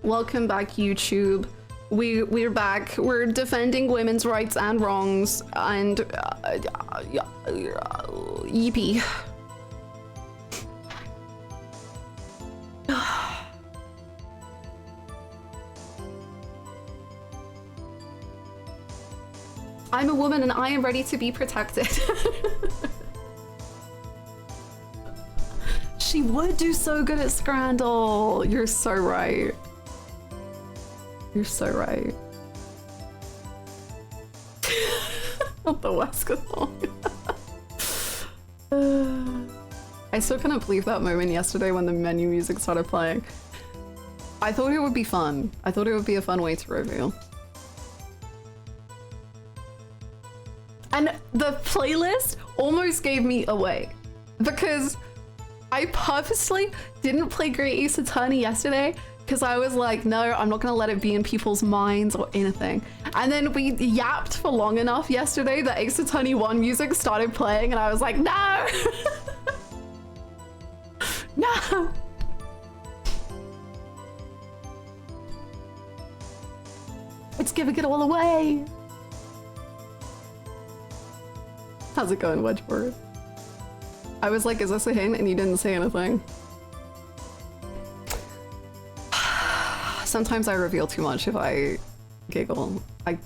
Welcome back, YouTube. We're back. We're defending women's rights and wrongs, and yippee. I'm a woman and I am ready to be protected. She would do so good at Scrandle. You're so right. You're so right. Not the Wesker song. I still couldn't believe that moment yesterday when the menu music started playing. I thought it would be fun. I thought it would be a fun way to reveal. And the playlist almost gave me away because I purposely didn't play Great Ace Attorney yesterday because I was like, no, I'm not gonna let it be in people's minds or anything. And then we yapped for long enough yesterday that Ace Attorney 1 music started playing and I was like, no! No! It's giving it all away! How's it going, Wedgeford? I was like, is this a hint? And you didn't say anything. Sometimes I reveal too much if I giggle.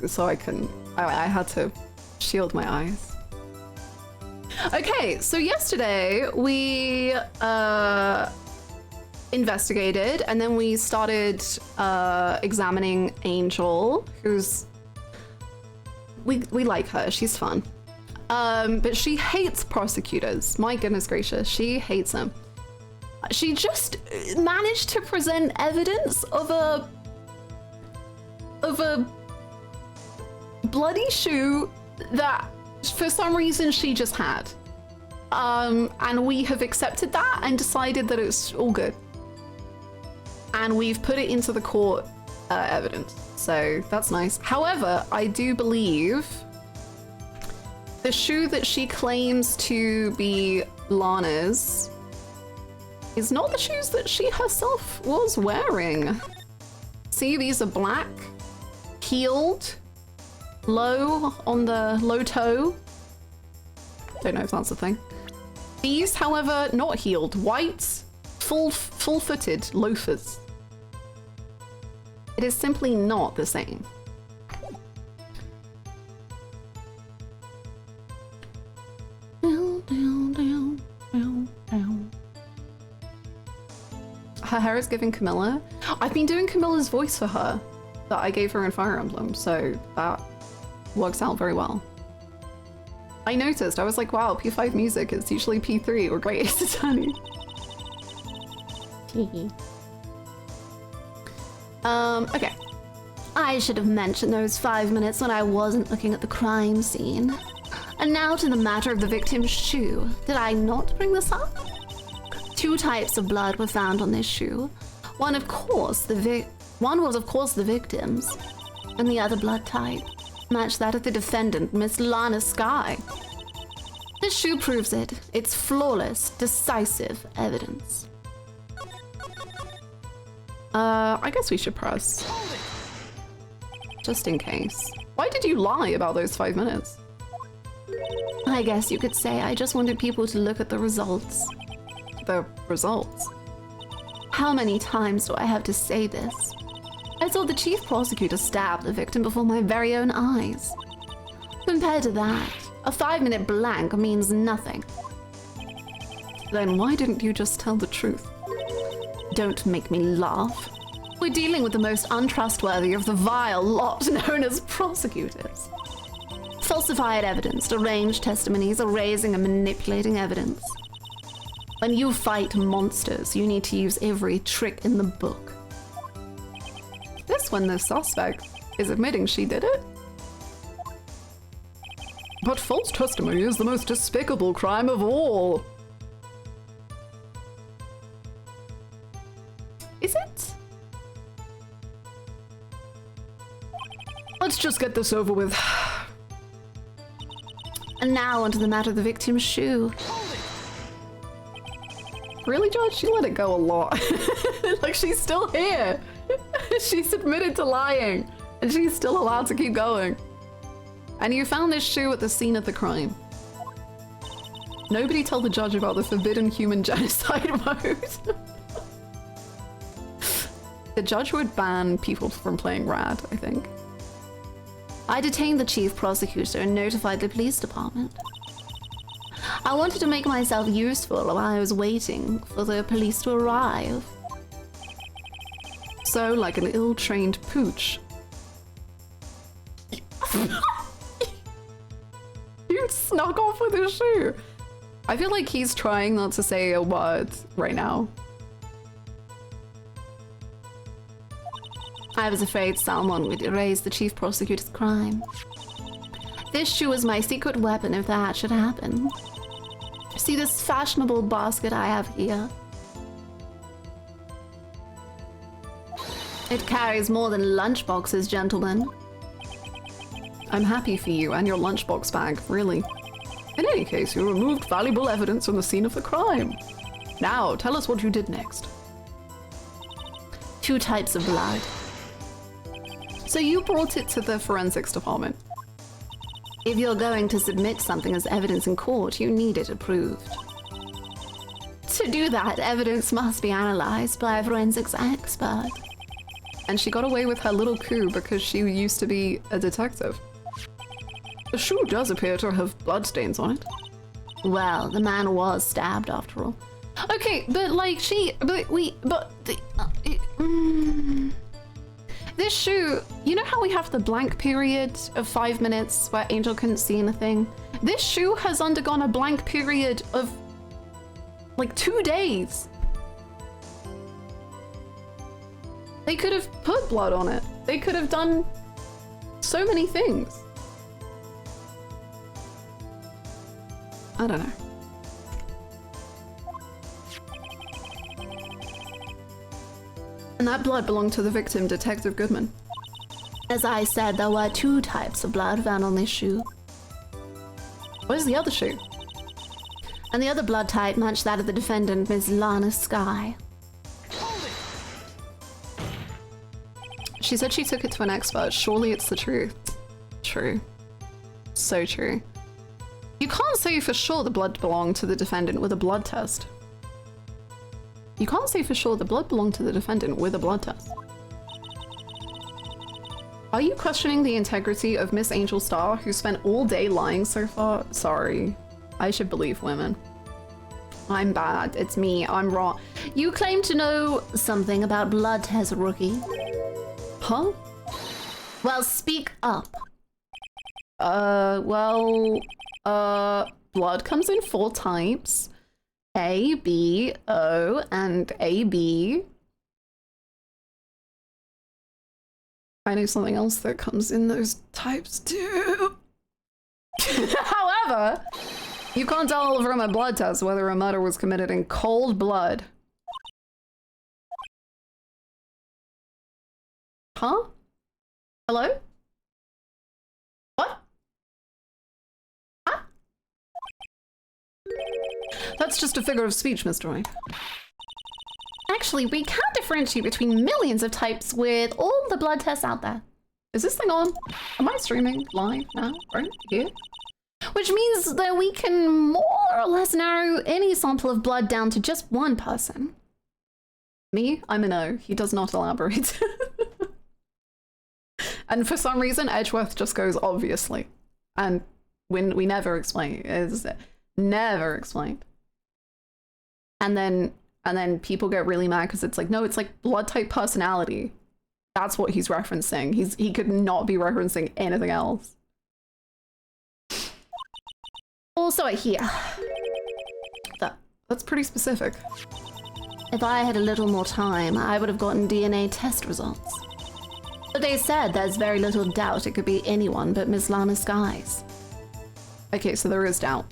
So I couldn't. I had to shield my eyes. Okay, so yesterday we investigated and then we started examining Angel, who's... We like her, she's fun. But she hates prosecutors. My goodness gracious, she hates them. She just managed to present evidence of a bloody shoe that for some reason she just had. And we have accepted that and decided that it's all good. And we've put it into the court evidence. So that's nice. However, I do believe the shoe that she claims to be Lana's is not the shoes that she herself was wearing. See, these are black, heeled, low on the low toe. Don't know if that's a thing. These, however, not heeled, white, full-footed loafers. It is simply not the same. Her hair is giving Camilla. I've been doing Camilla's voice for her that I gave her in Fire Emblem, so that works out very well. I noticed, I was like, wow, P5 music is usually P3 or Great Ace Attorney. Okay. I should have mentioned those 5 minutes when I wasn't looking at the crime scene. And now to the matter of the victim's shoe. Did I not bring this up? 2 types of blood were found on this shoe. One was of course the victim's, and the other blood type matched that of the defendant, Miss Lana Skye. This shoe proves it. It's flawless, decisive evidence. I guess we should press. Just in case. Why did you lie about those 5 minutes? I guess you could say I just wanted people to look at the results. The results? How many times do I have to say this? I saw the chief prosecutor stab the victim before my very own eyes. Compared to that, a 5-minute blank means nothing. Then why didn't you just tell the truth? Don't make me laugh. We're dealing with the most untrustworthy of the vile lot known as prosecutors. Falsified evidence, deranged testimonies, erasing and manipulating evidence. When you fight monsters, you need to use every trick in the book. This when the suspect is admitting she did it? But false testimony is the most despicable crime of all. Is it? Let's just get this over with. And now onto the matter of the victim's shoe. Really, George? She let it go a lot. Like, she's still here. She's admitted to lying, and she's still allowed to keep going. And you found this shoe at the scene of the crime. Nobody told the judge about the forbidden human genocide mode. The judge would ban people from playing Rad, I think. I detained the chief prosecutor and notified the police department. I wanted to make myself useful while I was waiting for the police to arrive. So, like an ill-trained pooch. You snuck off with his shoe. I feel like he's trying not to say a word right now. I was afraid someone would erase the chief prosecutor's crime. This shoe was my secret weapon if that should happen. See this fashionable basket I have here? It carries more than lunchboxes, gentlemen. I'm happy for you and your lunchbox bag, really. In any case, you removed valuable evidence from the scene of the crime. Now, tell us what you did next. 2 types of blood. So you brought it to the forensics department. If you're going to submit something as evidence in court, you need it approved. To do that, evidence must be analyzed by a forensics expert. And she got away with her little coup because she used to be a detective. The shoe does appear to have bloodstains on it. Well, the man was stabbed after all. Okay, but like this shoe, you know how we have the blank period of 5 minutes where Angel couldn't see anything? This shoe has undergone a blank period of like 2 days. They could have put blood on it. They could have done so many things. I don't know. And that blood belonged to the victim, Detective Goodman. As I said, there were 2 types of blood found on this shoe. Where's the other shoe? And the other blood type matched that of the defendant, Miss Lana Skye. She said she took it to an expert. Surely it's the truth. True. So true. You can't say for sure the blood belonged to the defendant with a blood test. You can't say for sure the blood belonged to the defendant with a blood test. Are you questioning the integrity of Miss Angel Starr, who spent all day lying so far? Sorry. I should believe women. I'm bad. It's me. I'm wrong. You claim to know something about blood tests, rookie. Huh? Well, speak up. Blood comes in 4 types. A, B, O, and AB. I know something else that comes in those types too. However, you can't tell from a blood test whether a murder was committed in cold blood. Huh? Hello? What? Huh? That's just a figure of speech, Mr. Wright. Actually, we can differentiate between millions of types with all the blood tests out there. Is this thing on? Am I streaming live now? Right here? Which means that we can more or less narrow any sample of blood down to just one person. Me? I'm a no. He does not elaborate. And for some reason, Edgeworth just goes obviously. And when we never explain, it's never explained. And then people get really mad because it's like, no, it's like blood type personality. That's what he's referencing. He could not be referencing anything else. Also, I hear that's pretty specific. If I had a little more time, I would have gotten DNA test results. But they said there's very little doubt it could be anyone but Miss Lana Skies. Okay, so there is doubt.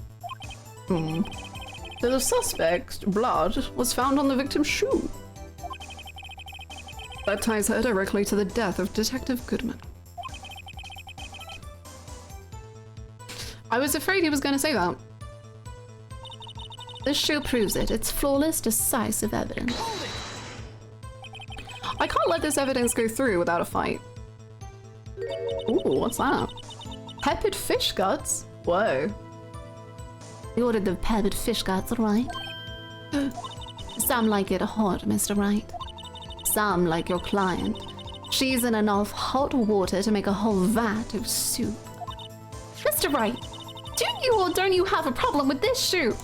So the suspect's blood was found on the victim's shoe. That ties her directly to the death of Detective Goodman. I was afraid he was going to say that. This shoe proves it. It's flawless, decisive evidence. I can't let this evidence go through without a fight. Ooh, what's that? Peppered fish guts? Whoa. You ordered the peppered fish guts, right? Some like it hot, Mr. Wright. Some like your client. She's in enough hot water to make a whole vat of soup. Mr. Wright, do you or don't you have a problem with this shoe?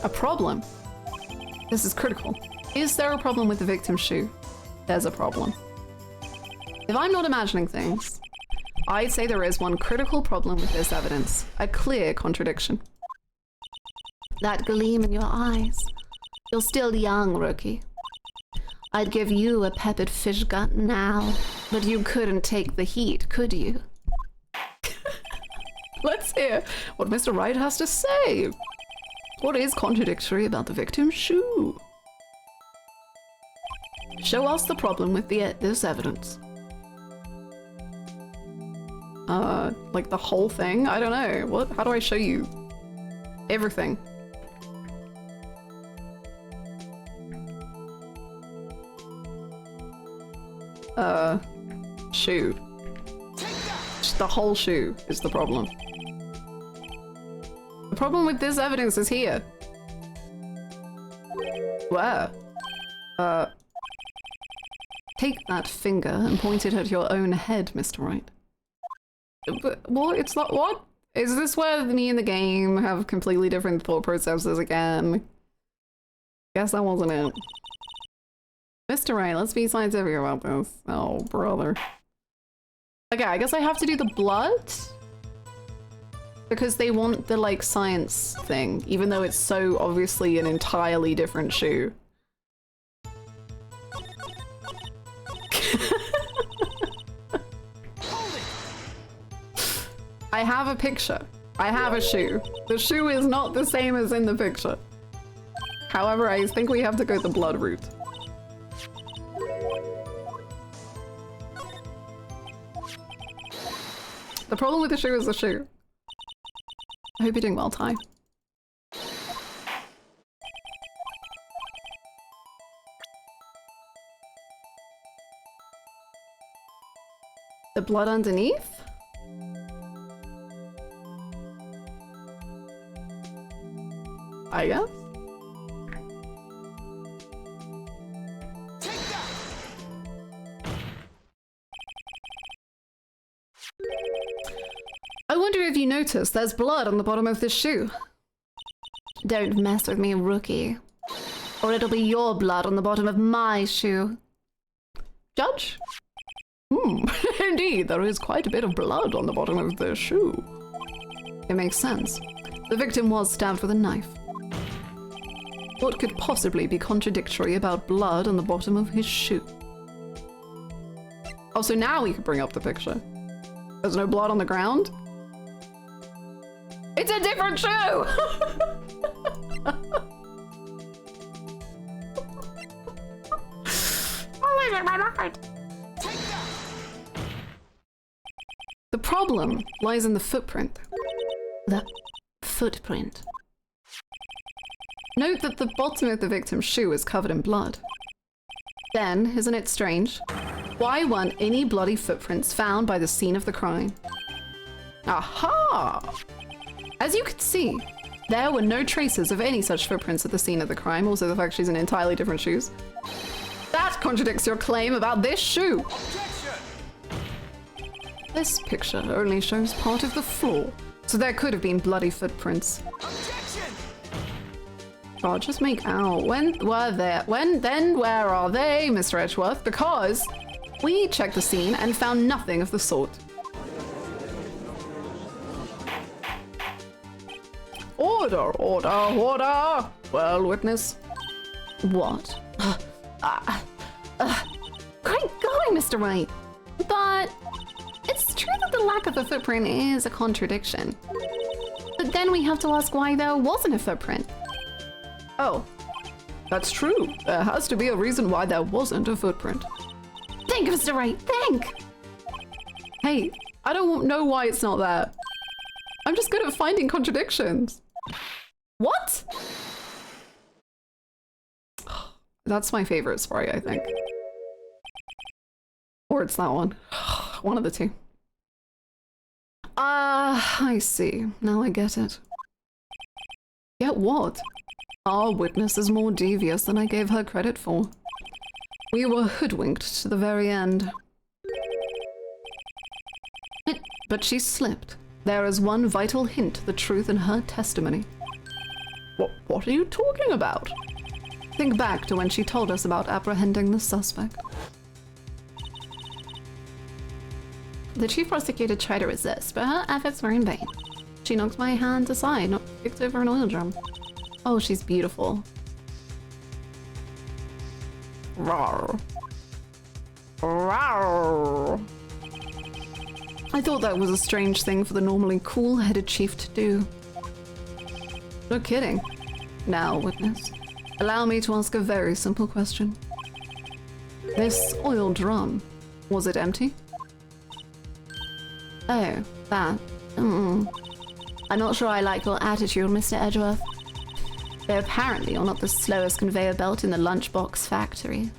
A problem? This is critical. Is there a problem with the victim's shoe? There's a problem. If I'm not imagining things, I'd say there is one critical problem with this evidence. A clear contradiction. That gleam in your eyes. You're still young, rookie. I'd give you a peppered fish gut now, but you couldn't take the heat, could you? Let's hear what Mr. Wright has to say. What is contradictory about the victim's shoe? Show us the problem with this evidence. Like the whole thing? I don't know. What? How do I show you everything? Shoe. Just the whole shoe is the problem. The problem with this evidence is here. Where? Take that finger and point it at your own head, Mr. Wright. But, what? It's not what? Is this where me and the game have completely different thought processes again? Guess that wasn't it. Mr. Wright, let's be scientific about this. Oh, brother. Okay, I guess I have to do the blood? Because they want the, like, science thing, even though it's so obviously an entirely different shoe. I have a picture. I have a shoe. The shoe is not the same as in the picture. However, I think we have to go the blood route. The problem with the shoe is the shoe. I hope you're doing well, Ty. The blood underneath? I guess? I wonder if you noticed there's blood on the bottom of this shoe. Don't mess with me, rookie. Or it'll be your blood on the bottom of my shoe. Judge? Indeed, there is quite a bit of blood on the bottom of the shoe. It makes sense. The victim was stabbed with a knife. What could possibly be contradictory about blood on the bottom of his shoe? Oh, so now we can bring up the picture. There's no blood on the ground? It's a different shoe! I'm losing my mind. The problem lies in the footprint. The footprint. Note that the bottom of the victim's shoe is covered in blood. Then, isn't it strange? Why weren't any bloody footprints found by the scene of the crime? Aha! As you can see, there were no traces of any such footprints at the scene of the crime, also the fact she's in entirely different shoes. That contradicts your claim about this shoe! Objection! This picture only shows part of the floor, so there could have been bloody footprints. Objection! God, just make out. When were there? Then where are they, Mr. Edgeworth? Because we checked the scene and found nothing of the sort. Order, order, order! Well, witness. What? Great going, Mr. Wright. But it's true that the lack of a footprint is a contradiction. But then we have to ask why there wasn't a footprint. Oh, that's true. There has to be a reason why there wasn't a footprint. Think, Mr. Wright, think! Hey, I don't know why it's not there. I'm just good at finding contradictions. What? That's my favorite sprite, I think. Or it's that one. One of the two. I see. Now I get it. Get what? Our witness is more devious than I gave her credit for. We were hoodwinked to the very end. But she slipped. There is one vital hint to the truth in her testimony. What are you talking about? Think back to when she told us about apprehending the suspect. The chief prosecutor tried to resist, but her efforts were in vain. She knocked my hand aside, not kicked over an oil drum. Oh, she's beautiful. Rawr. Rawr. I thought that was a strange thing for the normally cool-headed chief to do. No kidding. Now, witness, allow me to ask a very simple question. This oil drum, was it empty? Oh, that. I'm not sure I like your attitude, Mr. Edgeworth. Though apparently you're not the slowest conveyor belt in the lunchbox factory.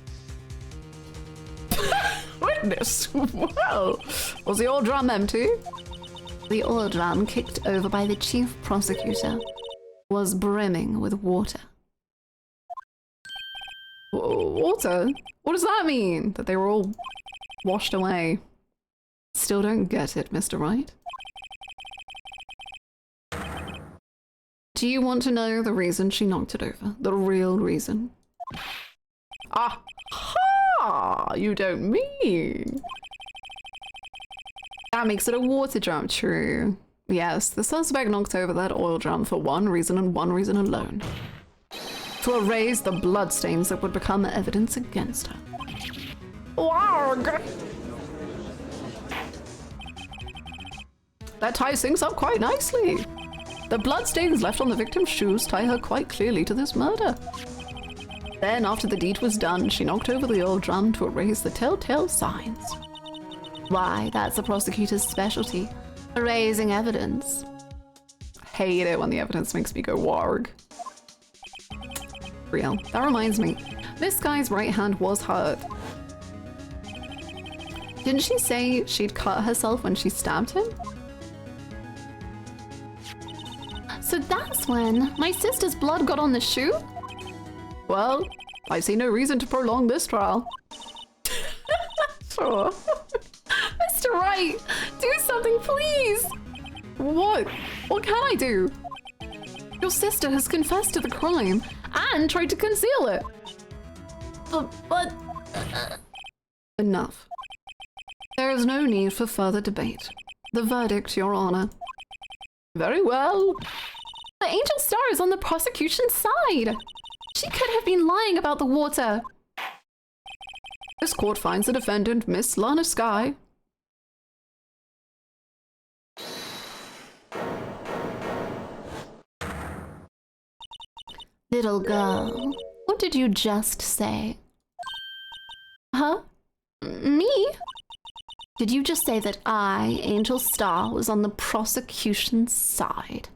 Witness, well, was the oil drum empty? The oil drum, kicked over by the chief prosecutor, was brimming with water. Water? What does that mean? That they were all washed away? Still don't get it, Mr. Wright. Do you want to know the reason she knocked it over? The real reason? Aha! You don't mean. That makes it a water drum, true. Yes, the suspect knocked over that oil drum for one reason and one reason alone. To erase the bloodstains that would become evidence against her. Warg! That tie syncs up quite nicely. The bloodstains left on the victim's shoes tie her quite clearly to this murder. Then, after the deed was done, she knocked over the oil drum to erase the telltale signs. Why, that's the prosecutor's specialty. Erasing evidence. Hate it when the evidence makes me go warg. Real. That reminds me, this guy's right hand was hurt. Didn't she say she'd cut herself when she stabbed him? So that's when my sister's blood got on the shoe? Well, I see no reason to prolong this trial. Sure. Mr. Wright, do something, please! What? What can I do? Your sister has confessed to the crime and tried to conceal it. But... Enough. There is no need for further debate. The verdict, Your Honor. Very well. The Angel Star is on the prosecution's side. She could have been lying about the water. This court finds the defendant, Miss Lana Skye. Little girl, what did you just say? Huh? Me? Did you just say that I, Angel Star, was on the prosecution's side?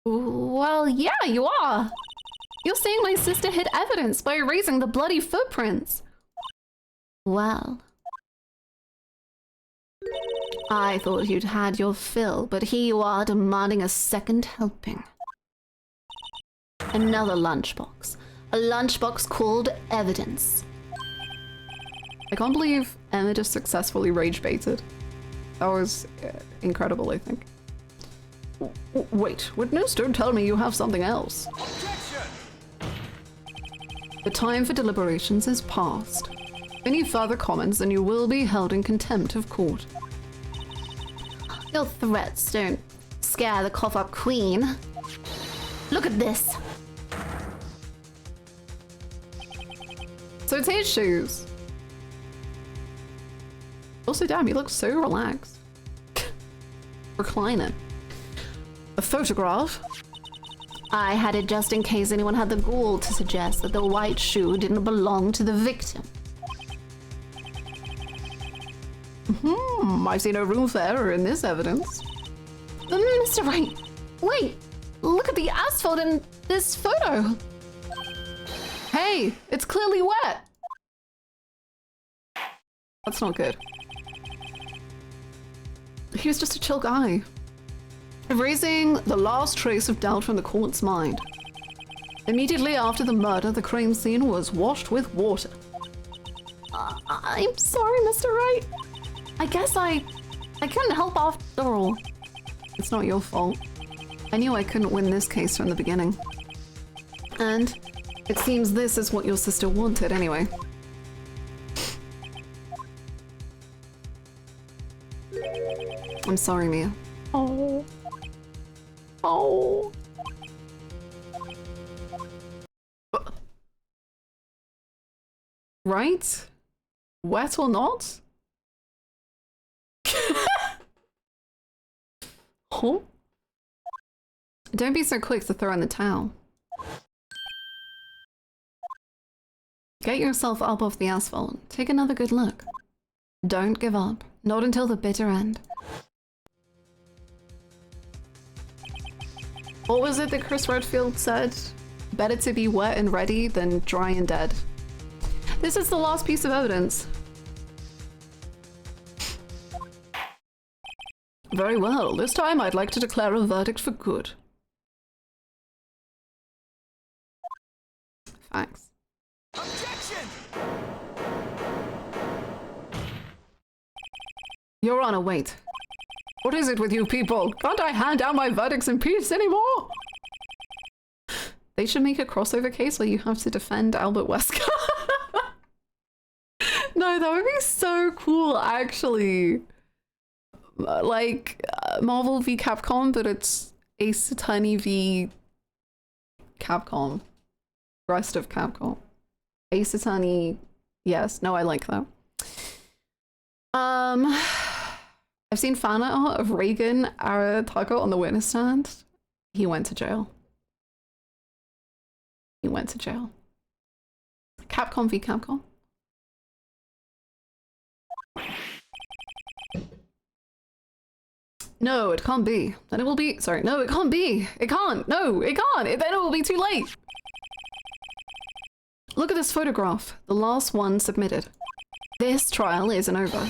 Well, yeah, you are. You're saying my sister hid evidence by erasing the bloody footprints. Well, I thought you'd had your fill, but here you are demanding a second helping. Another lunchbox. A lunchbox called evidence. I can't believe Emma just successfully rage baited. That was incredible, I think. Wait, witness, don't tell me you have something else. Objection! The time for deliberations is past. Any further comments, then you will be held in contempt of court. Your threats don't scare the cough-up queen. Look at this. So it's his shoes. Also, damn, he looks so relaxed. Recliner. A photograph. I had it just in case anyone had the gall to suggest that the white shoe didn't belong to the victim. I see no room for error in this evidence. Mr. Wright, wait, look at the asphalt in this photo. Hey, it's clearly wet. That's not good. He was just a chill guy. Erasing the last trace of doubt from the court's mind. Immediately after the murder, the crime scene was washed with water. I'm sorry, Mr. Wright. I guess I couldn't help after all. It's not your fault. I knew I couldn't win this case from the beginning. And it seems this is what your sister wanted anyway. I'm sorry, Mia. Oh. Oh. Right? Wet or not? Huh? Don't be so quick to throw in the towel. Get yourself up off the asphalt. Take another good look. Don't give up. Not until the bitter end. What was it that Chris Redfield said? Better to be wet and ready than dry and dead. This is the last piece of evidence. Very well. This time I'd like to declare a verdict for good. Facts. Objection! Your Honor, wait. What is it with you people? Can't I hand down my verdicts in peace anymore? They should make a crossover case where you have to defend Albert Wesker. No, that would be so cool, actually. Like, Marvel v Capcom, but it's Ace Attorney v Capcom. Rest of Capcom. Ace Attorney, yes. No, I like that. I've seen fan art of Reagan Arataga on the witness stand. He went to jail. He went to jail. Capcom v Capcom. No, it can't be. Then it will be. Sorry, no, it can't be. It can't. No, it can't. Then it will be too late. Look at this photograph, the last one submitted. This trial isn't over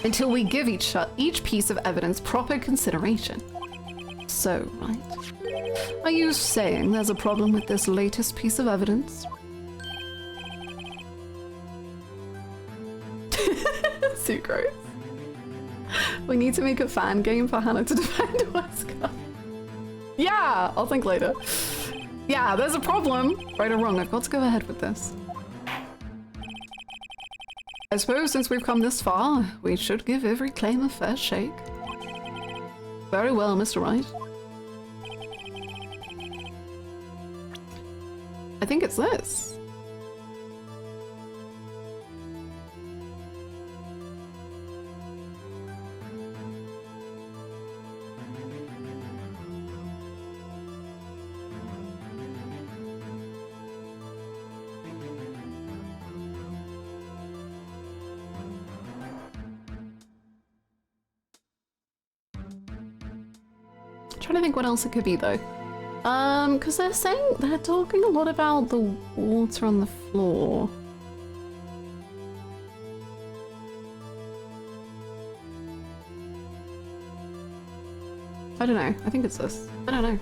until we give each piece of evidence proper consideration. So, right. Are you saying there's a problem with this latest piece of evidence? Too gross. We need to make a fan game for Hannah to defend Wesker. Yeah, I'll think later. Yeah, there's a problem. Right or wrong, I've got to go ahead with this. I suppose since we've come this far, we should give every claim a fair shake. Very well, Mr. Wright. I think it's this. Trying to think what else it could be though. Because they're talking a lot about the water on the floor. I don't know. I think it's this. I don't know.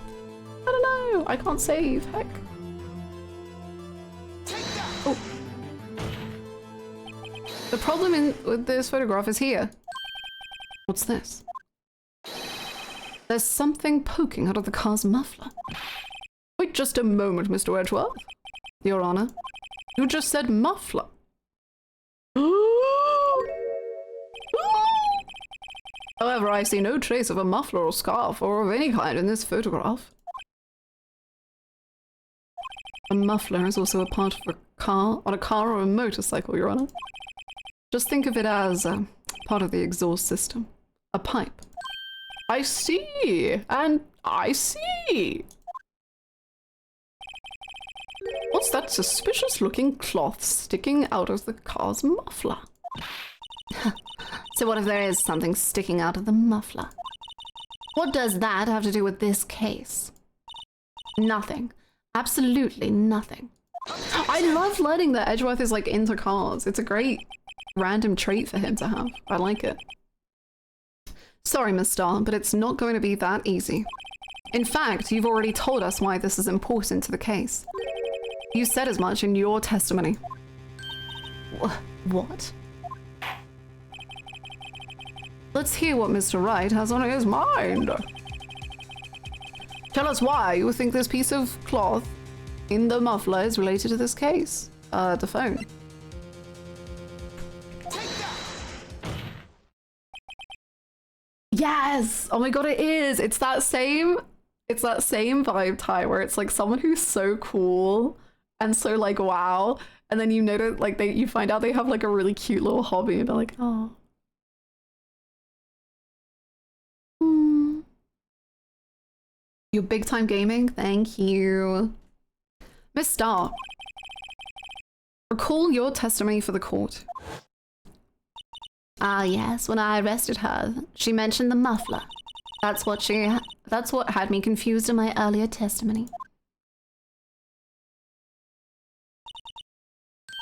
I don't know. I can't save. Heck. Oh. The problem with this photograph is here. What's this? There's something poking out of the car's muffler. Wait just a moment, Mr. Edgeworth. Your Honor, you just said muffler. However, I see no trace of a muffler or scarf or of any kind in this photograph. A muffler is also a part of a car, on a car or a motorcycle, Your Honor. Just think of it as part of the exhaust system. A pipe. I see, and I see. What's that suspicious-looking cloth sticking out of the car's muffler? So what if there is something sticking out of the muffler? What does that have to do with this case? Nothing. Absolutely nothing. I love learning that Edgeworth is like into cars. It's a great random trait for him to have. I like it. Sorry, Miss Starr, but it's not going to be that easy. In fact, you've already told us why this is important to the case. You said as much in your testimony. What? Let's hear what Mr. Wright has on his mind. Tell us why you think this piece of cloth in the muffler is related to this case. The phone. Yes! Oh my god, it is! It's that same vibe, Ty, where it's like someone who's so cool and so like, wow. And then you notice, like, you find out they have like a really cute little hobby and they're like, oh. You're big time gaming? Thank you. Miss Starr, recall your testimony for the court. Ah, yes, when I arrested her, she mentioned the muffler. That's what had me confused in my earlier testimony.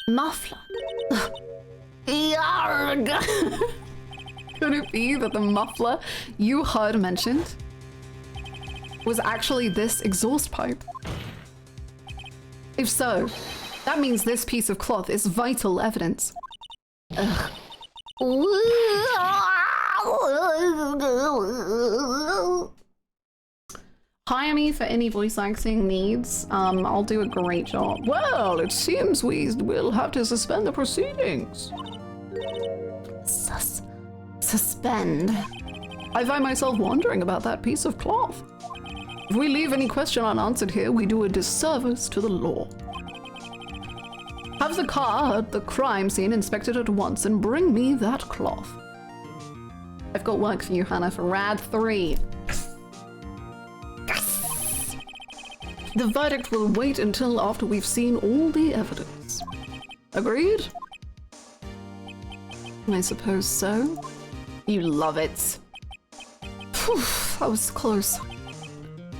Muffler. Yarg! Could it be that the muffler you heard mentioned was actually this exhaust pipe? If so, that means this piece of cloth is vital evidence. Ugh. Hire me for any voice acting needs. I'll do a great job. Well, it seems we will have to suspend the proceedings. Suspend? I find myself wondering about that piece of cloth. If we leave any question unanswered here, we do a disservice to the law. Have the car at the crime scene inspected at once and bring me that cloth. I've got work for you, Hannah, for Rad 3. Yes! The verdict will wait until after we've seen all the evidence. Agreed? I suppose so. You love it. Phew, that was close.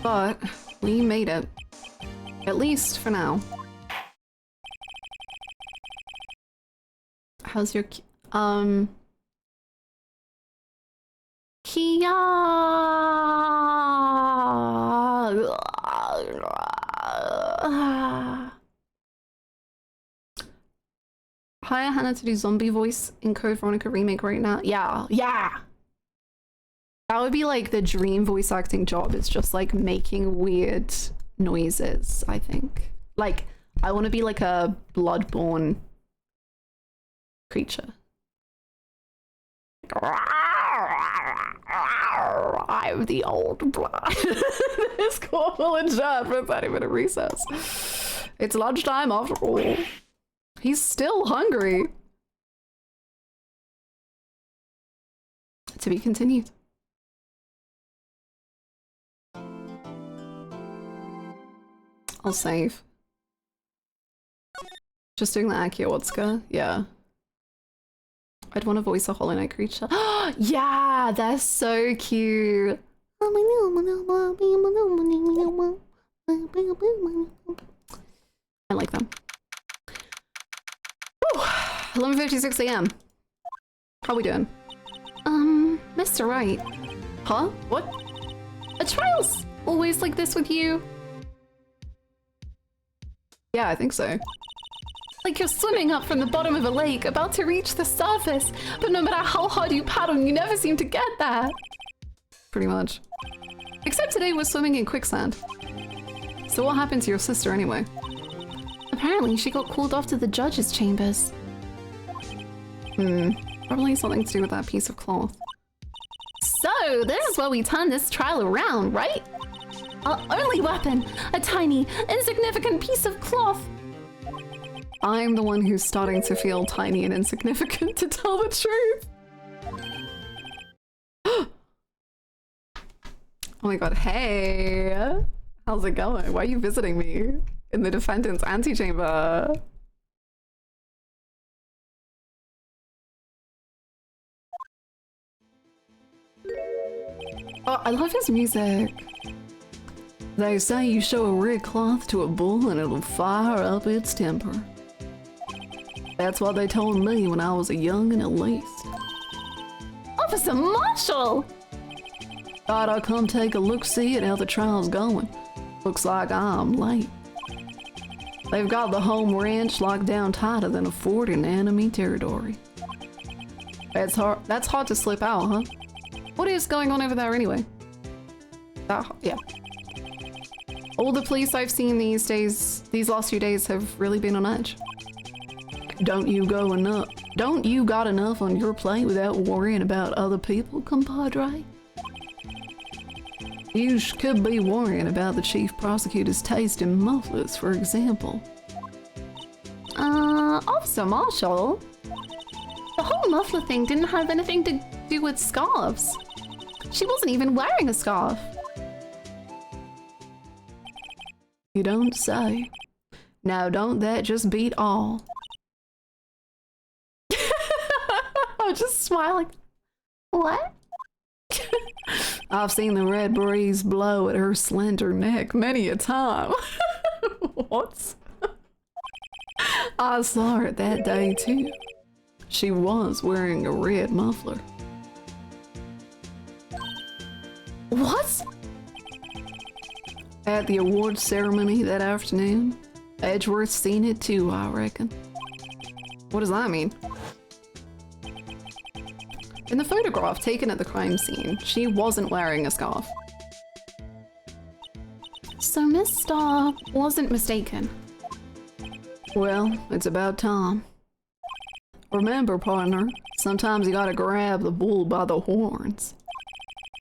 But we made it. At least for now. How's your Kia? Hire Hannah to do zombie voice in Code Veronica remake right now. Yeah. That would be like the dream voice acting job. It's just like making weird noises, I think. Like, I want to be like a bloodborne creature. I'm the old blood. This corporal in charge for a 30-minute recess. It's lunchtime after all. He's still hungry. To be continued. I'll save. Just doing the Akiowatska? Yeah. I'd want to voice a Hollow Knight creature. Yeah, they're so cute. I like them. Whew. 11:56 AM. How we doing? Mr. Wright. Huh? What? Are trials always like this with you? Yeah, I think so. Like you're swimming up from the bottom of a lake, about to reach the surface, but no matter how hard you paddle, you never seem to get there. Pretty much. Except today we're swimming in quicksand. So what happened to your sister anyway? Apparently she got called off to the judge's chambers. Probably something to do with that piece of cloth. So, this is where we turn this trial around, right? Our only weapon, a tiny, insignificant piece of cloth. I'm the one who's starting to feel tiny and insignificant, to tell the truth. Oh my god, hey! How's it going? Why are you visiting me in the defendant's antechamber? Oh, I love his music. They say you show a red cloth to a bull and it'll fire up its temper. That's what they told me when I was a youngin' at least. Officer Marshall! Thought I'd come take a look-see at how the trial's going. Looks like I'm late. They've got the home ranch locked down tighter than a fort in enemy territory. That's hard to slip out, huh? What is going on over there anyway? Yeah. All the police I've seen these last few days have really been on edge. Don't you got enough on your plate without worrying about other people, compadre? You could be worrying about the chief prosecutor's taste in mufflers, for example. Officer Marshall? The whole muffler thing didn't have anything to do with scarves. She wasn't even wearing a scarf. You don't say. Now don't that just beat all? I'm just smiling. What? I've seen the red breeze blow at her slender neck many a time. What? I saw her that day too. She was wearing a red muffler. What? At the awards ceremony that afternoon, Edgeworth seen it too, I reckon. What does that mean? In the photograph taken at the crime scene, she wasn't wearing a scarf. So Miss Starr wasn't mistaken. Well, it's about time. Remember, partner, sometimes you gotta grab the bull by the horns.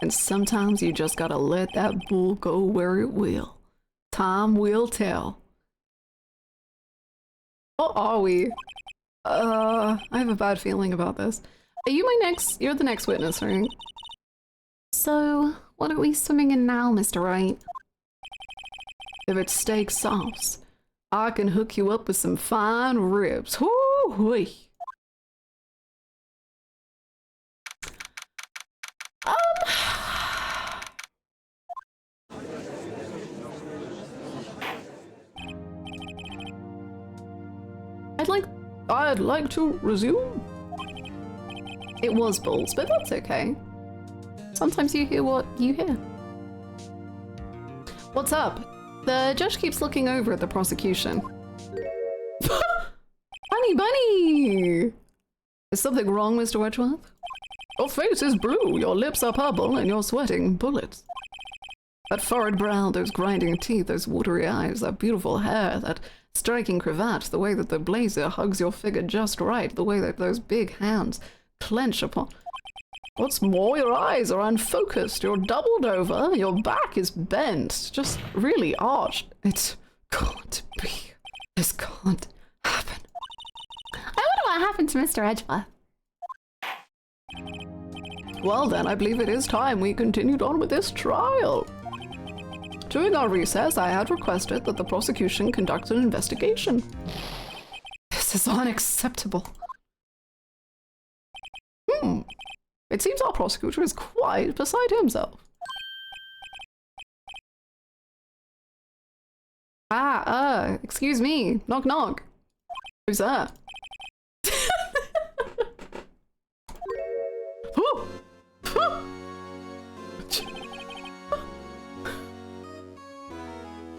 And sometimes you just gotta let that bull go where it will. Time will tell. What are we? I have a bad feeling about this. Are you you're the next witness, right? So, what are we swimming in now, Mr. Wright? If it's steak sauce, I can hook you up with some fine ribs. Whoo-wee. I'd like to resume. It was bulls, but that's okay. Sometimes you hear what you hear. What's up? The judge keeps looking over at the prosecution. Bunny! Is something wrong, Mr. Wedgeworth? Your face is blue, your lips are purple, and you're sweating bullets. That furrowed brow, those grinding teeth, those watery eyes, that beautiful hair, that striking cravat, the way that the blazer hugs your figure just right, the way that those big hands clench upon... What's more, your eyes are unfocused, you're doubled over, your back is bent, just really arched. It can't be. This can't happen. I wonder what happened to Mr. Edgeworth. Well then, I believe it is time we continued on with this trial. During our recess, I had requested that the prosecution conduct an investigation. This is unacceptable. It seems our prosecutor is quite beside himself. Excuse me. Knock knock. Who's that?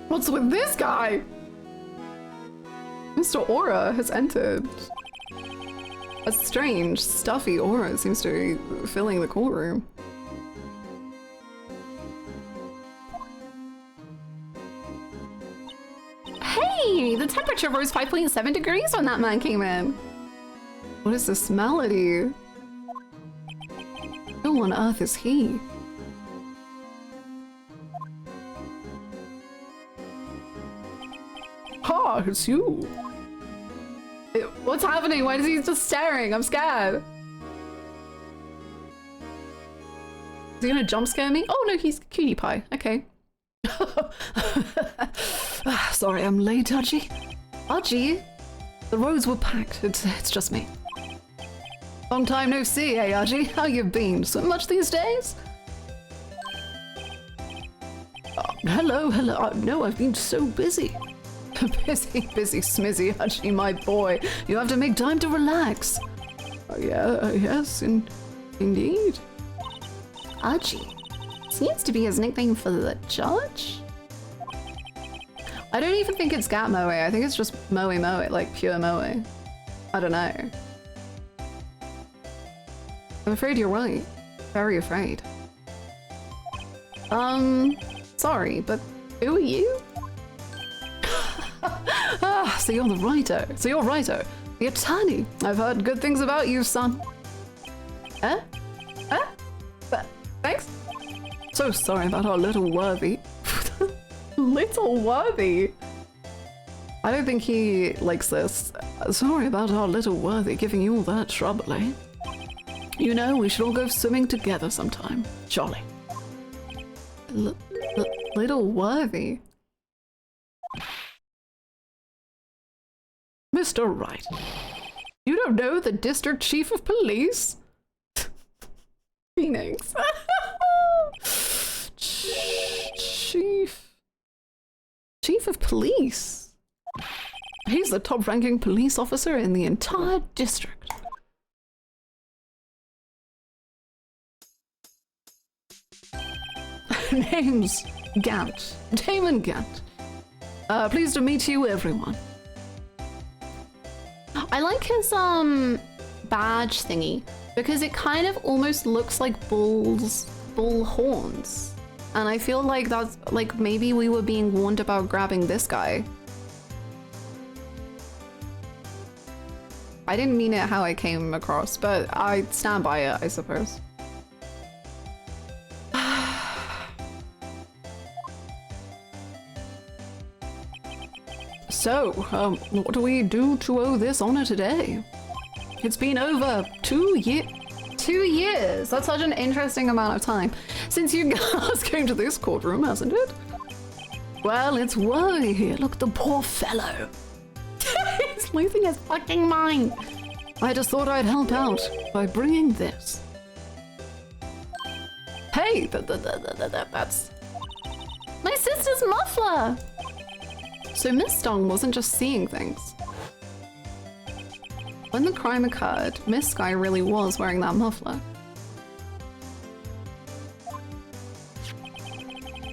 What's with this guy? Mr. Aura has entered. A strange, stuffy aura seems to be filling the courtroom. Hey, the temperature rose 5.7 degrees when that man came in. What is this melody? Who on earth is he? Ha, it's you. What's happening? Why is he just staring? I'm scared. Is he gonna jump scare me? Oh no, he's cutie pie. Okay. Sorry, I'm late, Archie. Archie? The roads were packed. It's just me. Long time no see, hey Archie? How you been? Swim much these days? Hello. No, I've been so busy. Busy smizzy, Archie, my boy. You have to make time to relax. Yeah, yes, indeed. Archie seems to be his nickname for the judge. I don't even think it's Gat Moe. I think it's just Moe, like pure Moe. I don't know. I'm afraid you're right. Very afraid. Sorry, but who are you? Ah, so you're the writer. The attorney. I've heard good things about you, son. Eh? Eh? Thanks? So sorry about our little Worthy. Little Worthy? I don't think he likes this. Sorry about our little Worthy giving you all that trouble, eh? You know, we should all go swimming together sometime. Jolly. Little Worthy? Mr. Wright, you don't know the district chief of police? Phoenix. Chief of police? He's the top-ranking police officer in the entire district. Name's Gant. Damon Gant. Pleased to meet you, everyone. I like his badge thingy because it kind of almost looks like bull horns. And I feel like that's like maybe we were being warned about grabbing this guy. I didn't mean it how I came across, but I stand by it, I suppose. So, what do we do to owe this honor today? It's been over 2 years. 2 years! That's such an interesting amount of time since you guys came to this courtroom, hasn't it? Well, it's Worthy here. Look, the poor fellow. He's losing his fucking mind. I just thought I'd help out by bringing this. Hey, that's my sister's muffler! So Miss Dong wasn't just seeing things. When the crime occurred, Miss Sky really was wearing that muffler.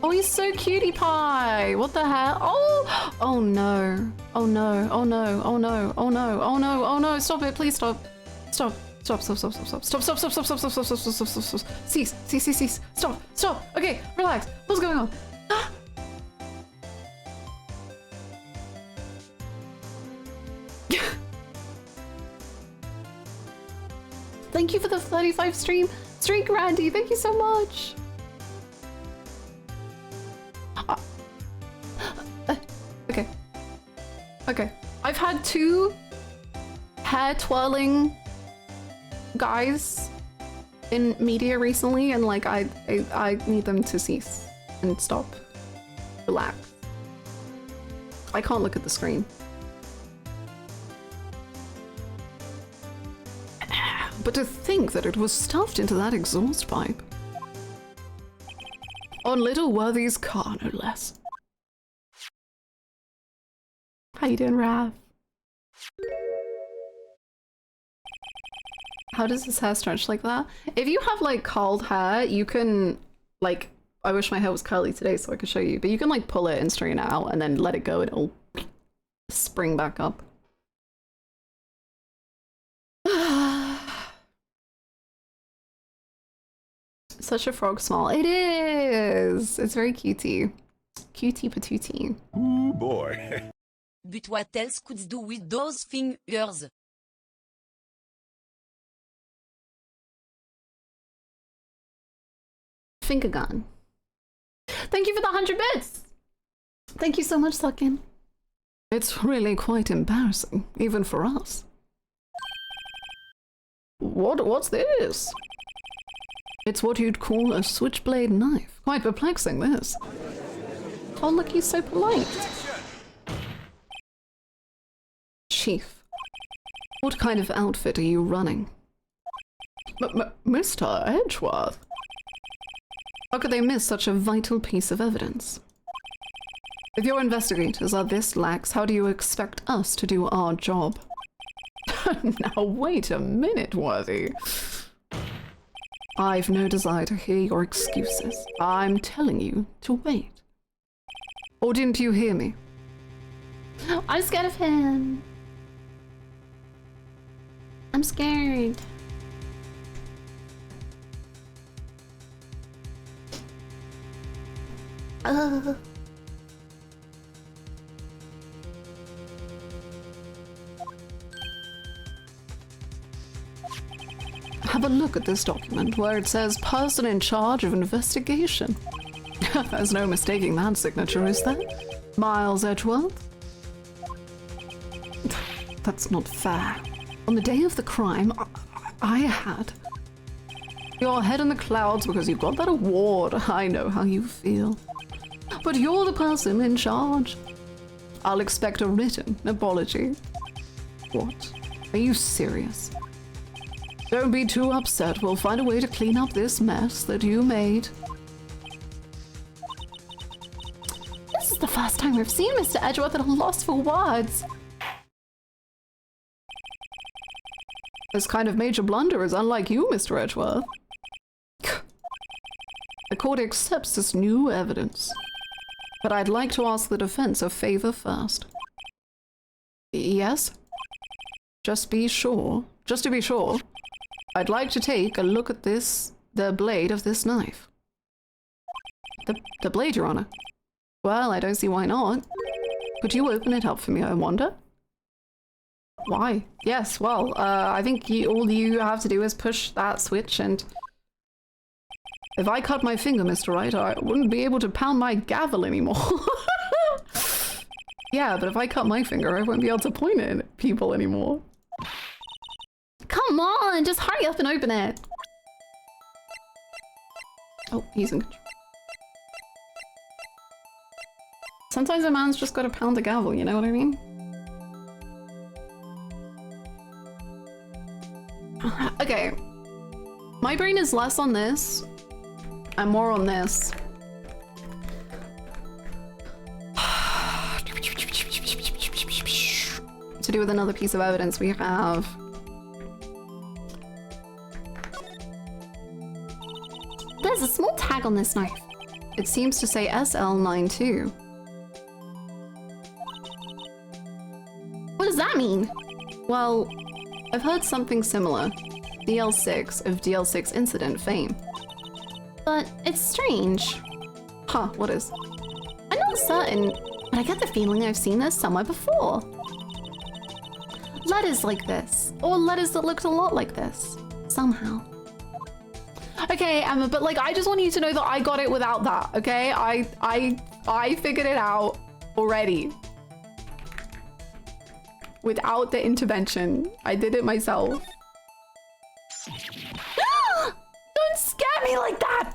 Oh, he's so cutie pie! What the hell? Oh! Oh no. Oh no. Oh no. Oh no. Oh no. Oh no. Oh no. Stop it. Please stop. Stop. Stop. Stop. Stop. Stop. Stop. Stop. Stop. Stop. Stop. Stop. Stop. Stop. Stop. Stop. Stop. Stop. Cease. Cease. Cease. Cease. Stop. Stop. Okay. Relax. What's going on? Thank you for the 35 streak, Randy. Thank you so much. Okay. Okay. I've had 2 hair twirling guys in media recently, and like I need them to cease and stop. Relax. I can't look at the screen. But to think that it was stuffed into that exhaust pipe. On little Worthy's car, no less. How you doing, Rav? How does his hair stretch like that? If you have like curled hair, you can like, I wish my hair was curly today so I could show you, but you can like pull it and straighten it out and then let it go and it'll spring back up. Such a frog smile. It is! It's very cutie. Cutie patootie. Ooh, boy. But what else could you do with those fingers? Finger gun. Thank you for the 100 bits! Thank you so much, Suckin. It's really quite embarrassing, even for us. What's this? It's what you'd call a switchblade knife. Quite perplexing, this. Oh, look, he's so polite. Chief, what kind of outfit are you running? Mr. Edgeworth? How could they miss such a vital piece of evidence? If your investigators are this lax, how do you expect us to do our job? Now wait a minute, Worthy. I've no desire to hear your excuses. I'm telling you to wait. Or didn't you hear me? I'm scared of him. I'm scared. Have a look at this document where it says person in charge of investigation. There's no mistaking that signature, is there? Miles Edgeworth? That's not fair. On the day of the crime, I had your head in the clouds because you got that award. I know how you feel. But you're the person in charge. I'll expect a written apology. What? Are you serious? Don't be too upset. We'll find a way to clean up this mess that you made. This is the first time we've seen Mr. Edgeworth at a loss for words. This kind of major blunder is unlike you, Mr. Edgeworth. The court accepts this new evidence. But I'd like to ask the defense a favor first. Yes? Just to be sure, I'd like to take a look at the blade of this knife. The blade, Your Honor. Well, I don't see why not. Could you open it up for me, I wonder? Why? Yes, well, I think all you have to do is push that switch and... If I cut my finger, Mr. Wright, I wouldn't be able to pound my gavel anymore. Yeah, but if I cut my finger, I won't be able to point it at people anymore. Come on, just hurry up and open it. Oh, he's in control. Sometimes a man's just gotta pound the gavel, you know what I mean? Okay. My brain is less on this and more on this. To do with another piece of evidence we have. There's a small tag on this knife. It seems to say SL92. What does that mean? Well, I've heard something similar. DL6 of DL6 incident fame. But it's strange. Huh, what is? I'm not certain, but I get the feeling I've seen this somewhere before. Letters like this, or letters that looked a lot like this, somehow. Okay, Emma, but like, I just want you to know that I got it without that, okay? I figured it out already. Without the intervention. I did it myself. Don't scare me like that!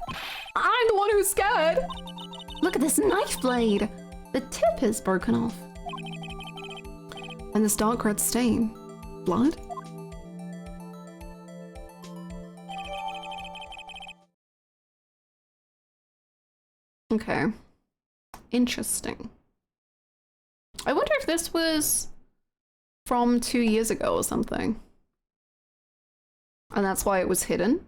I'm the one who's scared! Look at this knife blade. The tip is broken off. And this dark red stain. Blood? Okay. Interesting. I wonder if this was from 2 years ago or something. And that's why it was hidden.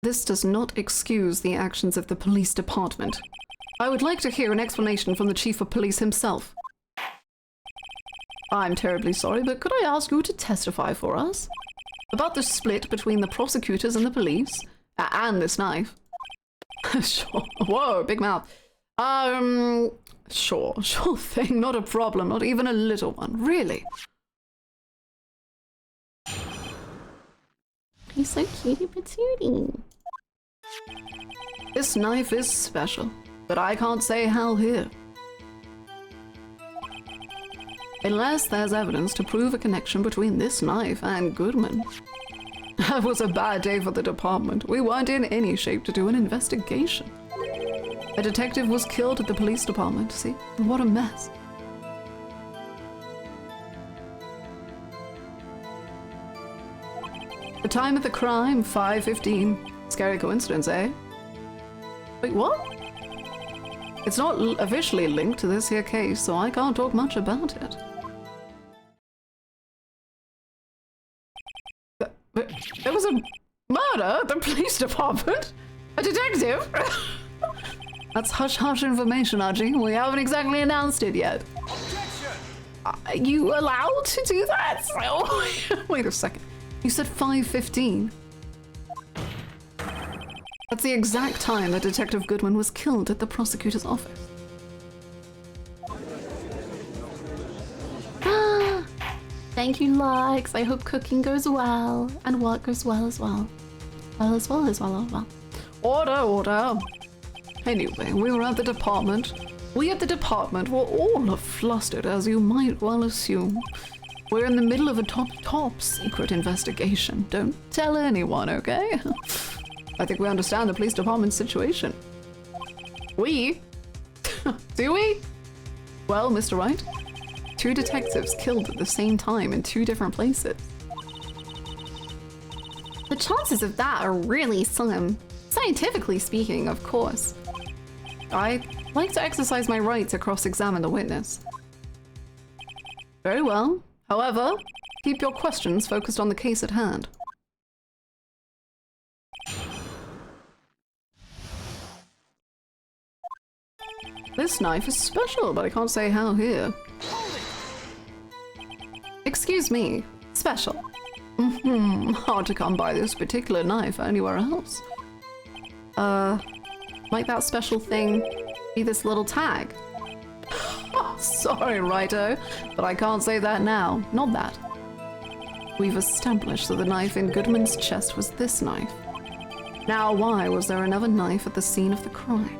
This does not excuse the actions of the police department. I would like to hear an explanation from the chief of police himself. I'm terribly sorry, but could I ask you to testify for us? About the split between the prosecutors and the police? And this knife. Sure. Whoa, big mouth. Sure thing, not a problem, not even a little one, really. He's so cutie patootie. This knife is special, but I can't say how here. Unless there's evidence to prove a connection between this knife and Goodman. That was a bad day for the department. We weren't in any shape to do an investigation. A detective was killed at the police department, see? What a mess. The time of the crime, 5:15. Scary coincidence, eh? Wait, what? It's not officially linked to this here case, so I can't talk much about it. There was a murder at the police department? A detective? That's hush-hush information, Archie. We haven't exactly announced it yet. Are you allowed to do that? Wait a second. You said 5:15. That's the exact time that Detective Goodman was killed at the prosecutor's office. Thank you, Lux. I hope cooking goes well and work goes well as well. Well. Order. Anyway, we were at the department. We at the department were all flustered, as you might well assume. We're in the middle of a top secret investigation. Don't tell anyone, okay? I think we understand the police department's situation. We? Do we? Well, Mr. Wright, 2 detectives killed at the same time in 2 different places. The chances of that are really slim. Scientifically speaking, of course. I'd like to exercise my right to cross-examine the witness. Very well. However, keep your questions focused on the case at hand. This knife is special, but I can't say how here. Excuse me, special. Hard to come by this particular knife anywhere else. Might that special thing be this little tag? Sorry, Righto, but I can't say that now. Not that. We've established that the knife in Goodman's chest was this knife. Now, why was there another knife at the scene of the crime?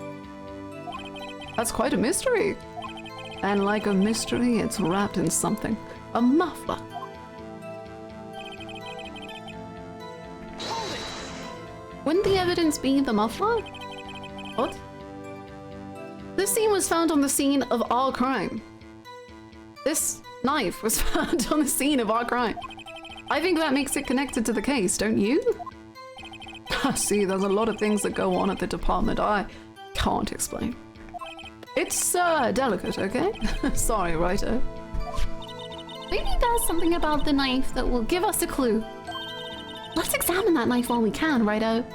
That's quite a mystery. And like a mystery, it's wrapped in something. A muffler. Wouldn't the evidence be the muffler? What? This scene was found on the scene of our crime. This knife was found on the scene of our crime. I think that makes it connected to the case, don't you? See, there's a lot of things that go on at the department I can't explain. It's delicate, okay? Sorry, Righto. Maybe there's something about the knife that will give us a clue. Let's examine that knife while we can, Righto.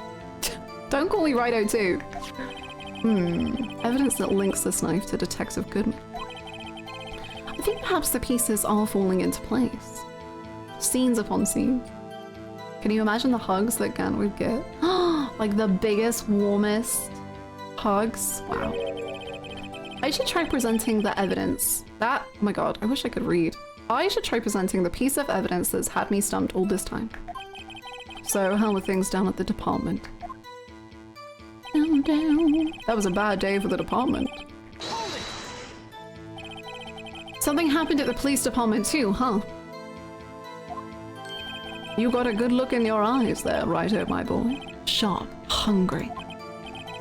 Don't call me Righto too. Evidence that links this knife to Detective Goodman. I think perhaps the pieces are falling into place. Scenes upon scenes. Can you imagine the hugs that Gant would get? Like the biggest, warmest hugs? Wow. I should try presenting the evidence. Oh my god, I wish I could read. I should try presenting the piece of evidence that's had me stumped all this time. So, how are things down at the department? Down. That was a bad day for the department. Something happened at the police department too, huh? You got a good look in your eyes there, Righto, my boy. Sharp, hungry.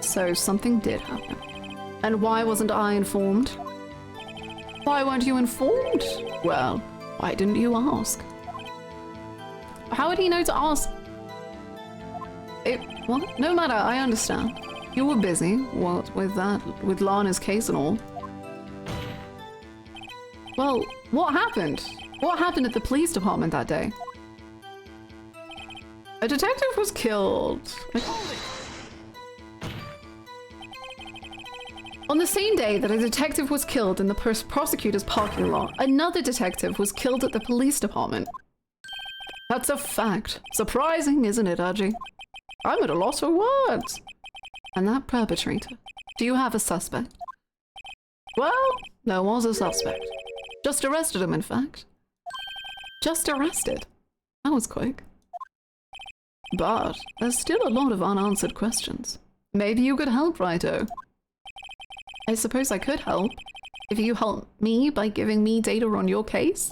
So something did happen. And why wasn't I informed? Why weren't you informed? Well, why didn't you ask? How would he know to ask? Well, no matter, I understand. You were busy, what, with Lana's case and all. Well, what happened? What happened at the police department that day? A detective was killed. On the same day that a detective was killed in the prosecutor's parking lot, another detective was killed at the police department. That's a fact. Surprising, isn't it, Archie? I'm at a loss for words. And that perpetrator, do you have a suspect? Well, there was a suspect. Just arrested him, in fact. Just arrested. That was quick. But there's still a lot of unanswered questions. Maybe you could help, Righto. I suppose I could help. If you help me by giving me data on your case.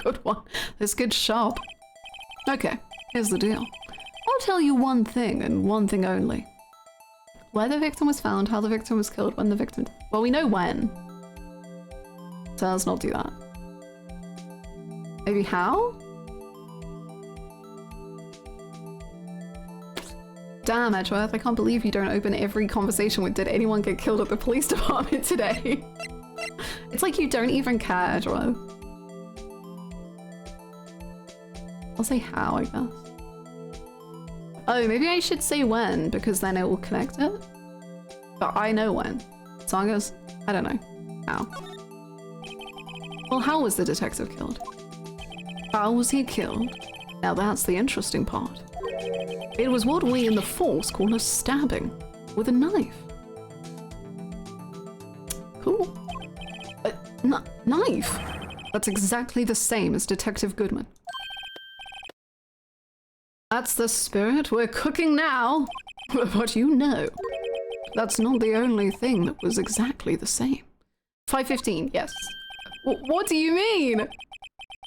Good one. This kid's sharp. Okay, here's the deal. I'll tell you one thing and one thing only. Where the victim was found, how the victim was killed, when the victim... Well, we know when. So let's not do that. Maybe how? Damn, Edgeworth, I can't believe you don't open every conversation with "Did anyone get killed at the police department today?" It's like you don't even care, Edgeworth. I'll say how, I guess. Oh, maybe I should say when, because then it will connect it. But I know when. So I guess, I don't know. How? Well, how was the detective killed? How was he killed? Now that's the interesting part. It was what we in the Force call a stabbing with a knife. Cool. Knife? That's exactly the same as Detective Goodman. That's the spirit. We're cooking now. But you know, that's not the only thing that was exactly the same. 5:15, yes. What do you mean?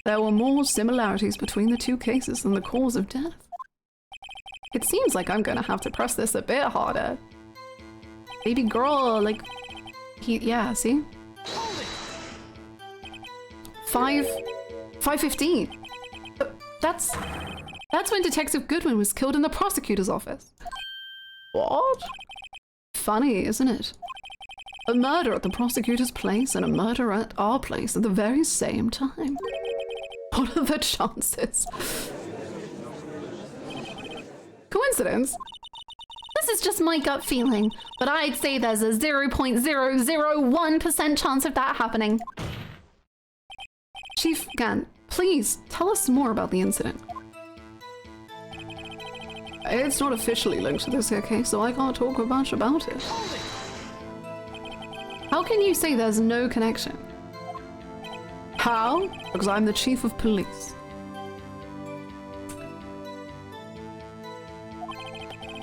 There were more similarities between the two cases than the cause of death. It seems like I'm gonna have to press this a bit harder. Baby girl, like, yeah, see? 5:15. That's when Detective Goodman was killed in the prosecutor's office. What? Funny, isn't it? A murder at the prosecutor's place and a murder at our place at the very same time. What are the chances? Coincidence? This is just my gut feeling, but I'd say there's a 0.001% chance of that happening. Chief Gant, please tell us more about the incident. It's not officially linked to this here case, so I can't talk much about it. How can you say there's no connection? How? Because I'm the chief of police.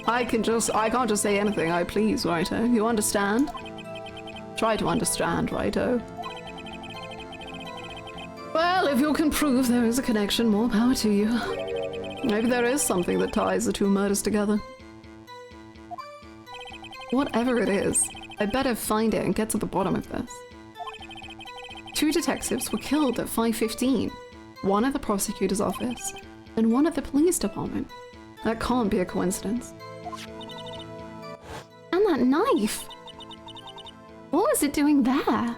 I can't just say anything I please, Righto. You understand? Try to understand, Righto. Well, if you can prove there is a connection, more power to you. Maybe there is something that ties the two murders together. Whatever it is, I better find it and get to the bottom of this. 2 detectives were killed at 5:15. One at the prosecutor's office and one at the police department. That can't be a coincidence. And that knife! What was it doing there?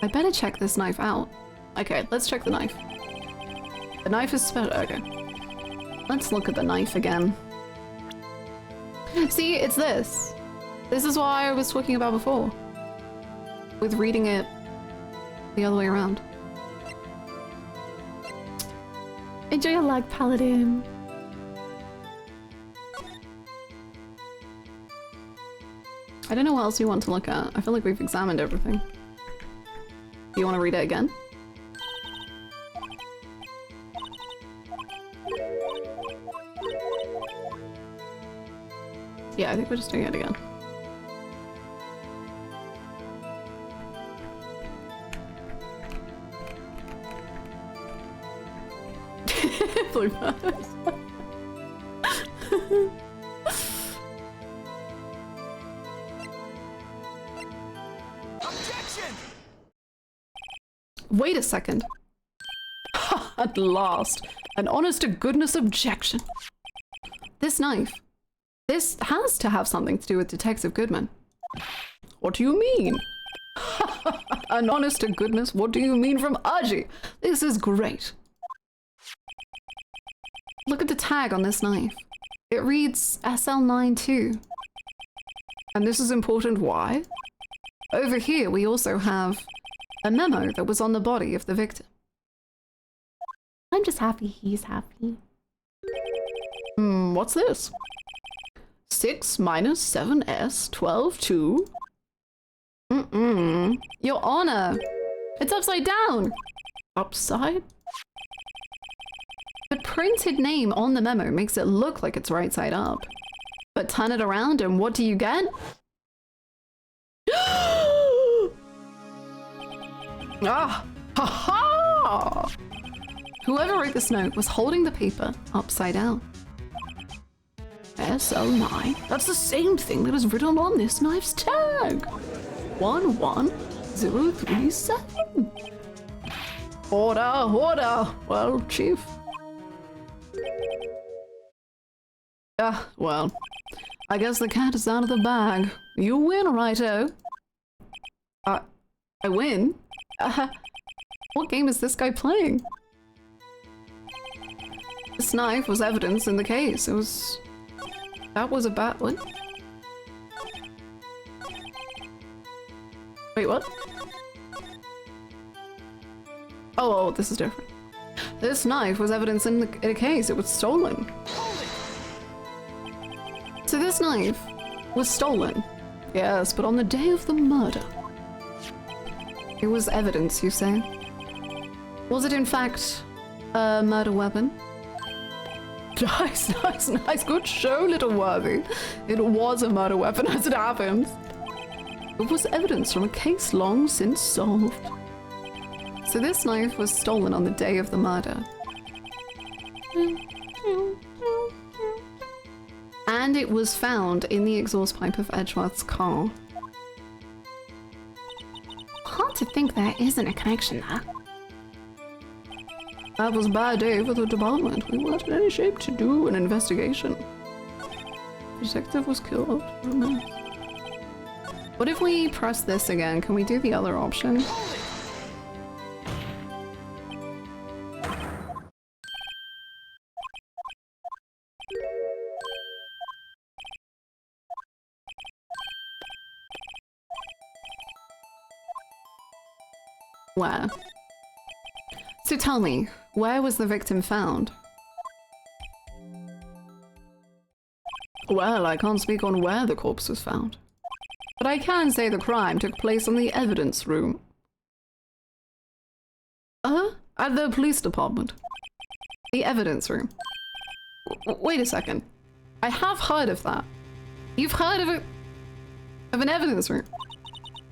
I better check this knife out. Okay, let's check the knife. The knife is special. Okay. Let's look at the knife again. See, it's this. This is what I was talking about before. With reading it the other way around. Enjoy your luck, Paladin. I don't know what else you want to look at. I feel like we've examined everything. Do you want to read it again? Yeah, I think we're just doing it again. Blue birds. Objection! Wait a second. At last, an honest-to-goodness objection. This knife. This has to have something to do with Detective Goodman. What do you mean? An honest-to-goodness, what do you mean from Aji? This is great. Look at the tag on this knife. It reads SL92. And this is important, why? Over here we also have a memo that was on the body of the victim. I'm just happy he's happy. What's this? 6 minus 7s 12 2. Your Honor, it's upside down. Upside? The printed name on the memo makes it look like it's right side up. But turn it around and what do you get? Ah! Ha ha! Whoever wrote this note was holding the paper upside down. SL9. That's the same thing that is written on this knife's tag. 11037. Order, order. Well, Chief. Ah, well, I guess the cat is out of the bag. You win, Righto. I win? What game is this guy playing? This knife was evidence in the case. That was a bad one. Wait, what? Oh, this is different. This knife was evidence in a case. It was stolen. So this knife was stolen. Yes, but on the day of the murder. It was evidence, you say? Was it in fact a murder weapon? Nice, nice, nice. Good show, little Worthy. It was a murder weapon as it happens. It was evidence from a case long since solved. So this knife was stolen on the day of the murder. And it was found in the exhaust pipe of Edgeworth's car. Hard to think there isn't a connection there. That was a bad day for the department. We weren't in any shape to do an investigation. The detective was killed. Oh, no. What if we press this again? Can we do the other option? Where? So tell me, where was the victim found? Well, I can't speak on where the corpse was found. But I can say the crime took place in the evidence room. At the police department. The evidence room. Wait a second. I have heard of that. You've heard of an evidence room?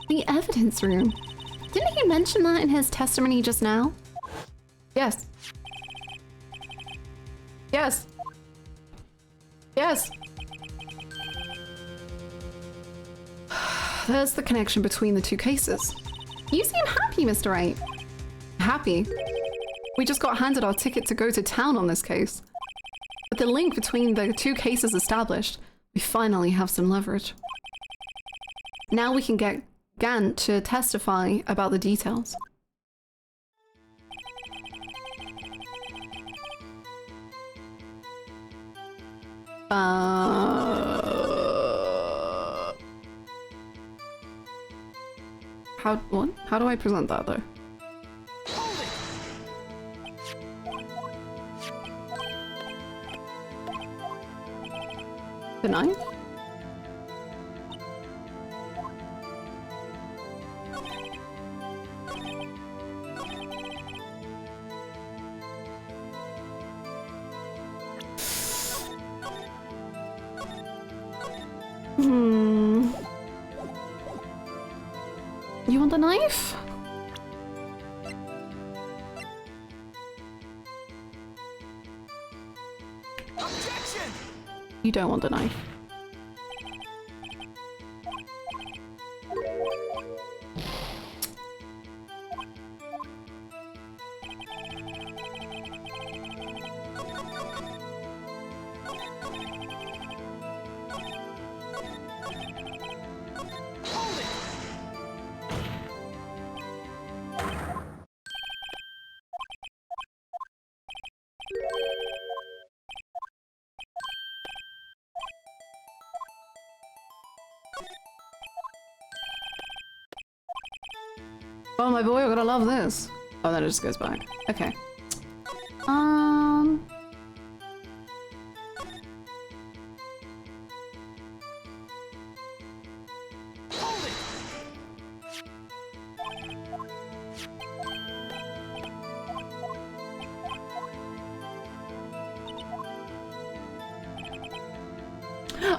The evidence room? Didn't he mention that in his testimony just now? Yes. Yes. Yes. There's the connection between the two cases. You seem happy, Mr. Wright. Happy? We just got handed our ticket to go to town on this case. With the link between the two cases established, we finally have some leverage. Now we can get Gant to testify about the details. How do I present that though? The knife? You want the knife? Objection! You don't want the knife. Oh my boy, we're gonna love this. Oh, then it just goes back. Okay.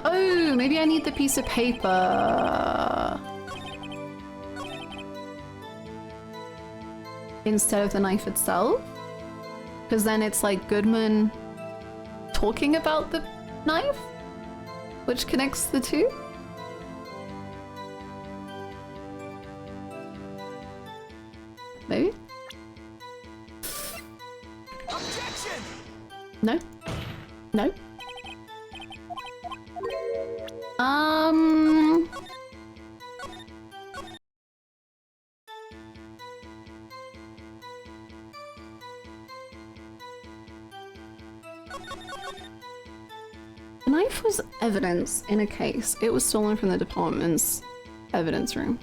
Oh, maybe I need the piece of paper instead of the knife itself, because then it's like Goodman talking about the knife, which connects the two. Maybe? Objection! No? No? The knife was evidence in a case. It was stolen from the department's evidence room.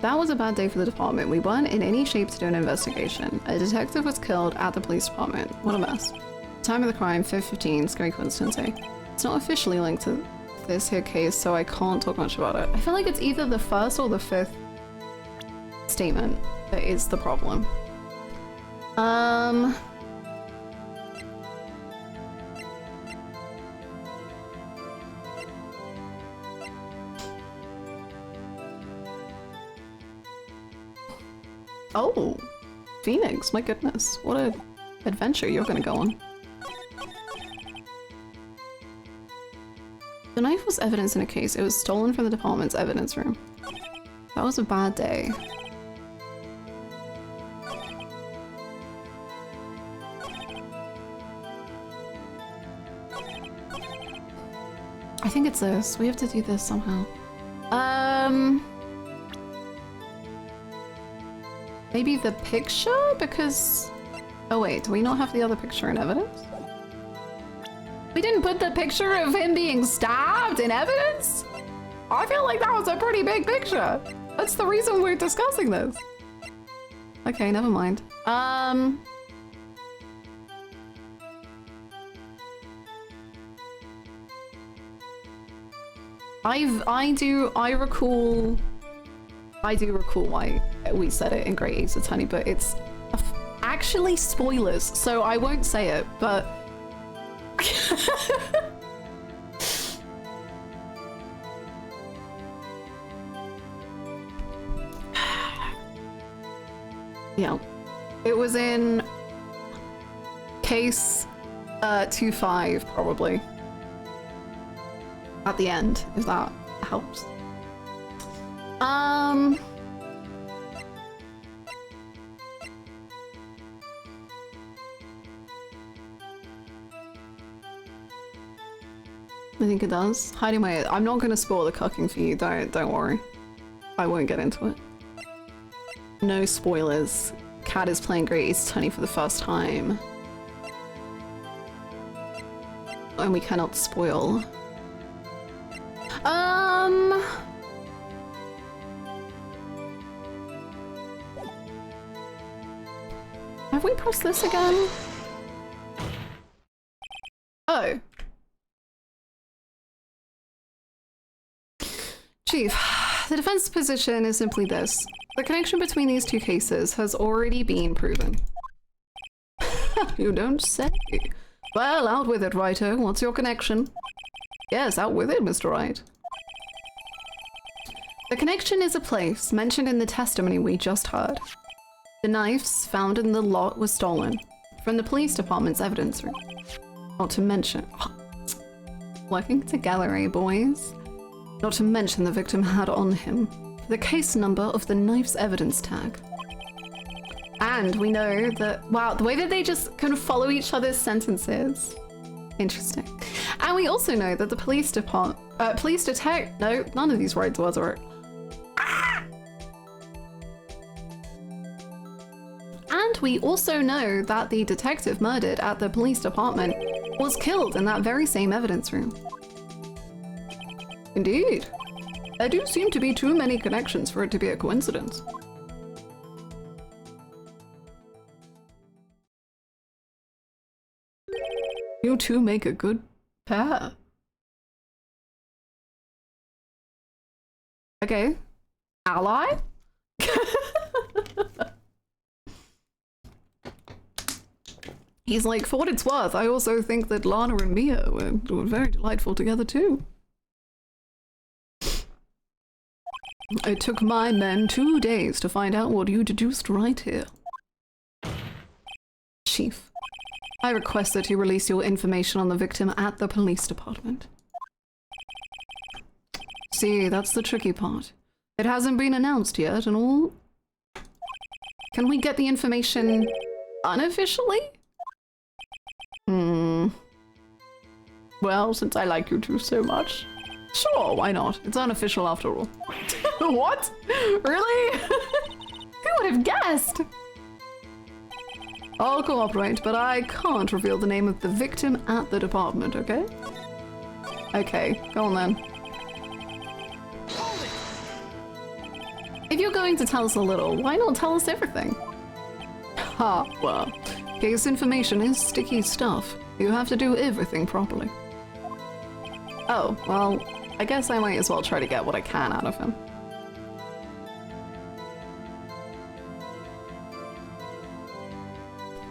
That was a bad day for the department. We weren't in any shape to do an investigation. A detective was killed at the police department. What a mess. Time of the crime, 5:15. Scary coincidence, eh? It's not officially linked to this here case, so I can't talk much about it. I feel like it's either the first or the fifth statement that is the problem. Oh, Phoenix, my goodness. What a adventure you're gonna go on. The knife was evidence in a case. It was stolen from the department's evidence room. That was a bad day. I think it's this. We have to do this somehow. Maybe the picture? Because... Oh wait, do we not have the other picture in evidence? We didn't put the picture of him being stabbed in evidence? I feel like that was a pretty big picture. That's the reason we're discussing this. Okay, never mind. I do recall why we said it in Great Ace Attorney, but it's actually spoilers, so I won't say it, but... Yeah. It was in case 2-5, probably. At the end, if that helps. I think it does. Hiding my... I'm not gonna spoil the cooking for you, don't worry. I won't get into it. No spoilers. Cat is playing Great Ace Attorney for the first time. And we cannot spoil. Have we pressed this again? Oh. Chief, the defense position is simply this. The connection between these two cases has already been proven. You don't say. Well, out with it, Writer. What's your connection? Yes, out with it, Mr. Wright. The connection is a place mentioned in the testimony we just heard. The knives found in the lot were stolen from the police department's evidence room. Not to mention... Working together, eh, boys? Not to mention the victim had on him the case number of the knife's evidence tag. And we know that... Wow, the way that they just kind of follow each other's sentences. Interesting. And we also know that the police department... No, none of these words are... And we also know that the detective murdered at the police department was killed in that very same evidence room. Indeed. There do seem to be too many connections for it to be a coincidence. You two make a good pair. Okay. Ally? He's like, for what it's worth, I also think that Lana and Mia were very delightful together too. It took my men 2 days to find out what you deduced right here. Chief, I request that you release your information on the victim at the police department. See, that's the tricky part. It hasn't been announced yet and all. Can we get the information unofficially? Well, since I like you two so much. Sure, why not? It's unofficial after all. What? Really? Who would have guessed? I'll cooperate, but I can't reveal the name of the victim at the department, okay? Okay, go on then. If you're going to tell us a little, why not tell us everything? Ha, well, case information is sticky stuff. You have to do everything properly. Oh, well, I guess I might as well try to get what I can out of him.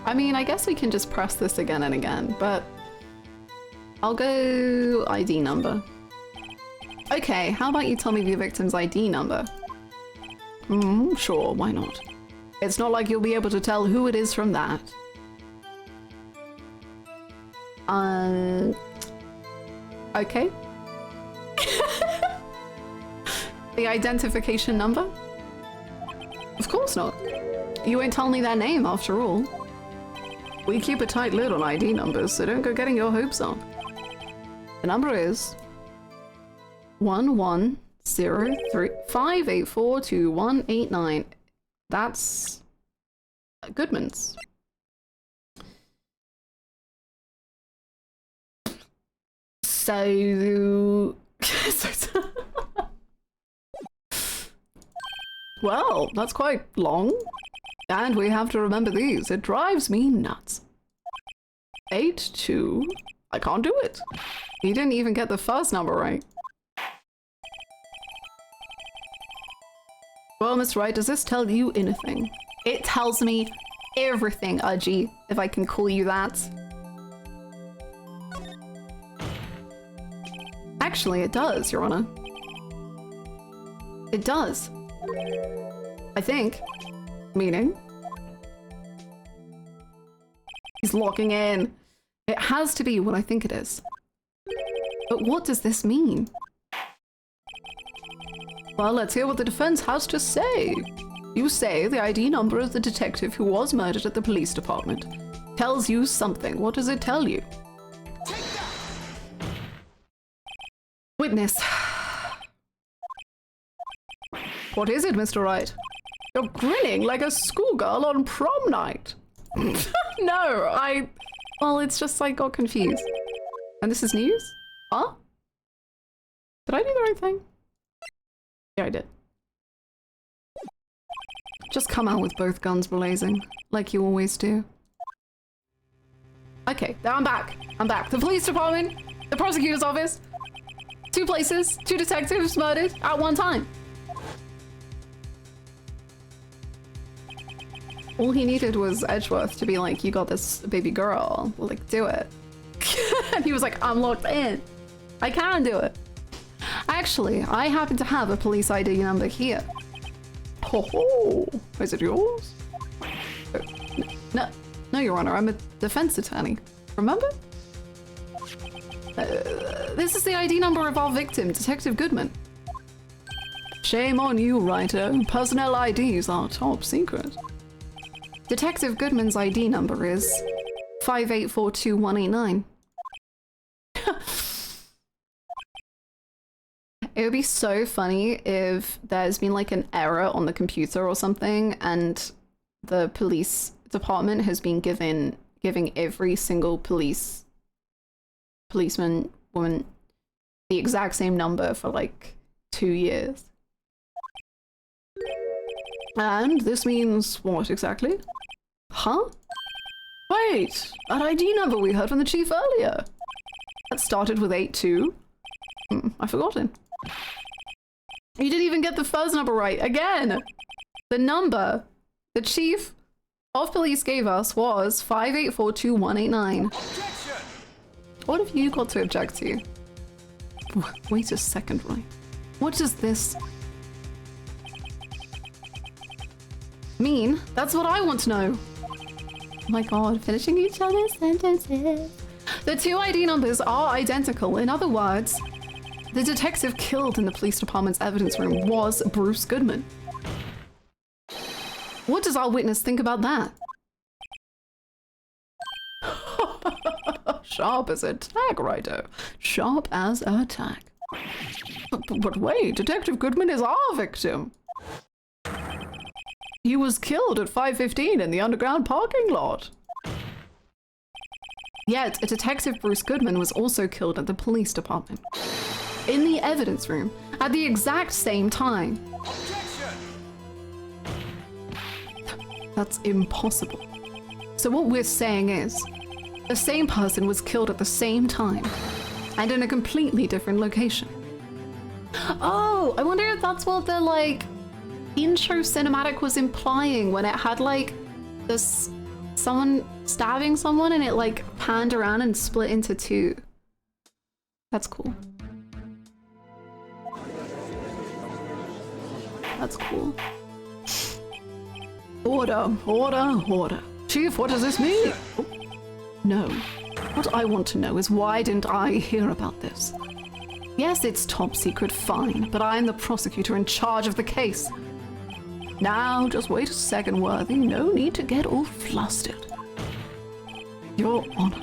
I mean, I guess we can just press this again and again, but I'll go ID number. Okay, how about you tell me the victim's ID number? Sure, why not? It's not like you'll be able to tell who it is from that. Okay. The identification number? Of course not. You won't tell me their name after all. We keep a tight lid on ID numbers, so don't go getting your hopes up. The number is 110358422189. That's Goodman's. So... Well, that's quite long. And we have to remember these. It drives me nuts. 82. I can't do it. He didn't even get the first number right. Well, Miss Wright, does this tell you anything? It tells me everything, Udgy, if I can call you that. Actually, it does, Your Honor. It does. I think. Meaning? He's locking in. It has to be what I think it is. But what does this mean? Well, let's hear what the defense has to say. You say the ID number of the detective who was murdered at the police department tells you something. What does it tell you? Witness. What is it, Mr. Wright? You're grinning like a schoolgirl on prom night. No, well, it's just I got confused. And this is news? Huh? Did I do the right thing? Yeah, I did. Just come out with both guns blazing, like you always do. Okay, now I'm back. I'm back. The police department, the prosecutor's office, 2 places, 2 detectives murdered at one time. All he needed was Edgeworth to be like, you got this, baby girl, like, do it. And he was like, I'm locked in. I can do it. Actually, I happen to have a police ID number here. Oh, is it yours? No, Your Honor, I'm a defense attorney. Remember? This is the ID number of our victim, Detective Goodman. Shame on you, writer. Personnel IDs are top secret. Detective Goodman's ID number is 5842189. It would be so funny if there's been like an error on the computer or something and the police department has been giving every single policeman, woman, the exact same number for like 2 years. And this means what exactly? Huh? Wait, that ID number we heard from the chief earlier. That started with 82. I've forgotten. You didn't even get the first number right. Again! The number the chief of police gave us was 5842189. What have you got to object to? Wait a second, Wright. What does this mean? That's what I want to know. Oh my god, finishing each other's sentences. The 2 ID numbers are identical. In other words, the detective killed in the police department's evidence room was Bruce Goodman. What does our witness think about that? Sharp as a tack, righto. Sharp as a tack. But wait, Detective Goodman is our victim. He was killed at 5:15 in the underground parking lot. Yet, a Detective Bruce Goodman was also killed at the police department. In the evidence room, at the exact same time. That's impossible. So what we're saying is, the same person was killed at the same time, and in a completely different location. Oh, I wonder if that's what the, like, intro cinematic was implying when it had, like, this someone stabbing someone and it, like, panned around and split into two. That's cool. That's cool. Order, order, order. Chief, what does this mean? Oh, no. What I want to know is why didn't I hear about this? Yes, it's top secret, fine, but I'm the prosecutor in charge of the case. Now, just wait a second, Worthy. No need to get all flustered. Your Honor,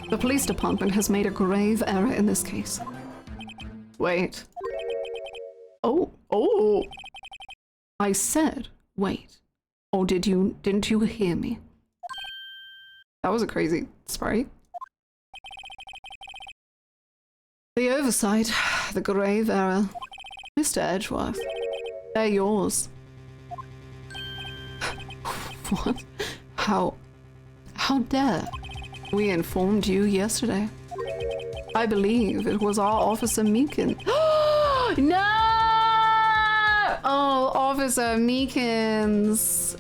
the police department has made a grave error in this case. Wait. Oh. I said, wait. Or didn't you hear me? That was a crazy sprite. The oversight, the grave error. Mr. Edgeworth, they're yours. What? How dare? We informed you yesterday. I believe it was our Officer Meekin. No! Oh, Officer Meekins.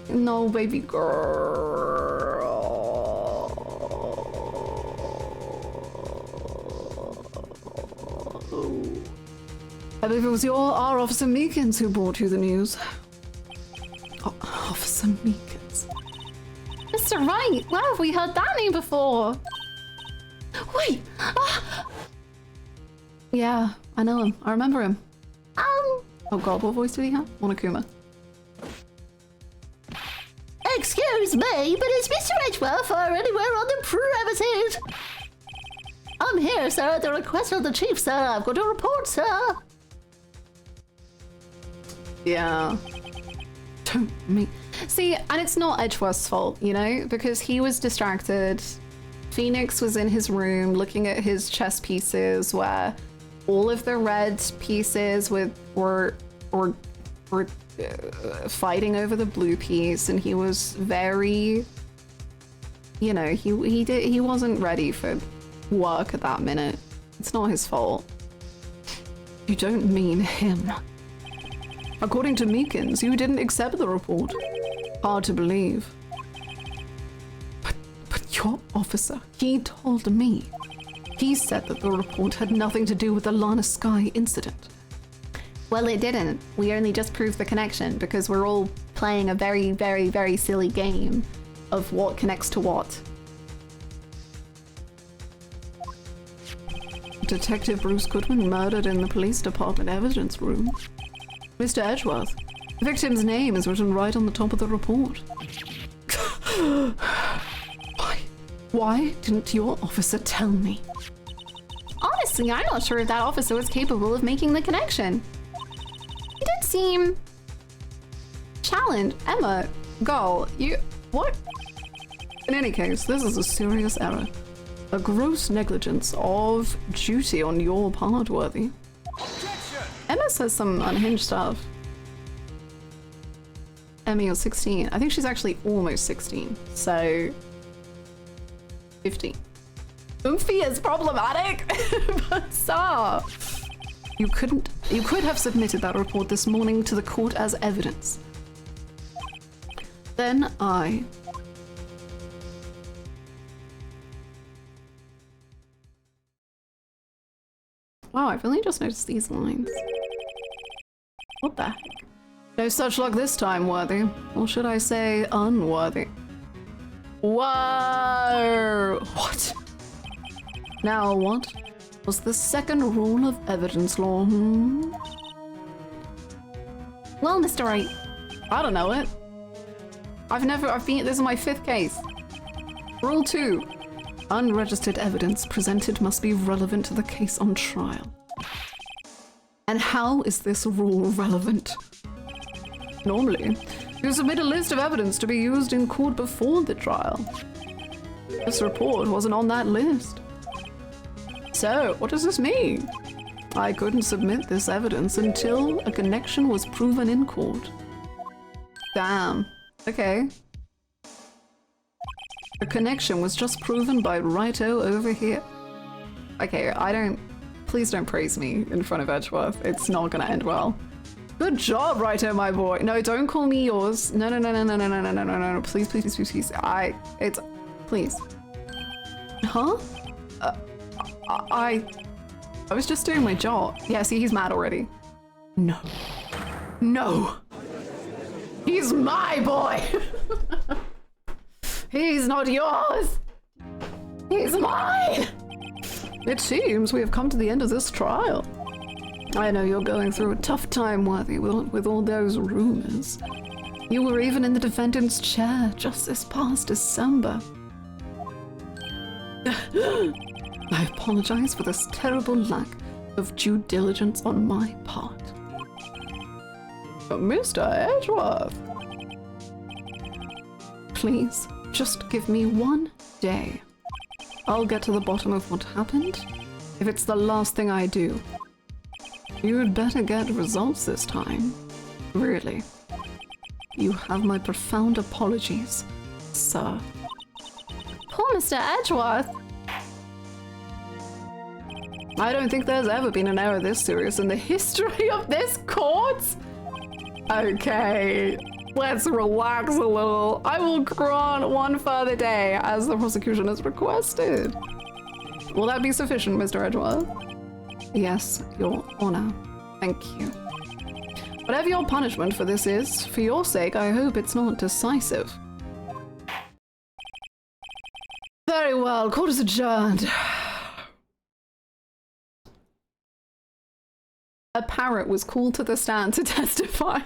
No, baby girl. I believe it was our Officer Meekins who brought you the news. Officer Meekins. Mr. Wright, where have we heard that name before? Wait! Ah. Yeah, I know him. I remember him. Oh god, what voice did he have? Monokuma. Excuse me, but is Mr. Edgeworth or anywhere on the premises? I'm here, sir, at the request of the chief, sir. I've got a report, sir. Yeah. Don't me. See, and it's not Edgeworth's fault, you know, because he was distracted. Phoenix was in his room looking at his chess pieces where all of the red pieces were fighting over the blue piece, and he was very, you know, he wasn't ready for work at that minute. It's not his fault. You don't mean him. According to Meekins, you didn't accept the report. Hard to believe. But your officer, he told me. He said that the report had nothing to do with the Lana Sky incident. Well, it didn't. We only just proved the connection because we're all playing a very, very, very silly game of what connects to what. Detective Bruce Goodman murdered in the police department evidence room. Mr. Edgeworth, the victim's name is written right on the top of the report. Why didn't your officer tell me? Honestly, I'm not sure if that officer was capable of making the connection. He did seem challenged. Emma, girl, what? In any case, this is a serious error. A gross negligence of duty on your part, Worthy. Emma says some unhinged stuff. Emmy, you're 16. I think she's actually almost 16, so 15. Oomphy is problematic, but stop. You could have submitted that report this morning to the court as evidence. Then Wow, I've only just noticed these lines. What the heck? No such luck this time, Worthy. Or should I say, unworthy? Whoa! What? Now what? Was the second rule of evidence law, Well, Mr. Wright. I don't know it. This is my 5th case. Rule 2. Unregistered evidence presented must be relevant to the case on trial. And how is this rule relevant? Normally, you submit a list of evidence to be used in court before the trial. This report wasn't on that list. So, what does this mean? I couldn't submit this evidence until a connection was proven in court. Damn. Okay. A connection was just proven by Righto over here. Okay, please don't praise me in front of Edgeworth. It's not gonna end well. Good job, Righto, my boy. No, don't call me yours. No. Please. Please. Huh? I was just doing my job. Yeah, see, he's mad already. No. No. He's my boy. He's not yours. He's mine. It seems we have come to the end of this trial. I know you're going through a tough time, Worthy, with all those rumors. You were even in the defendant's chair just this past December. I apologize for this terrible lack of due diligence on my part. But Mr. Edgeworth, please, just give me 1 day. I'll get to the bottom of what happened. If it's the last thing I do, you'd better get results this time. Really. You have my profound apologies, sir. Poor Mr. Edgeworth. I don't think there's ever been an error this serious in the history of this court. Okay, let's relax a little. I will grant 1 further day as the prosecution has requested. Will that be sufficient, Mr. Edgeworth? Yes, Your Honor. Thank you. Whatever your punishment for this is, for your sake, I hope it's not decisive. Very well, court is adjourned. A parrot was called to the stand to testify.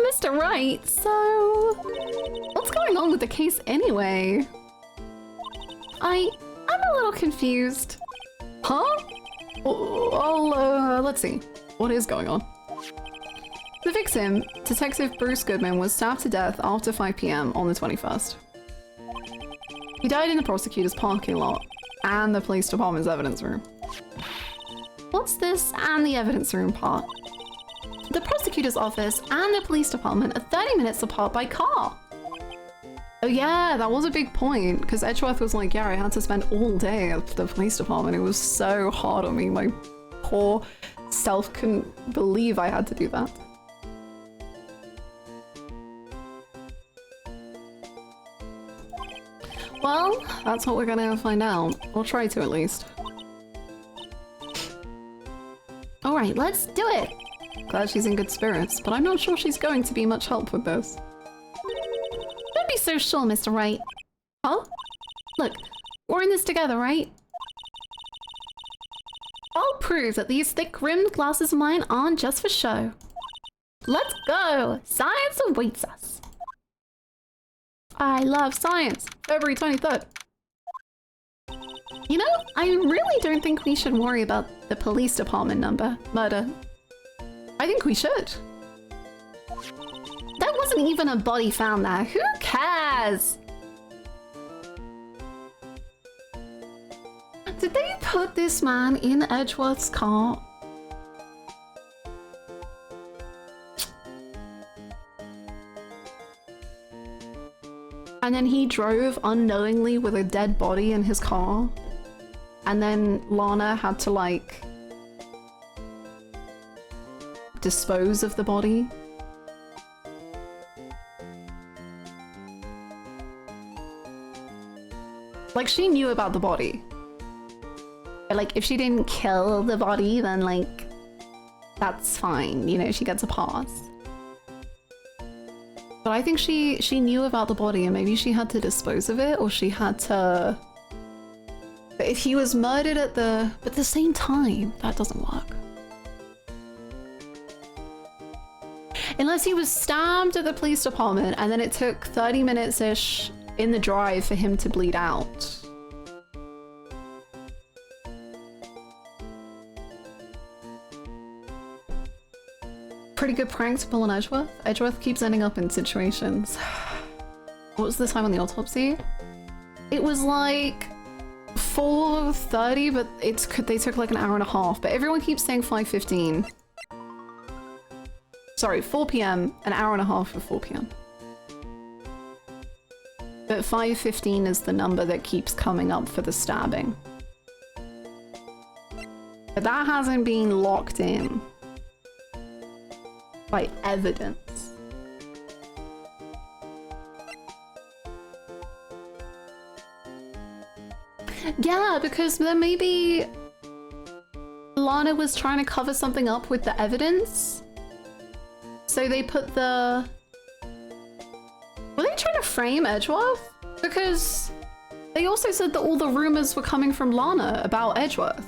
Mr. Wright, so what's going on with the case anyway? I'm a little confused. Huh? Let's see. What is going on? The victim, Detective Bruce Goodman, was stabbed to death after 5 p.m. on the 21st. He died in the prosecutor's parking lot and the police department's evidence room. What's this and the evidence room part? The prosecutor's office and the police department are 30 minutes apart by car. Oh yeah, that was a big point, because Edgeworth was like, yeah, I had to spend all day at the police department. It was so hard on me. My poor self couldn't believe I had to do that. Well, that's what we're gonna find out. We'll try to, at least. All right, let's do it. Glad she's in good spirits, but I'm not sure she's going to be much help with this. Don't be so sure, Mr. Wright. Huh? Look, we're in this together, right? I'll prove that these thick-rimmed glasses of mine aren't just for show. Let's go! Science awaits us. I love science. February 23rd. You know, I really don't think we should worry about the police department murder. I think we should. There wasn't even a body found there. Who cares? Did they put this man in Edgeworth's car? And then he drove unknowingly with a dead body in his car? And then Lana had to, like, dispose of the body? Like, she knew about the body. But, like, if she didn't kill the body, then, like, that's fine. You know, she gets a pass. But I think she knew about the body and maybe she had to dispose of it, or she had to... But if he was murdered at the same time, that doesn't work. Unless he was stabbed at the police department and then it took 30 minutes-ish in the drive for him to bleed out. Pretty good prank to pull on Edgeworth. Edgeworth keeps ending up in situations. What was the time on the autopsy? It was like 4:30, but they took like an hour and a half, but everyone keeps saying 5:15. Sorry, 4 p.m, an hour and a half for 4 p.m. But 5:15 is the number that keeps coming up for the stabbing. But that hasn't been locked in by evidence. Yeah, because then maybe Lana was trying to cover something up with the evidence. So they put the... Were they trying to frame Edgeworth? Because they also said that all the rumors were coming from Lana about Edgeworth.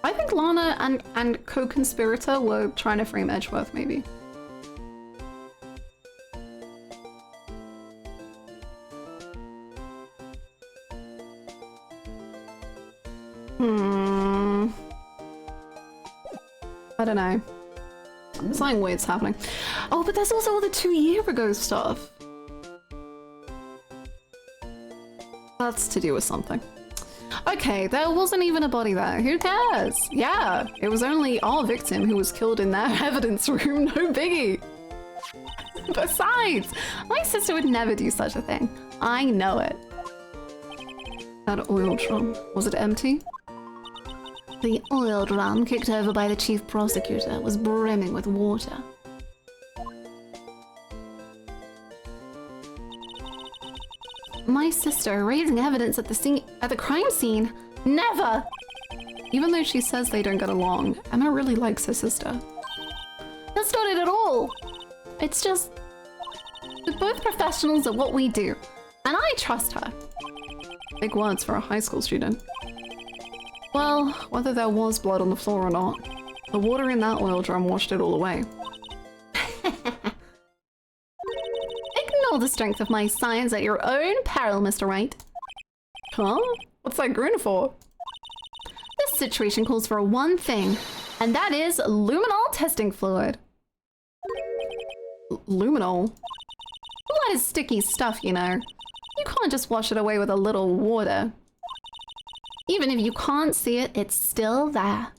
I think Lana and co-conspirator were trying to frame Edgeworth, maybe. I don't know. Something weird's happening. Oh, but there's also all the 2 year ago stuff. That's to do with something. Okay, there wasn't even a body there. Who cares? Yeah, it was only our victim who was killed in that evidence room. No biggie. Besides, my sister would never do such a thing. I know it. That oil drum. Was it empty? The oil drum, kicked over by the chief prosecutor, was brimming with water. My sister raising evidence at the crime scene? Never! Even though she says they don't get along, Emma really likes her sister. That's not it at all! It's just... we're both professionals at what we do, and I trust her. Big words for a high school student. Well, whether there was blood on the floor or not, the water in that oil drum washed it all away. Ignore the strength of my science at your own peril, Mr. Wright. Huh? What's that grin for? This situation calls for one thing, and that is luminol testing fluid. Luminol? Blood is sticky stuff, you know. You can't just wash it away with a little water. Even if you can't see it, it's still there.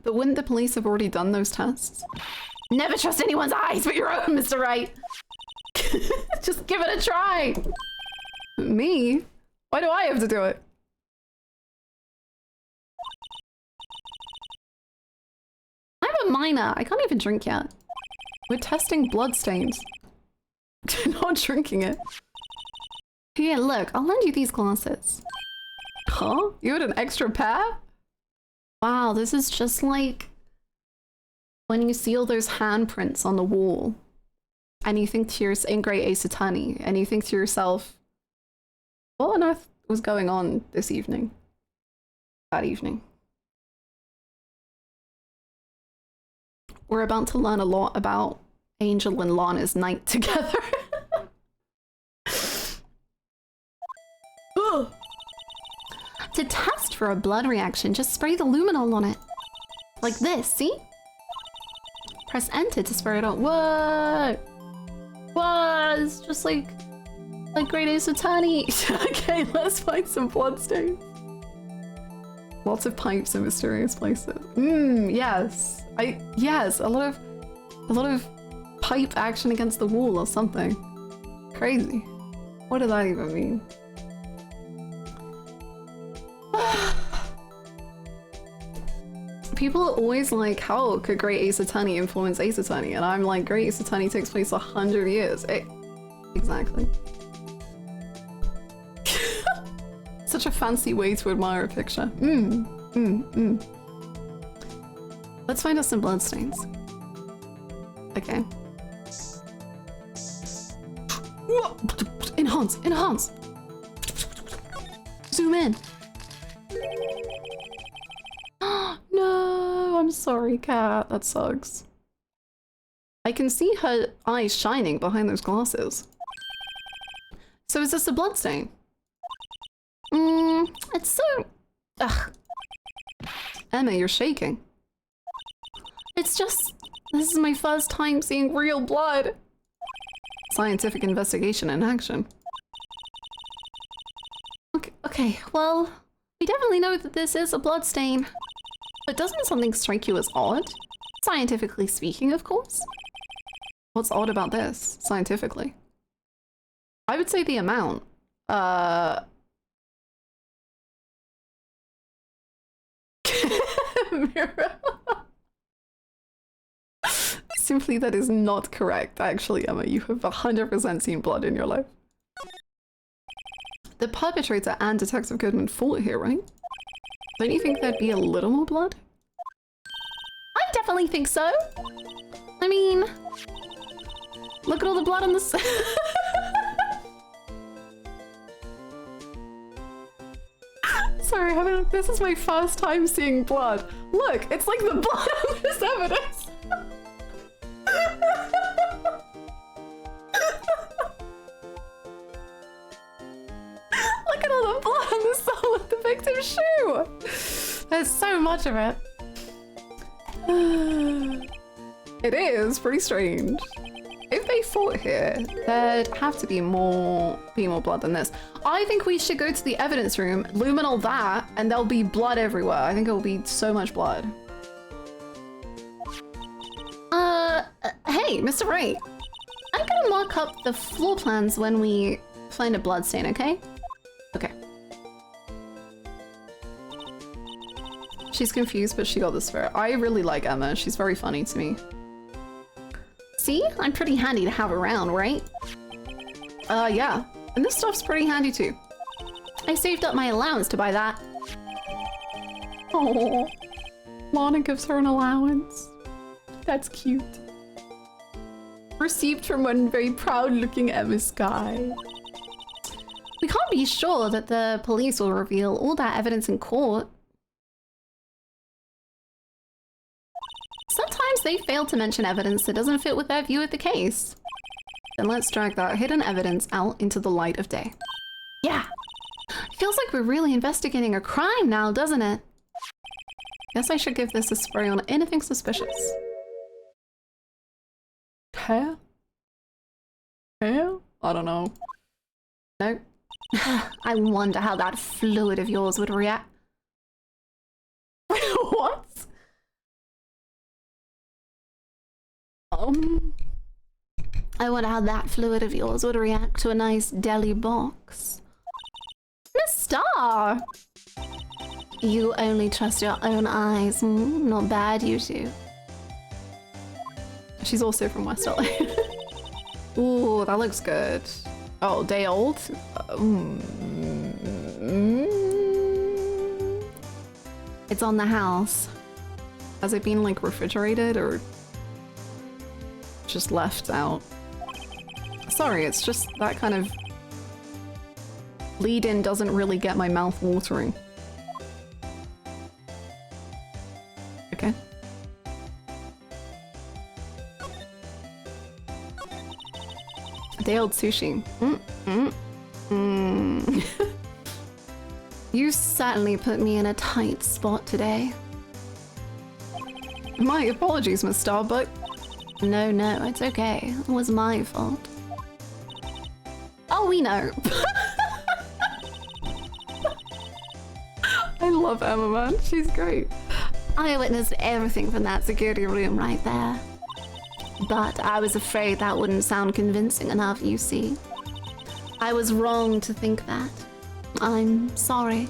But wouldn't the police have already done those tests? Never trust anyone's eyes but your own, Mr. Wright. Just give it a try. Me? Why do I have to do it? I'm a minor. I can't even drink yet. We're testing bloodstains. Not drinking it. Here, look, I'll lend you these glasses. Huh? You had an extra pair? Wow, this is just like when you see all those handprints on the wall and you think to yourself, in Great Ace Attorney, and you think to yourself, what on earth was going on this evening? That evening. We're about to learn a lot about Angel and Lana's night together. To test for a blood reaction, just spray the luminol on it. Like this, see? Press enter to spray it on. What? What? It's just like Great Ace Attorney. Okay, let's find some bloodstains. Lots of pipes in mysterious places. Yes. Yes, a lot of pipe action against the wall or something. Crazy. What did that even mean? People are always like, how could Great Ace Attorney influence Ace Attorney? And I'm like, Great Ace Attorney takes place 100 years. Exactly. such a fancy way to admire a picture. Let's find us some bloodstains. Okay. Enhance, enhance. Zoom in. No, I'm sorry, cat. That sucks. I can see her eyes shining behind those glasses. So is this a bloodstain? It's so... Ugh. Emma, you're shaking. It's just... This is my first time seeing real blood. Scientific investigation in action. Okay, well, we definitely know that this is a bloodstain. But doesn't something strike you as odd? Scientifically speaking, of course. What's odd about this, scientifically? I would say the amount. Mirror. Simply, that is not correct, actually, Emma. You have 100% seen blood in your life. The perpetrator and Detective Goodman fought here, right? Don't you think there'd be a little more blood? I definitely think so. I mean, look at all the blood on the Sorry, this is my first time seeing blood. Look, it's like the blood on this evidence. Look at all the blood on the sole of the victim's shoe. There's so much of it. It is pretty strange. If they fought here, there'd have to be more blood than this. I think we should go to the evidence room, luminal that, and there'll be blood everywhere. I think it'll be so much blood. Hey, Mr. Wright. I'm gonna mark up the floor plans when we find a bloodstain, okay? Okay. She's confused, but she got the spirit. I really like Emma. She's very funny to me. See? I'm pretty handy to have around, right? Yeah. And this stuff's pretty handy too. I saved up my allowance to buy that. Oh, Lana gives her an allowance. That's cute. Received from one very proud-looking Emma Sky. We can't be sure that the police will reveal all that evidence in court. Sometimes they fail to mention evidence that doesn't fit with their view of the case. Then let's drag that hidden evidence out into the light of day. Yeah. Feels like we're really investigating a crime now, doesn't it? Guess I should give this a spray on anything suspicious. Hair? Hair? I don't know. No. I wonder how that fluid of yours would react. What? I wonder how that fluid of yours would react to a nice deli box. Miss Star! You only trust your own eyes. Not bad, you two. She's also from West LA. Ooh, that looks good. Oh, day old? It's on the house. Has it been like refrigerated or just left out? Sorry, it's just that kind of lead-in doesn't really get my mouth watering. Okay. Day old sushi. You certainly put me in a tight spot today. My apologies, Miss Starbuck. No, it's okay. It was my fault. Oh, we know. I love Emma, man. She's great. I witnessed everything from that security room right there. But I was afraid that wouldn't sound convincing enough, you see. I was wrong to think that. I'm sorry.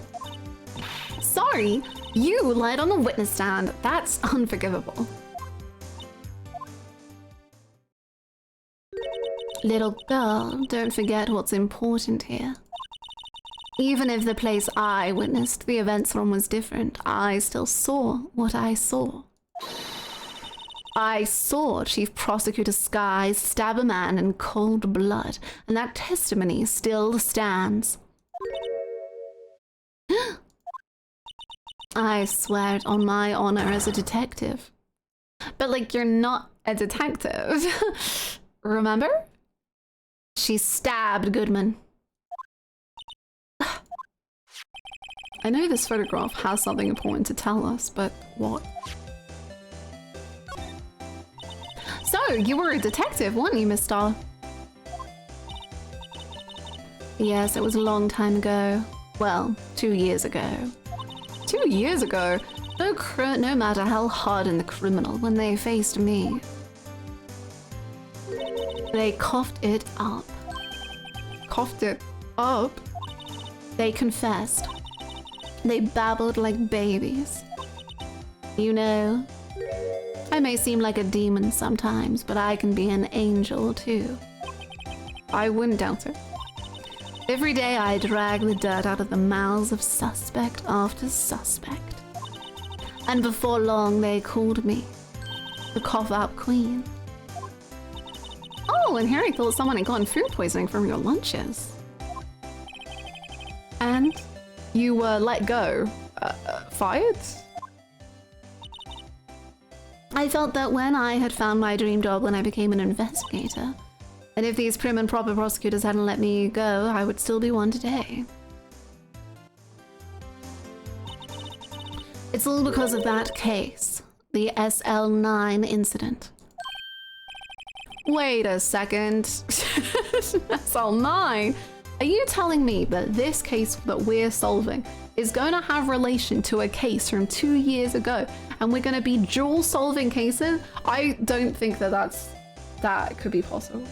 Sorry? You lied on the witness stand. That's unforgivable. Little girl, don't forget what's important here. Even if the place I witnessed the events from was different, I still saw what I saw. I saw Chief Prosecutor Skies stab a man in cold blood, and that testimony still stands. I swear it on my honor as a detective. But, like, you're not a detective. Remember? She stabbed Goodman. I know this photograph has something important to tell us, but what? So, you were a detective, weren't you, Miss Starr? Yes, it was a long time ago. Well, 2 years ago. 2 years ago? No matter how hardened the criminal, when they faced me, they coughed it up. Coughed it up? They confessed. They babbled like babies. You know, I may seem like a demon sometimes, but I can be an angel too. I wouldn't doubt it. Every day I drag the dirt out of the mouths of suspect after suspect. And before long they called me the cough-up queen. Oh, and here I thought someone had gotten food poisoning from your lunches. And you were let go. Fired? I felt that when I had found my dream job when I became an investigator, and if these prim and proper prosecutors hadn't let me go, I would still be one today. It's all because of that case, the SL9 incident. Wait a second. SL9? Are you telling me that this case that we're solving is going to have relation to a case from 2 years ago, and we're going to be dual solving cases? I don't think that could be possible.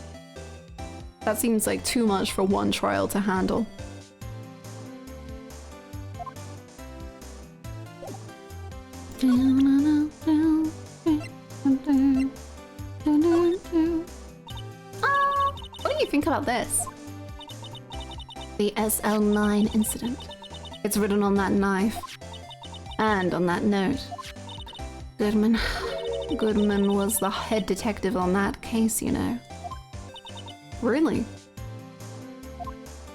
That seems like too much for one trial to handle. What do you think about this? The SL9 incident. It's written on that knife. And on that note. Goodman was the head detective on that case, you know. Really?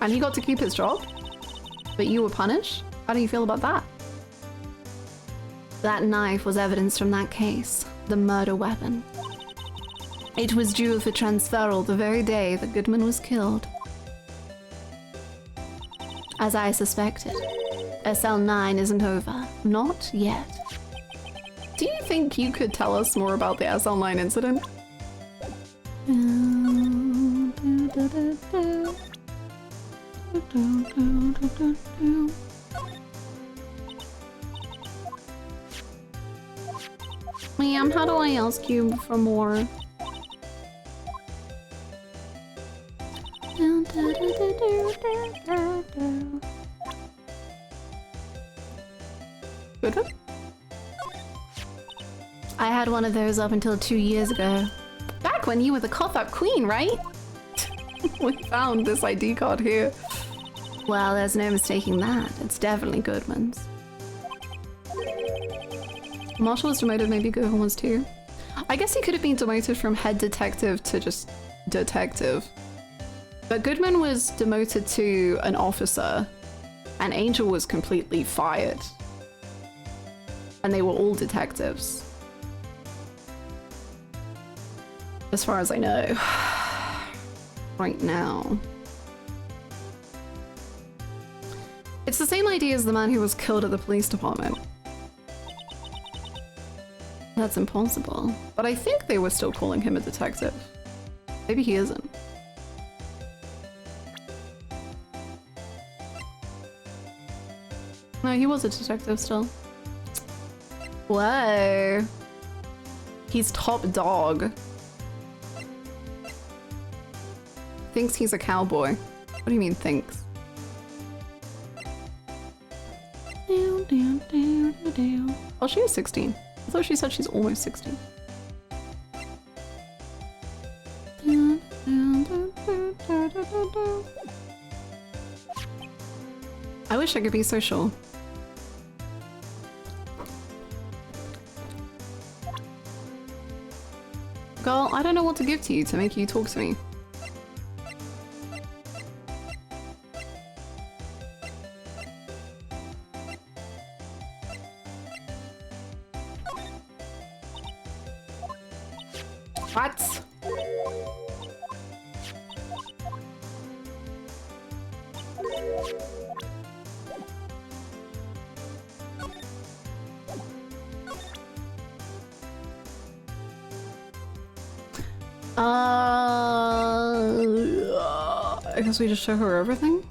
And he got to keep his job? But you were punished? How do you feel about that? That knife was evidence from that case, the murder weapon. It was due for transferal the very day that Goodman was killed. As I suspected, SL9 isn't over. Not yet. Do you think you could tell us more about the SL9 incident? Ma'am, how do I ask you for more? Good? I had one of those up until 2 years ago. Back when you were the cough-up queen, right? We found this ID card here. Well, there's no mistaking that. It's definitely Goodman's. Marshall was demoted, maybe Goodman was too. I guess he could have been demoted from head detective to just detective. But Goodman was demoted to an officer, and Angel was completely fired. And they were all detectives. As far as I know. Right now. It's the same idea as the man who was killed at the police department. That's impossible. But I think they were still calling him a detective. Maybe he isn't. No, he was a detective still. Whoa. He's top dog. Thinks he's a cowboy. What do you mean thinks? Oh, she is 16. I thought she said she's almost 16. I wish I could be so sure. Girl, I don't know what to give to you to make you talk to me. What? I guess we just show her everything?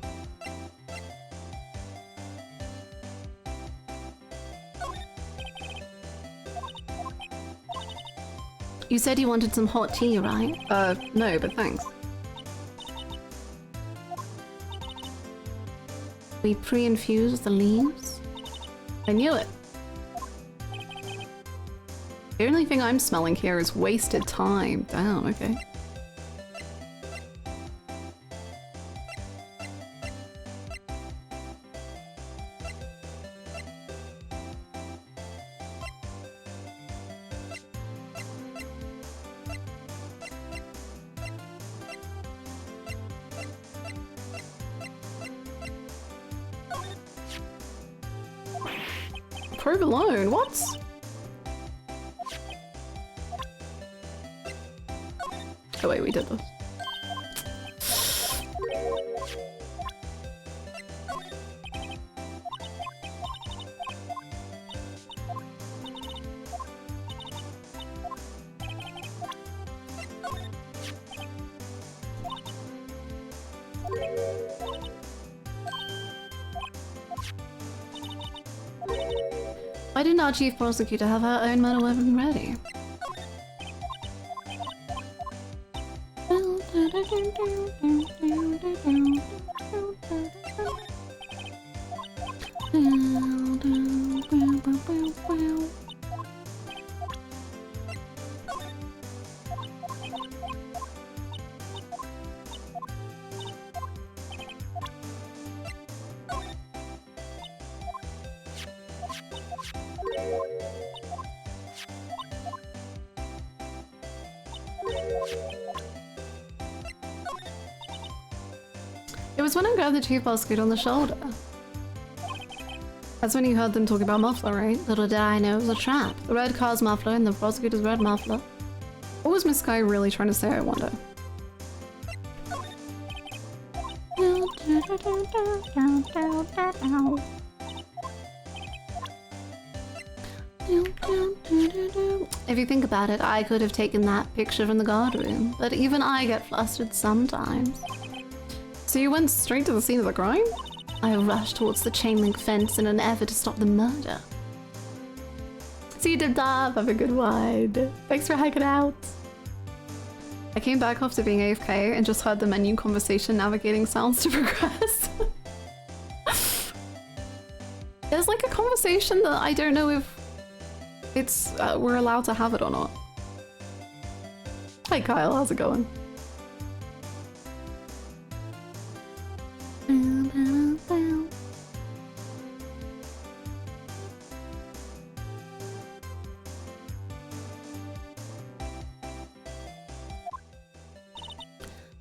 You said you wanted some hot tea, right? No, but thanks. We pre-infused the leaves? I knew it. The only thing I'm smelling here is wasted time. Damn, okay. Provolone, what? Oh wait, we did this. Why didn't our chief prosecutor have her own murder weapon ready? It was when I grabbed the chief prosecutor on the shoulder. That's when you heard them talk about muffler, right? Little did I know it was a trap. The red car's muffler and the prosecutor's red muffler. What was Miss Sky really trying to say, I wonder? If you think about it, I could have taken that picture from the guard room, but even I get flustered sometimes. So you went straight to the scene of the crime? I rushed towards the chain link fence in an effort to stop the murder. See you dipped off, have a good one. Thanks for hanging out. I came back after being AFK and just heard the menu conversation navigating sounds to progress. There's like a conversation that I don't know if it's we're allowed to have it or not. Hi Kyle, how's it going?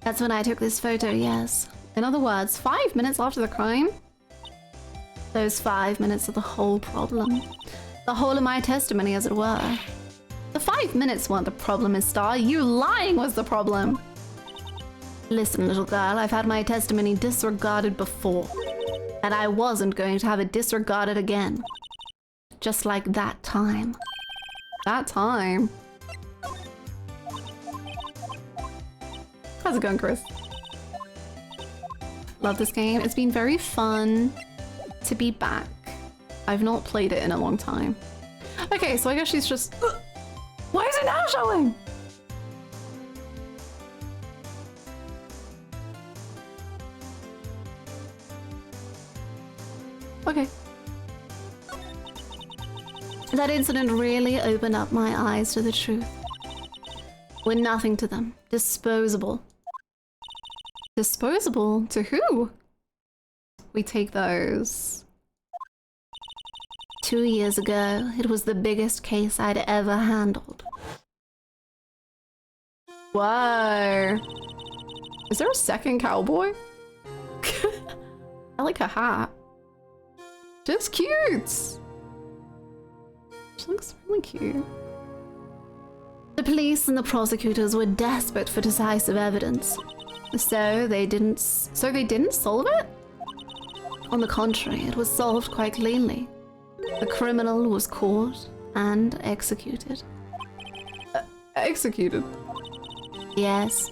That's when I took this photo, yes. In other words, 5 minutes after the crime? Those 5 minutes are the whole problem. The whole of my testimony, as it were. The 5 minutes weren't the problem, Miss Star. You lying was the problem. Listen, little girl, I've had my testimony disregarded before. And I wasn't going to have it disregarded again. Just like that time. That time? How's it going, Chris? Love this game. It's been very fun to be back. I've not played it in a long time. Okay, so I guess she's just... Why is it now showing? Okay. That incident really opened up my eyes to the truth. We're nothing to them. Disposable. Disposable? To who? We take those. 2 years ago, it was the biggest case I'd ever handled. Whoa. Is there a second cowboy? I like her hat. Just cute. She looks really cute. The police and the prosecutors were desperate for decisive evidence. So they didn't solve it? On the contrary, it was solved quite cleanly. The criminal was caught and executed. Executed? Yes,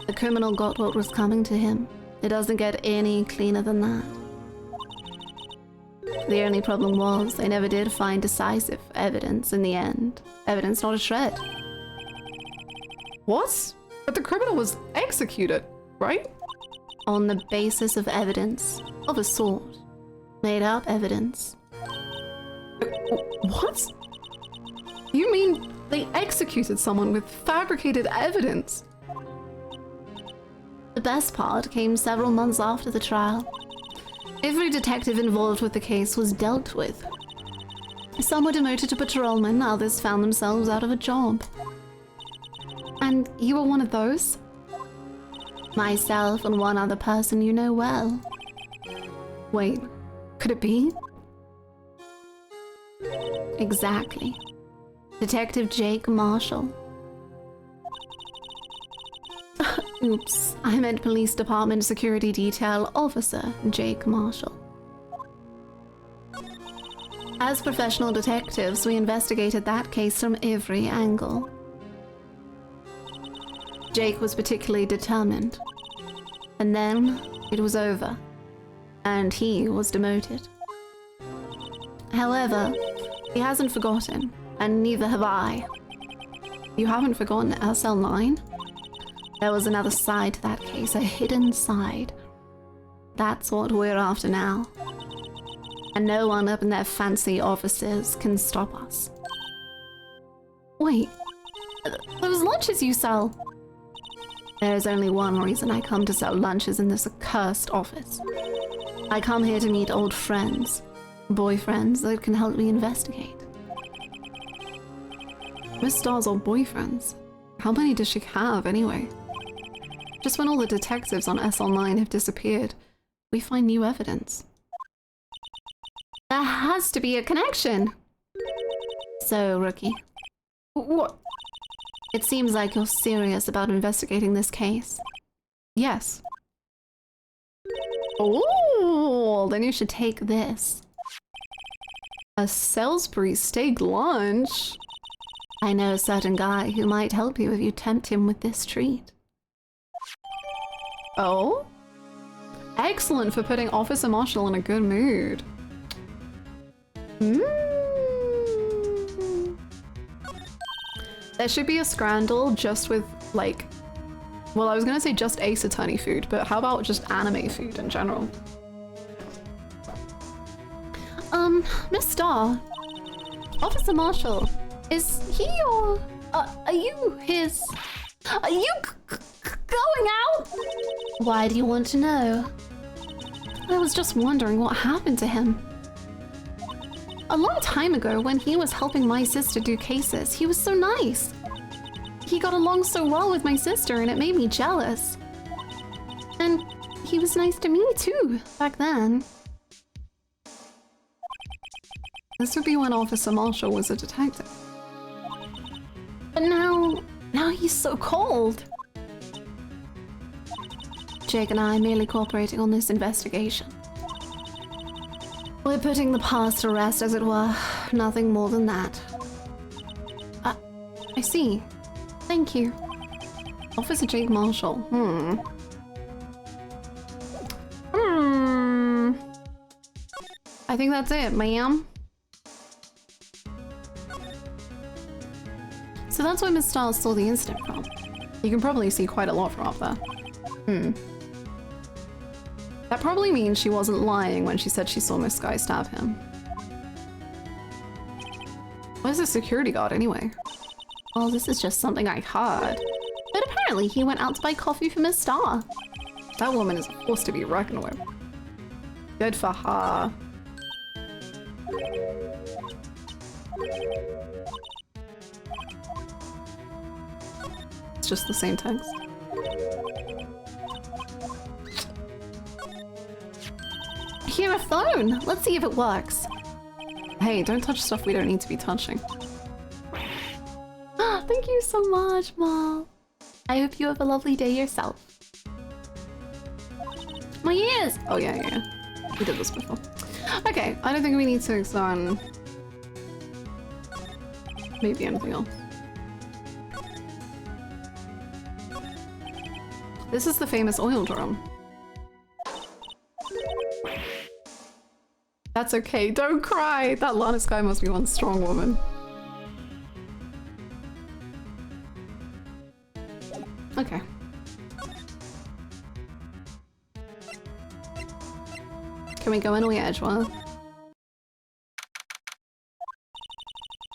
the criminal got what was coming to him. It doesn't get any cleaner than that. The only problem was they never did find decisive evidence in the end. Evidence not a shred. What? But the criminal was executed, right? On the basis of evidence of a sort. Made up evidence. What? You mean they executed someone with fabricated evidence? The best part came several months after the trial. Every detective involved with the case was dealt with. Some were demoted to patrolmen, others found themselves out of a job. And you were one of those? Myself and one other person you know well. Wait, could it be? Exactly. Detective Jake Marshall. Oops, I meant Police Department Security Detail Officer Jake Marshall. As professional detectives, we investigated that case from every angle. Jake was particularly determined. And then it was over, and he was demoted. However, he hasn't forgotten, and neither have I. You haven't forgotten SL9? There was another side to that case, a hidden side. That's what we're after now. And no one up in their fancy offices can stop us. Wait, those lunches you sell? There is only one reason I come to sell lunches in this accursed office. I come here to meet old friends, boyfriends that can help me investigate. Miss Star's old boyfriends? How many does she have anyway? Just when all the detectives on SL9 have disappeared, we find new evidence. There has to be a connection! So, Rookie. What? It seems like you're serious about investigating this case. Yes. Oh, then you should take this. A Salisbury steak lunch? I know a certain guy who might help you if you tempt him with this treat. Oh? Excellent for putting Officer Marshall in a good mood. There should be a scrandle just with, like, well, I was gonna say just Ace Attorney food, but how about just anime food in general? Miss Star, Officer Marshall, is he your, are you his, are you going out? Why do you want to know? I was just wondering what happened to him. A long time ago, when he was helping my sister do cases, he was so nice. He got along so well with my sister and it made me jealous. And he was nice to me too, back then. This would be when Officer Marshall was a detective. But now he's so cold. Jake and I are merely cooperating on this investigation. We're putting the past to rest, as it were. Nothing more than that. I see. Thank you. Officer Jake Marshall. I think that's it, ma'am. So that's where Miss Stiles saw the incident from. You can probably see quite a lot from up there. That probably means she wasn't lying when she said she saw Miss Sky stab him. Where's the security guard anyway? Oh, this is just something I heard. But apparently he went out to buy coffee for Miss Star. That woman is a force to be reckoned with. Good for her. It's just the same text. I hear a phone. Let's see if it works. Hey, don't touch stuff we don't need to be touching. Thank you so much, Mal. I hope you have a lovely day yourself. My ears! Oh yeah, yeah. We did this before. Okay, I don't think we need to examine maybe anything else. This is the famous oil drum. That's okay, don't cry! That Lana Sky must be one strong woman. Okay. Can we go in Edgewell?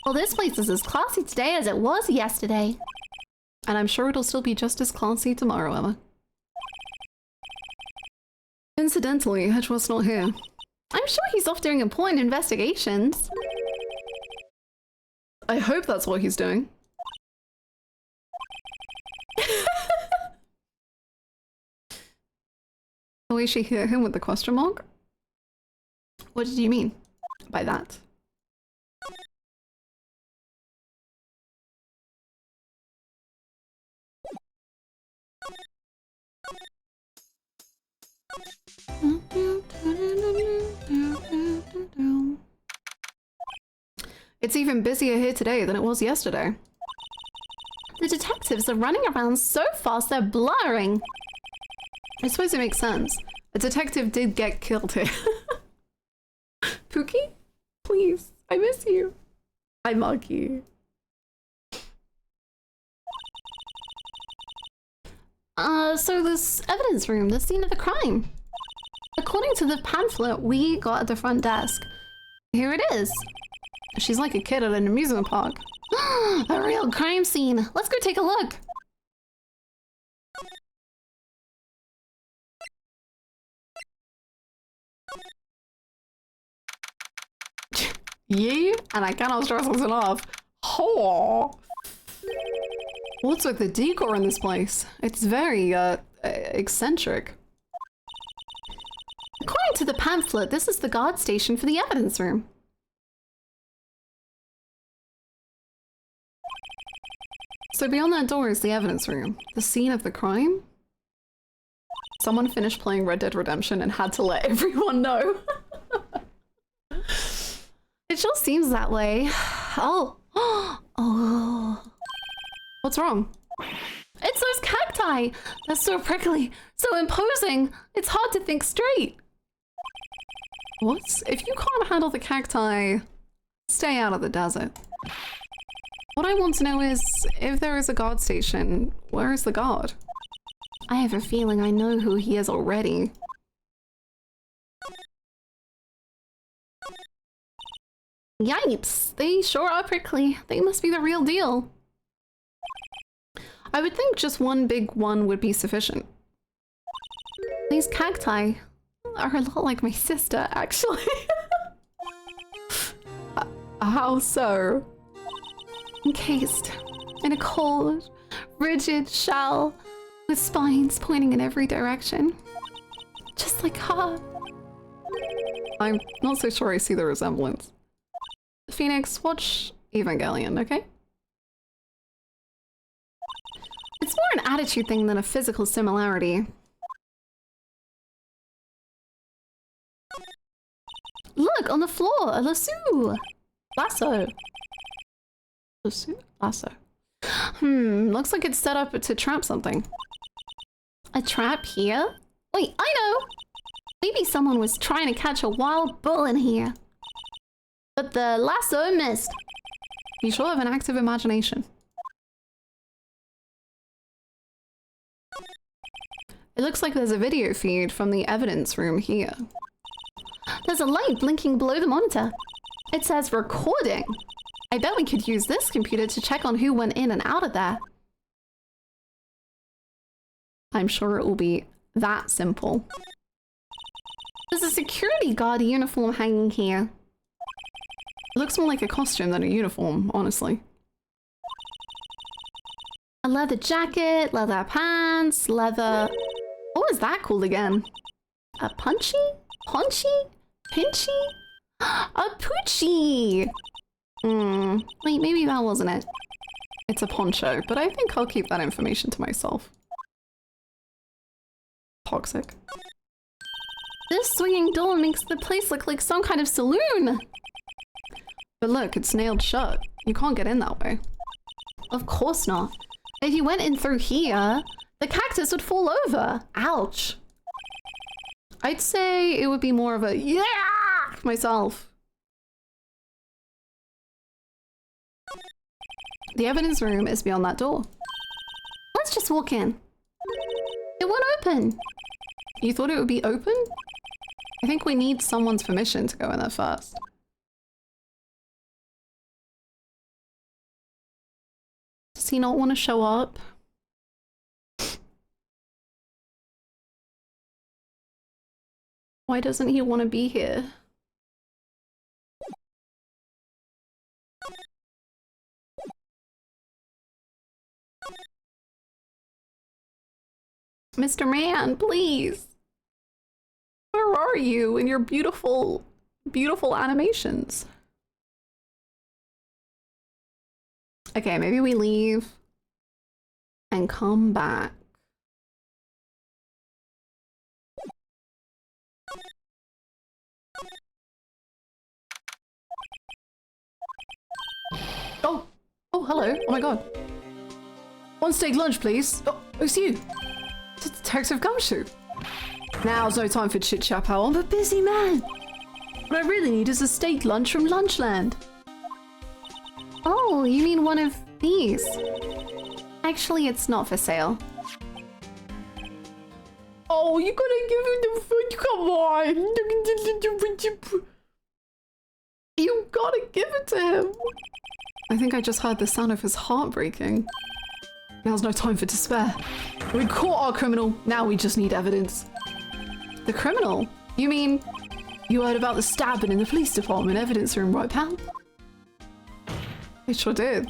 Well, this place is as classy today as it was yesterday. And I'm sure it'll still be just as classy tomorrow, Emma. Incidentally, Hedgewell's not here. I'm sure he's off doing important investigations. I hope that's what he's doing. The way she hit him with the question mark? What did you mean by that? It's even busier here today than it was yesterday. The detectives are running around so fast they're blurring. I suppose it makes sense. A detective did get killed here. Pookie? Please, I miss you. I mug you. So this evidence room, the scene of the crime. According to the pamphlet we got at the front desk, here it is. She's like a kid at an amusement park. A real crime scene. Let's go take a look. You? And I cannot stress this enough. Oh. What's with the decor in this place? It's very, eccentric. According to the pamphlet, this is the guard station for the evidence room. So beyond that door is the evidence room. The scene of the crime? Someone finished playing Red Dead Redemption and had to let everyone know. It sure seems that way. Oh. Oh. What's wrong? It's those cacti! They're so prickly, so imposing. It's hard to think straight. What? If you can't handle the cacti, stay out of the desert. What I want to know is, if there is a guard station, where is the guard? I have a feeling I know who he is already. Yipes! They sure are prickly. They must be the real deal. I would think just one big one would be sufficient. These cacti are a lot like my sister, actually. How so? Encased in a cold, rigid shell with spines pointing in every direction. Just like her. I'm not so sure I see the resemblance. Phoenix, watch Evangelion, okay? It's more an attitude thing than a physical similarity. Look, on the floor, a lasso. Lasso. Lasso. Looks like it's set up to trap something. A trap here? Wait, I know! Maybe someone was trying to catch a wild bull in here. But the lasso missed. You sure have an active imagination. It looks like there's a video feed from the evidence room here. There's a light blinking below the monitor. It says recording. I bet we could use this computer to check on who went in and out of there. I'm sure it will be that simple. There's a security guard uniform hanging here. It looks more like a costume than a uniform, honestly. A leather jacket, leather pants, leather... What was that called again? A punchy? Punchy? Pinchy? A poochie! Wait, maybe that wasn't it. It's a poncho, but I think I'll keep that information to myself. Toxic. This swinging door makes the place look like some kind of saloon! But look, it's nailed shut. You can't get in that way. Of course not. If you went in through here, the cactus would fall over. Ouch. I'd say it would be more of a yeah myself. The evidence room is beyond that door. Let's just walk in. It won't open. You thought it would be open? I think we need someone's permission to go in there first. Does he not want to show up? Why doesn't he want to be here? Mr. Man, please. Where are you in your beautiful, beautiful animations? Okay, maybe we leave and come back. Oh, hello. Oh my god. One steak lunch, please. Oh, it's you. It's Detective Gumshoe. Now's no time for chit-chat, pal. I'm a busy man. What I really need is a steak lunch from Lunchland. Oh, you mean one of these? Actually, it's not for sale. Oh, you gotta give him the food. Come on. You gotta give it to him. I think I just heard the sound of his heart breaking. Now's no time for despair. We caught our criminal. Now we just need evidence. The criminal? You mean you heard about the stabbing in the police department evidence room, right, pal? I sure did.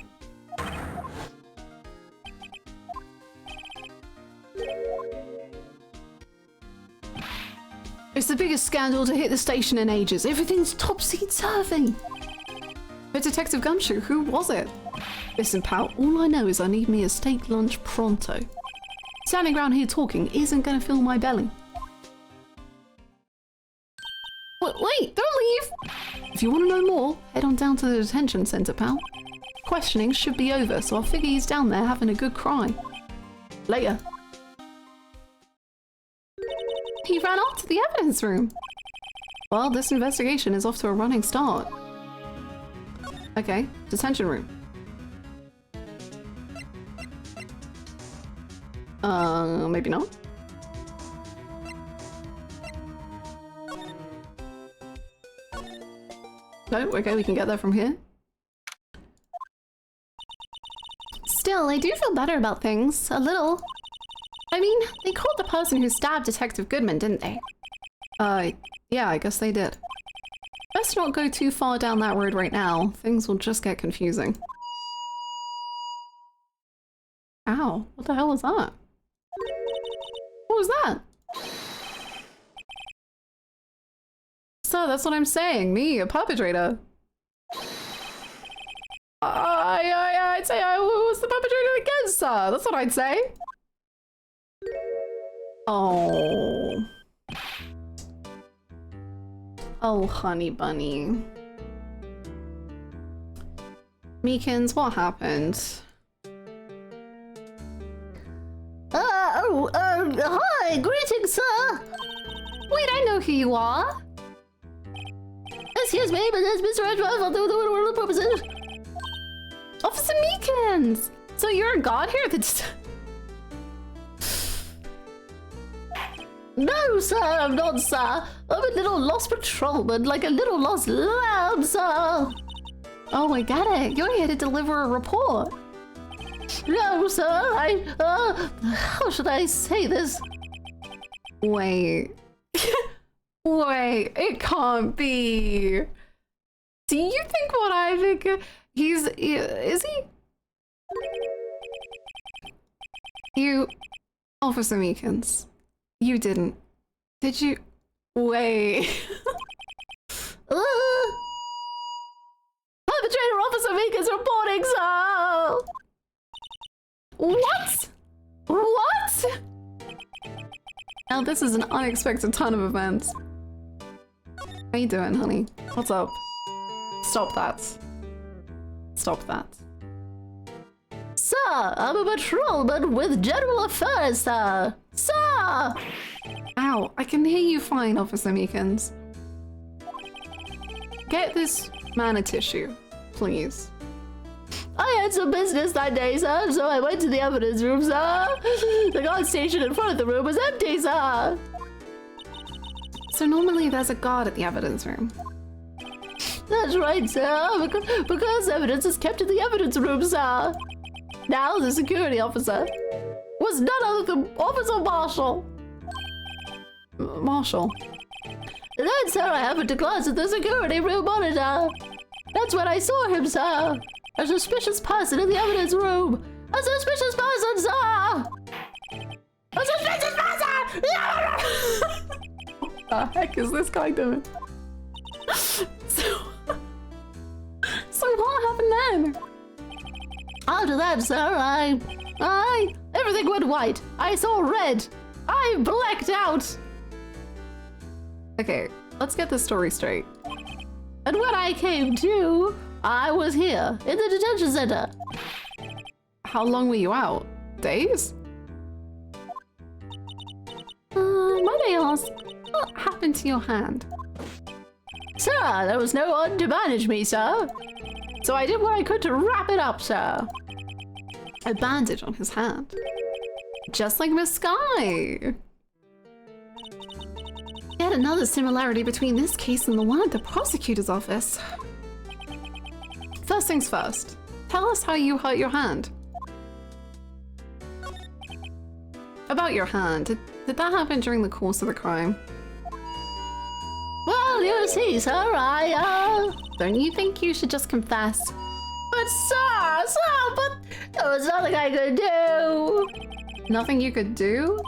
It's the biggest scandal to hit the station in ages. Everything's topsy-turvy. But Detective Gumshoe, who was it? Listen, pal, all I know is I need me a steak lunch pronto. Standing around here talking isn't gonna fill my belly. Wait, don't leave! If you want to know more, head on down to the detention center, pal. Questioning should be over, so I figure he's down there having a good cry. Later. He ran off to the evidence room. Well, this investigation is off to a running start. Okay, detention room. Maybe not. No, okay, we can get there from here. Still, I do feel better about things. A little. I mean, they caught the person who stabbed Detective Goodman, didn't they? Yeah, I guess they did. Best not go too far down that road right now. Things will just get confusing. Ow, what the hell was that? What was that? So that's what I'm saying, me, a perpetrator. I'd say I was the perpetrator against her. That's what I'd say. Oh. Oh, honey bunny. Meekins, what happened? Hi, greetings, sir. Wait, I know who you are. Excuse me, but it's Mr. Edgeworth. I'll do the purposes. Officer Meekins! So you're a god here that's... No, sir, I'm not, sir. I'm a little lost patrolman, like a little lost lamb, sir. Oh, I get it. You're here to deliver a report. No, sir, how should I say this? Wait. Wait, it can't be. Do you think what I think? Is he? You, Officer Meekins, you didn't. Did you? Wait. Perpetrator Officer Meekins reporting, sir! What? What? Now this is an unexpected turn of events. How you doing, honey? What's up? Stop that. Stop that. Sir, I'm a patrolman with general affairs, sir! Sir! Ow, I can hear you fine, Officer Meekins. Get this man a tissue, please. I had some business that day, sir, so I went to the evidence room, sir. The guard station in front of the room was empty, sir. So normally there's a guard at the evidence room. That's right, sir, because evidence is kept in the evidence room, sir. Now the security officer was none other than Officer Marshall. Marshall. And then, sir, I happened to glance at the security room monitor. That's when I saw him, sir. A suspicious person in the evidence room. A suspicious person, sir. A suspicious person! What the heck is this guy doing? So what happened then? After that, sir, everything went white. I saw red. I blacked out. Okay, let's get this story straight. And when I came to, I was here in the detention center. How long were you out? Days? Might I ask, what happened to your hand? Sir, there was no one to manage me, sir. So I did what I could to wrap it up, sir. A bandage on his hand. Just like Miss Sky. Yet another similarity between this case and the one at the prosecutor's office. First things first, tell us how you hurt your hand. About your hand, did that happen during the course of the crime? Well, you see, sir, Don't you think you should just confess? But but there was nothing I could do. Nothing you could do?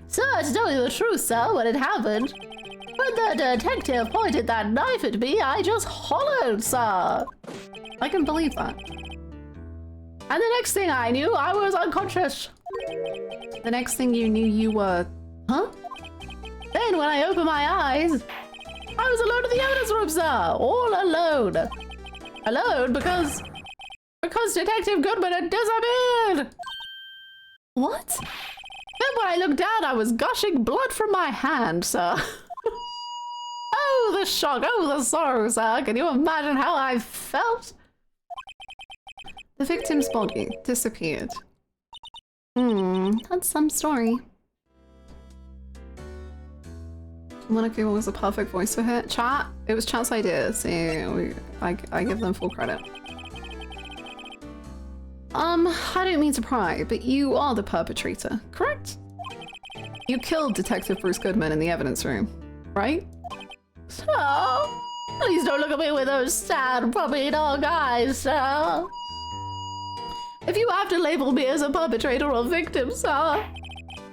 Sir, to tell you the truth, sir, when it happened, when the detective pointed that knife at me, I just hollered, sir. I can believe that. And the next thing I knew, I was unconscious. The next thing you knew, you were... Huh? Then when I opened my eyes, I was alone in the evidence room, sir. All alone. Alone because Detective Goodman had disappeared. What? Then when I looked down, I was gushing blood from my hand, sir. Oh, the shock. Oh, the sorrow, sir. Can you imagine how I felt? The victim's body disappeared. That's some story. Monica was a perfect voice for her. Chat, it was chat's idea, so I give them full credit. I don't mean to pry, but you are the perpetrator, correct? You killed Detective Bruce Goodman in the evidence room, right? Sir, please don't look at me with those sad puppy dog eyes, sir. If you have to label me as a perpetrator or victim, sir,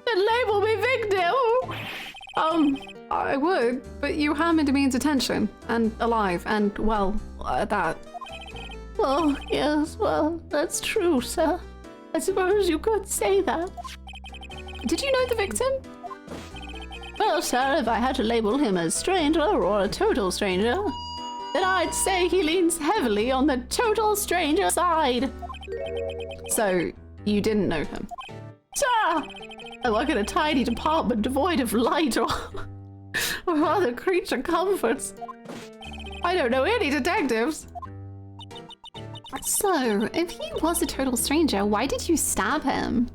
then label me victim. I would, but you hammered me in detention, and alive, and, well, that. Oh, yes, well, that's true, sir. I suppose you could say that. Did you know the victim? Well, sir, if I had to label him as stranger or a total stranger, then I'd say he leans heavily on the total stranger side. So, you didn't know him? Sir, I work in a tiny department devoid of light or other creature comforts. I don't know any detectives. So, if he was a total stranger, why did you stab him?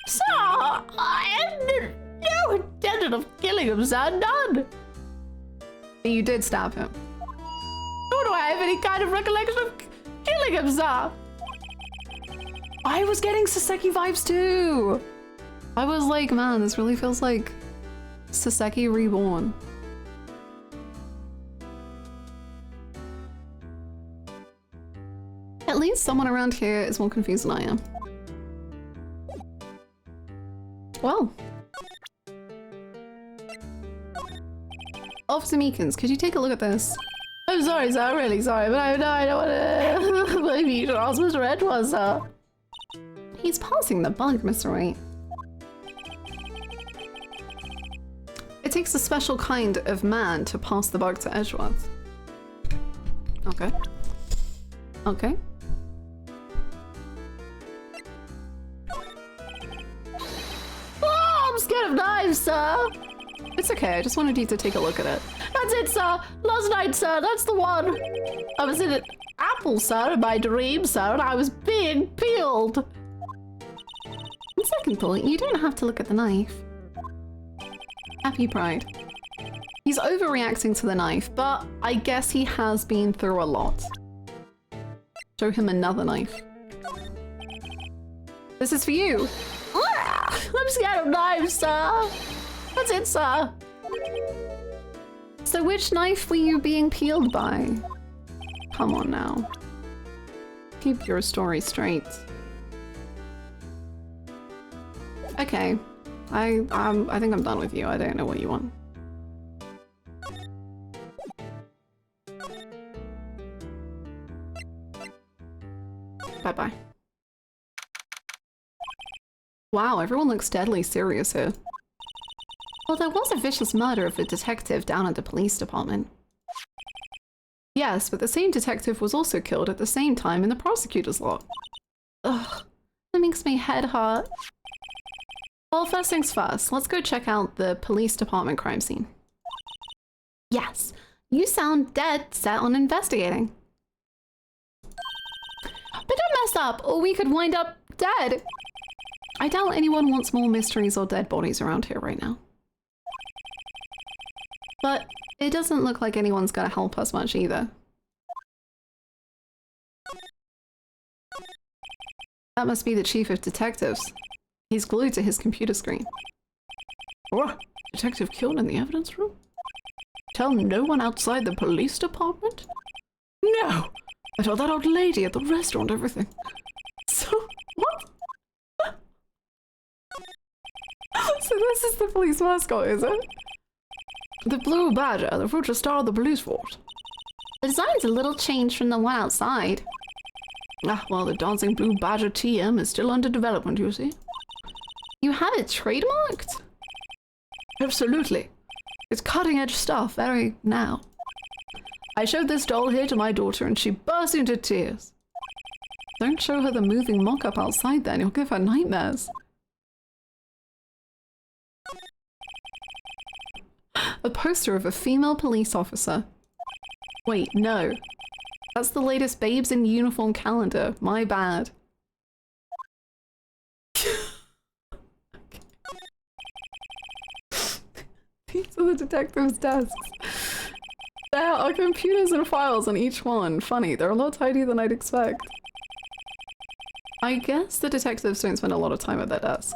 Sir, I had no intention of killing him, sir, none. You did stab him? Nor do I have any kind of recollection of killing him, sir. I was getting Saseki vibes too! I was like, man, this really feels like Saseki Reborn. At least someone around here is more confused than I am. Well. Officer Meekins, could you take a look at this? I'm sorry, sir. I'm really sorry, but I don't want to... Maybe you should ask Mr. Edgeworth, sir. He's passing the bug, Mr. Wright. It takes a special kind of man to pass the bug to Edgeworth. Okay. Okay. Oh, I'm scared of knives, sir. It's okay, I just wanted you to take a look at it. That's it, sir. Last night, sir. That's the one. I was in an apple, sir, in my dream, sir, and I was being peeled. On second thought, you don't have to look at the knife. Happy Pride. He's overreacting to the knife, but I guess he has been through a lot. Show him another knife. This is for you. I'm scared of knives, sir. That's it, sir. So which knife were you being peeled by? Come on now. Keep your story straight. Okay. I think I'm done with you. I don't know what you want. Bye-bye. Wow, everyone looks deadly serious here. Well, there was a vicious murder of a detective down at the police department. Yes, but the same detective was also killed at the same time in the prosecutor's lot. Ugh, that makes my head hurt. Well, first things first, let's go check out the police department crime scene. Yes, you sound dead set on investigating. But don't mess up, or we could wind up dead. I doubt anyone wants more mysteries or dead bodies around here right now. But it doesn't look like anyone's gonna help us much either. That must be the chief of detectives. He's glued to his computer screen. What? Detective killed in the evidence room? Tell no one outside the police department? No! I told that old lady at the restaurant everything. So, what? So this is the police mascot, is it? The blue badger, the future star of the police force. The design's a little changed from the one outside. Ah, well, the dancing blue badger TM is still under development, you see. You have it trademarked? Absolutely. It's cutting-edge stuff, very now. I showed this doll here to my daughter and she burst into tears. Don't show her the moving mock-up outside then, you'll give her nightmares. A poster of a female police officer. Wait, no. That's the latest Babes in Uniform calendar. My bad. These are the detectives' desks. There are computers and files on each one. Funny, they're a lot tidier than I'd expect. I guess the detectives don't spend a lot of time at their desks.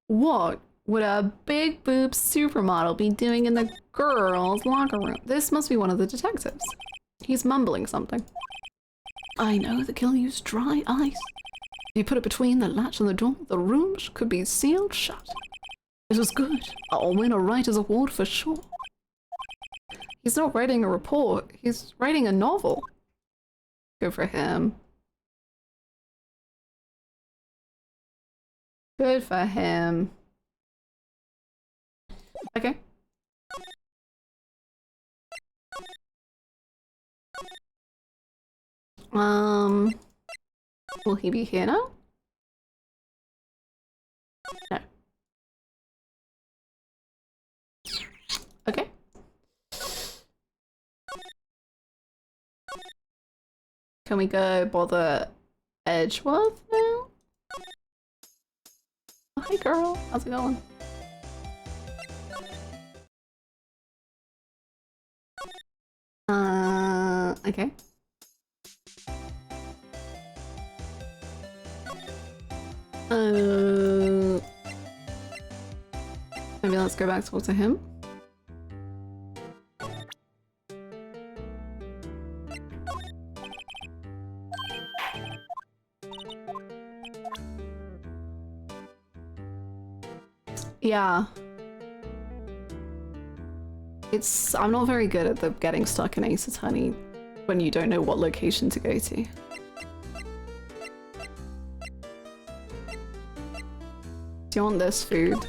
What would a big boob supermodel be doing in the girls' locker room? This must be one of the detectives. He's mumbling something. I know the killer used dry ice. If you put it between the latch and the door, the room could be sealed shut. It was good. I'll win a writer's award for sure. He's not writing a report, he's writing a novel. Good for him. Good for him. Okay. Will he be here now? No. Okay. Can we go bother Edgeworth now? Oh, hey girl, how's it going? Okay. Maybe let's go back to talk to him. Yeah. I'm not very good at the getting stuck in Ace Attorney when you don't know what location to go to. Do you want this food?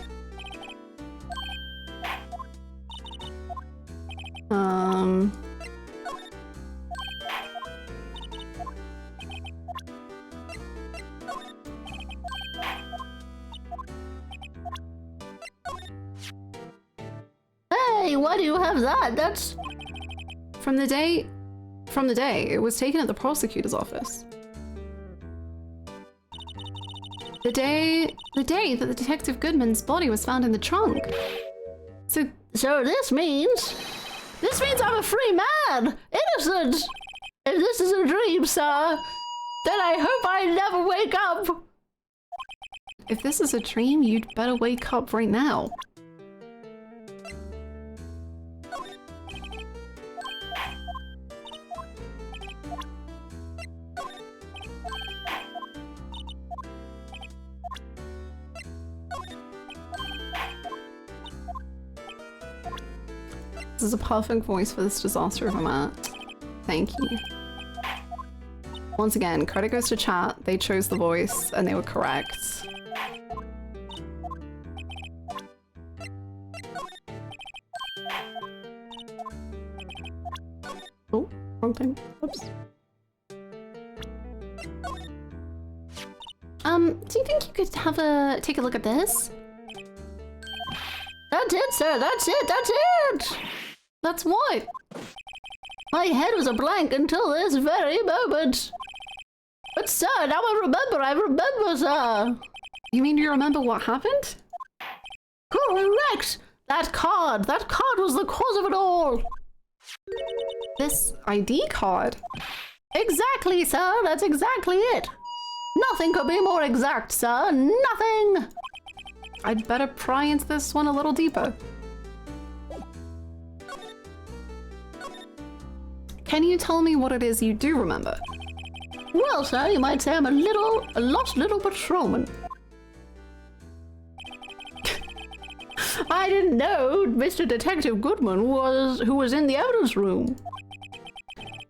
Hey, why do you have that? That's... From the day it was taken at the prosecutor's office. The day that the Detective Goodman's body was found in the trunk. So this means I'm a free man! Innocent! If this is a dream, sir, then I hope I never wake up! If this is a dream, you'd better wake up right now. This is a perfect voice for this disaster of a mat. Thank you. Once again, credit goes to chat. They chose the voice and they were correct. Oh, wrong thing. Oops. Do you think you could take a look at this? That's it, sir, that's it! That's what? My head was a blank until this very moment. But sir, now I remember, sir. You mean you remember what happened? Correct! That card was the cause of it all. This ID card? Exactly, sir, that's exactly it. Nothing could be more exact, sir, nothing. I'd better pry into this one a little deeper. Can you tell me what it is you do remember? Well, sir, you might say I'm a lost little patrolman. I didn't know Mr. Detective Goodman who was in the evidence room.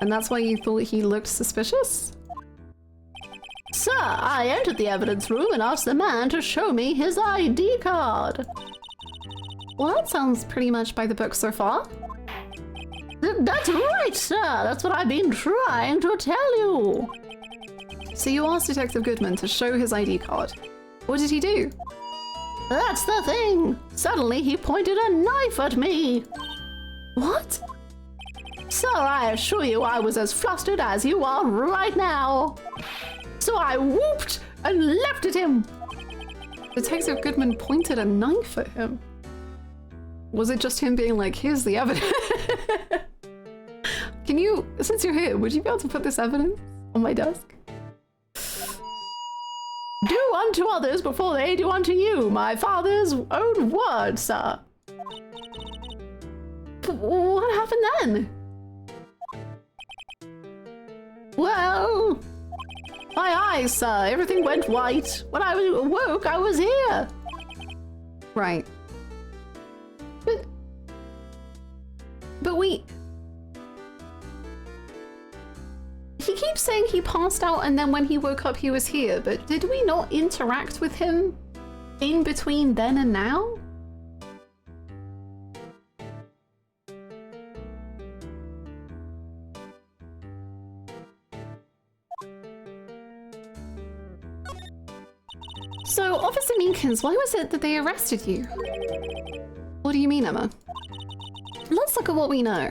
And that's why you thought he looked suspicious? Sir, I entered the evidence room and asked the man to show me his ID card. Well, that sounds pretty much by the book so far. That's right, sir. That's what I've been trying to tell you. So you asked Detective Goodman to show his ID card. What did he do? That's the thing. Suddenly he pointed a knife at me. What? Sir, I assure you I was as flustered as you are right now. So I whooped and leapt at him. Detective Goodman pointed a knife at him. Was it just him being like, here's the evidence? Can you, since you're here, would you be able to put this evidence on my desk? Do unto others before they do unto you, my father's own word, sir. What happened then? Well, my eyes, sir. Everything went white. When I awoke, I was here. Right. But he keeps saying he passed out and then when he woke up he was here, but did we not interact with him in between then and now? So, Officer Meekins, why was it that they arrested you? What do you mean, Emma? Let's look at what we know.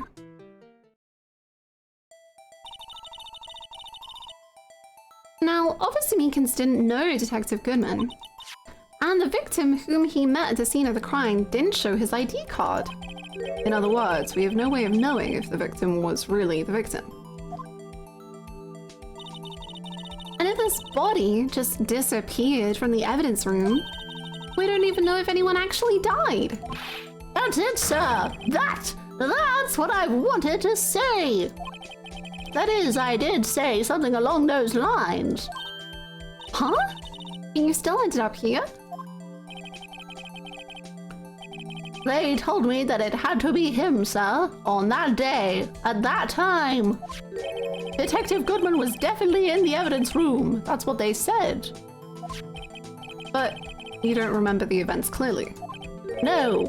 Now, Officer Meekins didn't know Detective Goodman, and the victim whom he met at the scene of the crime didn't show his ID card. In other words, we have no way of knowing if the victim was really the victim. And if this body just disappeared from the evidence room, We don't even know if anyone actually died. That's it, sir. That's what I wanted to say. That is, I did say something along those lines. Huh? You still ended up here? They told me that it had to be him, sir, on that day, at that time. Detective Goodman was definitely in the evidence room. That's what they said. But you don't remember the events clearly. No,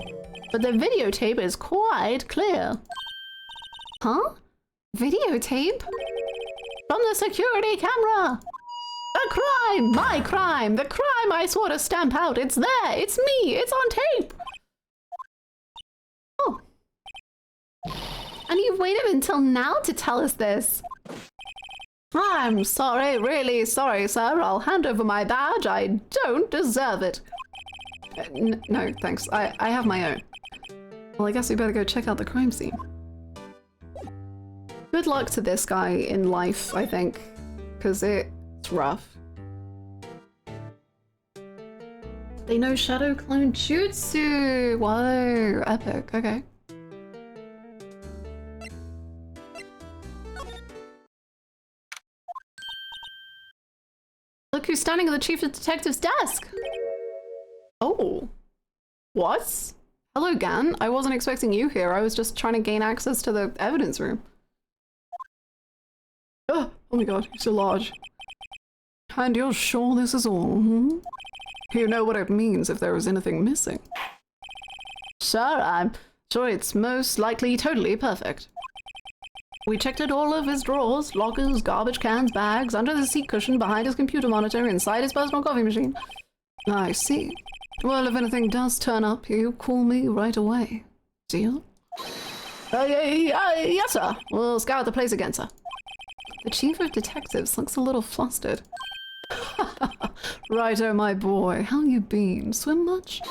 but the videotape is quite clear. Huh? Videotape? From the security camera. The crime, my crime, the crime I swore to stamp out. It's there, it's me, it's on tape. Oh. And you've waited until now to tell us this. I'm sorry, really sorry, sir. I'll hand over my badge. I don't deserve it. No, thanks. I have my own. Well, I guess we better go check out the crime scene. Good luck to this guy in life, I think, because it's rough. They know Shadow Clone Jutsu! Whoa, epic, okay. Look who's standing at the Chief of Detective's desk! Oh. What? Hello, Gan. I wasn't expecting you here. I was just trying to gain access to the evidence room. Oh my god, you're so large. And you're sure this is all, hmm? You know what it means if there is anything missing. Sir, I'm sure it's most likely totally perfect. We checked at all of his drawers, lockers, garbage cans, bags, under the seat cushion, behind his computer monitor, inside his personal coffee machine. I see. Well, if anything does turn up, you call me right away. Deal? Yes, sir. We'll scour the place again, sir. The Chief of Detectives looks a little flustered. Righto, my boy. How you been? Swim much?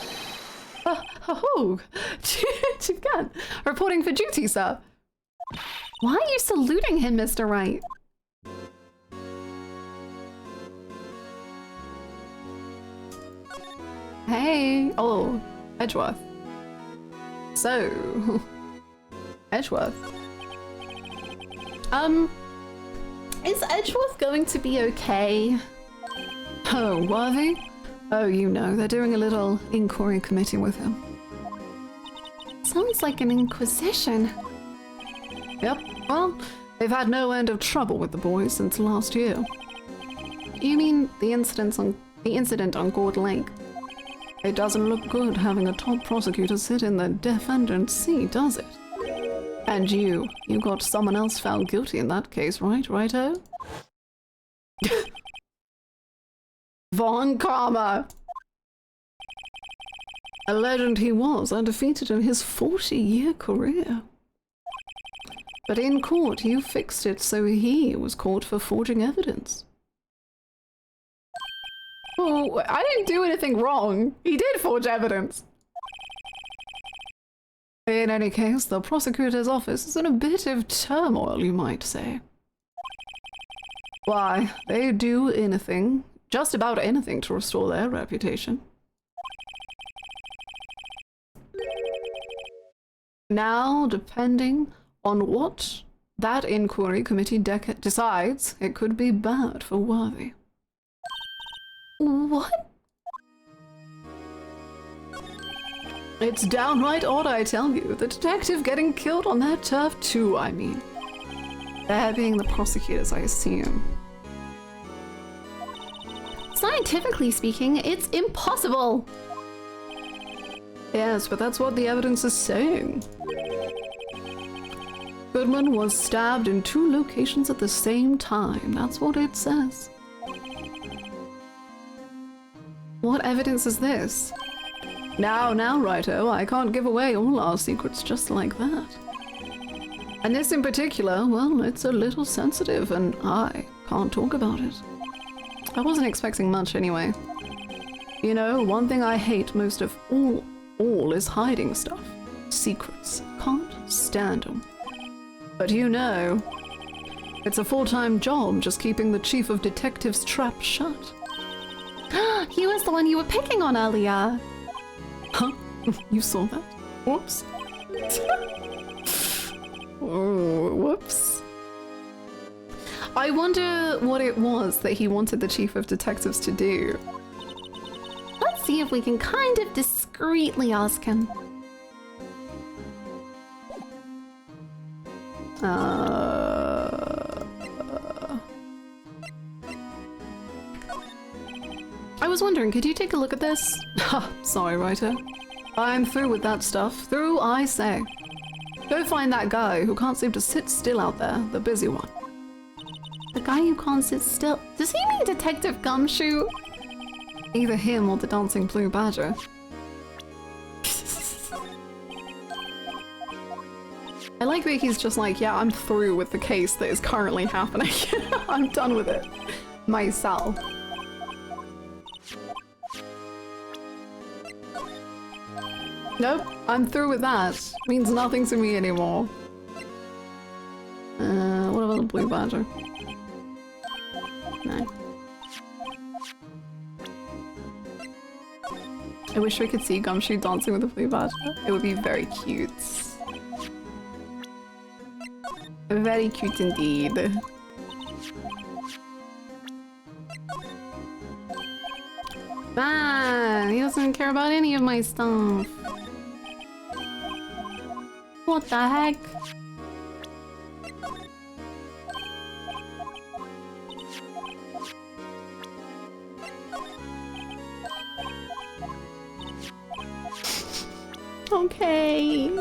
Oh, Chief Gan. Reporting for duty, sir. Why are you saluting him, Mr. Wright? Hey. Oh, Edgeworth. So, Edgeworth. Is Edgeworth going to be okay? Oh, Worthy? Oh, you know, they're doing a little inquiry committee with him. Sounds like an inquisition. Yep, well, they've had no end of trouble with the boys since last year. You mean the incident on Gourd Lake? It doesn't look good having a top prosecutor sit in the defendant's seat, does it? And you got someone else found guilty in that case, right, righto? Von Karma! A legend he was, undefeated in his 40-year career. But in court, you fixed it so he was caught for forging evidence. Oh, I didn't do anything wrong. He did forge evidence. In any case, the prosecutor's office is in a bit of turmoil, you might say. Why, they'd do anything, just about anything, to restore their reputation. Now, depending on what that inquiry committee decides, it could be bad for Worthy. What? It's downright odd, I tell you. The detective getting killed on that turf too, I mean. They're being the prosecutors, I assume. Scientifically speaking, it's impossible! Yes, but that's what the evidence is saying. Goodman was stabbed in 2 locations at the same time. That's what it says. What evidence is this? Now, righto, I can't give away all our secrets just like that. And this in particular, well, it's a little sensitive and I can't talk about it. I wasn't expecting much anyway. You know, one thing I hate most of all is hiding stuff. Secrets. Can't stand them. But you know, it's a full-time job just keeping the Chief of Detectives' trap shut. He was the one you were picking on earlier. Huh? You saw that? Whoops. Oh, whoops. I wonder what it was that he wanted the chief of detectives to do. Let's see if we can kind of discreetly ask him. I was wondering, could you take a look at this? Sorry, writer. I'm through with that stuff. Through, I say. Go find that guy who can't seem to sit still out there, the busy one. The guy who can't sit still. Does he mean Detective Gumshoe? Either him or the dancing blue badger. I like that he's just like, yeah, I'm through with the case that is currently happening. I'm done with it. Myself. Nope, I'm through with that. Means nothing to me anymore. What about the blue badger? No. I wish we could see Gumshoe dancing with the blue badger. It would be very cute. Very cute indeed. Man, he doesn't care about any of my stuff. What the heck? Okay.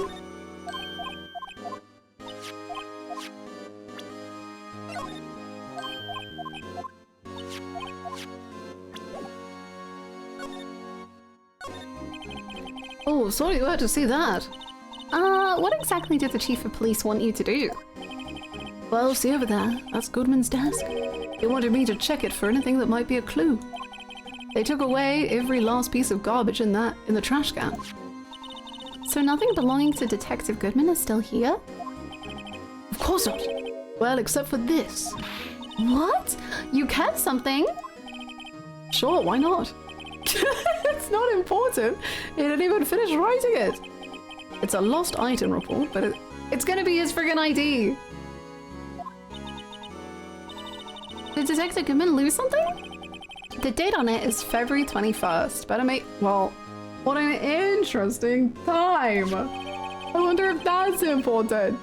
Oh, sorry, glad to see that. What exactly did the chief of police want you to do? Well, see over there, that's Goodman's desk. He wanted me to check it for anything that might be a clue. They took away every last piece of garbage in the trash can. So nothing belonging to Detective Goodman is still here? Of course not. Well, except for this. What? You kept something? Sure, why not? It's not important. He didn't even finish writing it. It's a lost item report, but it's gonna be his friggin' ID. Did Detective Goodman lose something? The date on it is February 21st. Better make, well, what an interesting time. I wonder if that's important.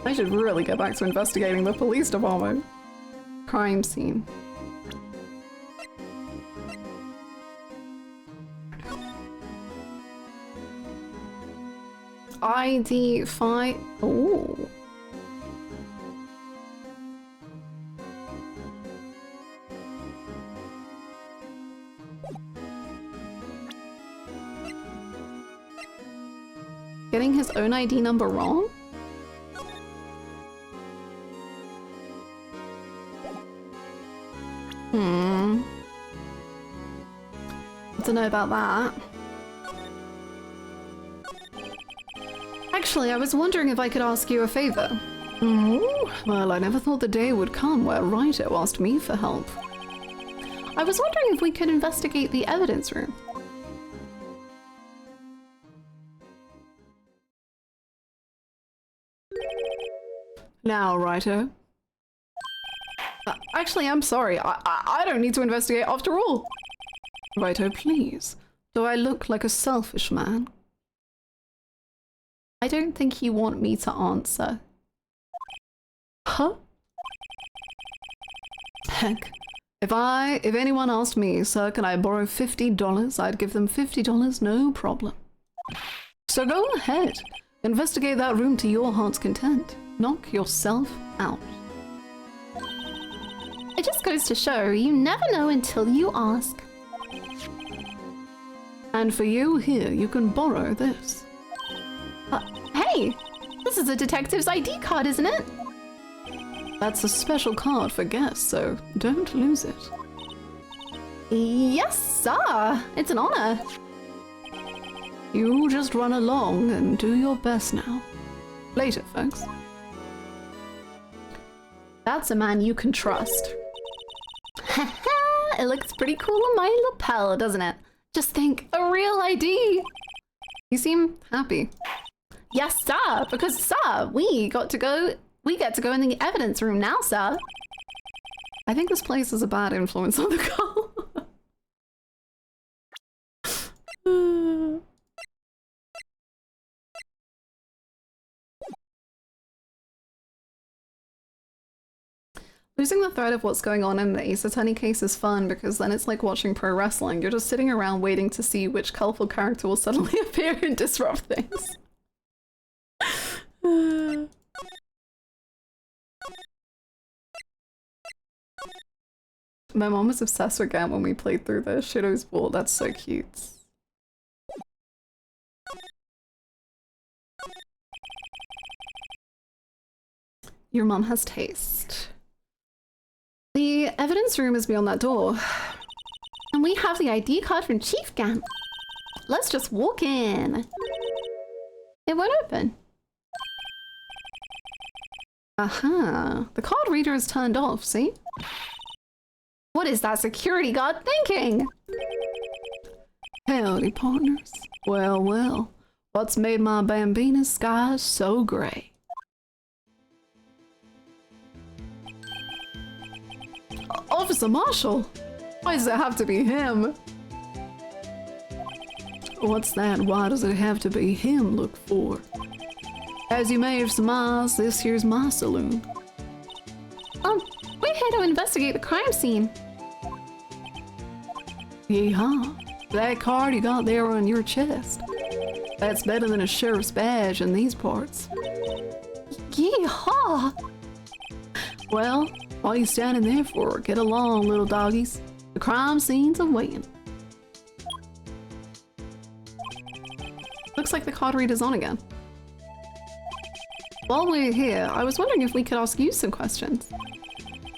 I should really get back to investigating the police department. Crime scene. ID 5. Oh. Getting his own ID number wrong? Don't know about that. Actually, I was wondering if I could ask you a favor. Well, I never thought the day would come where Wright asked me for help. I was wondering if we could investigate the evidence room. Now, Writer. Actually, I'm sorry. I don't need to investigate after all. Writer, please. Do I look like a selfish man? I don't think you want me to answer. Huh? Heck. If anyone asked me, sir, can I borrow $50? I'd give them $50, no problem. So go ahead. Investigate that room to your heart's content. Knock yourself out. It just goes to show you never know until you ask. And for you, here, you can borrow this. Hey! This is a detective's ID card, isn't it? That's a special card for guests, so don't lose it. Yes, sir! It's an honor. You just run along and do your best now. Later, folks. That's a man you can trust. it looks pretty cool on my lapel, doesn't it? Just think, a real ID. You seem happy. Yes, sir, because, sir, we get to go in the evidence room now, sir. I think this place is a bad influence on the girl. Losing the thread of what's going on in the Ace Attorney case is fun because then it's like watching pro wrestling. You're just sitting around waiting to see which colorful character will suddenly appear and disrupt things. My mom was obsessed with Gant when we played through the Shadow's Ball. That's so cute. Your mom has taste. The evidence room is beyond that door. And we have the ID card from Chief Gant. Let's just walk in. It won't open. Aha. The card reader is turned off, see? What is that security guard thinking? Howdy, partners. Well, well. What's made my Bambina's skies so gray? Officer Marshall? Why does it have to be him? What's that? Why does it have to be him look for? As you may have surmised, this here's my saloon. We're here to investigate the crime scene. Yeehaw. That card you got there on your chest. That's better than a sheriff's badge in these parts. Yeehaw! Well, what are you standing there for? Get along, little doggies. The crime scene's awaiting. Looks like the card reader's on again. While we're here, I was wondering if we could ask you some questions.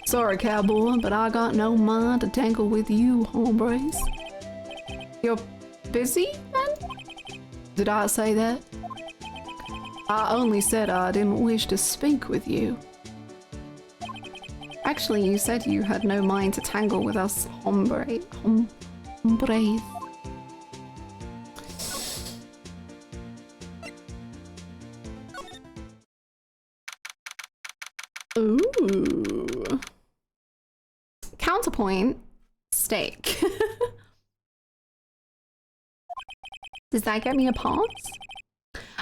Sorry, cowboy, but I got no mind to tangle with you, hombres. You're busy, then? Did I say that? I only said I didn't wish to speak with you. Actually, you said you had no mind to tangle with us, hombres. Ooh. Counterpoint, steak. Does that get me a pass?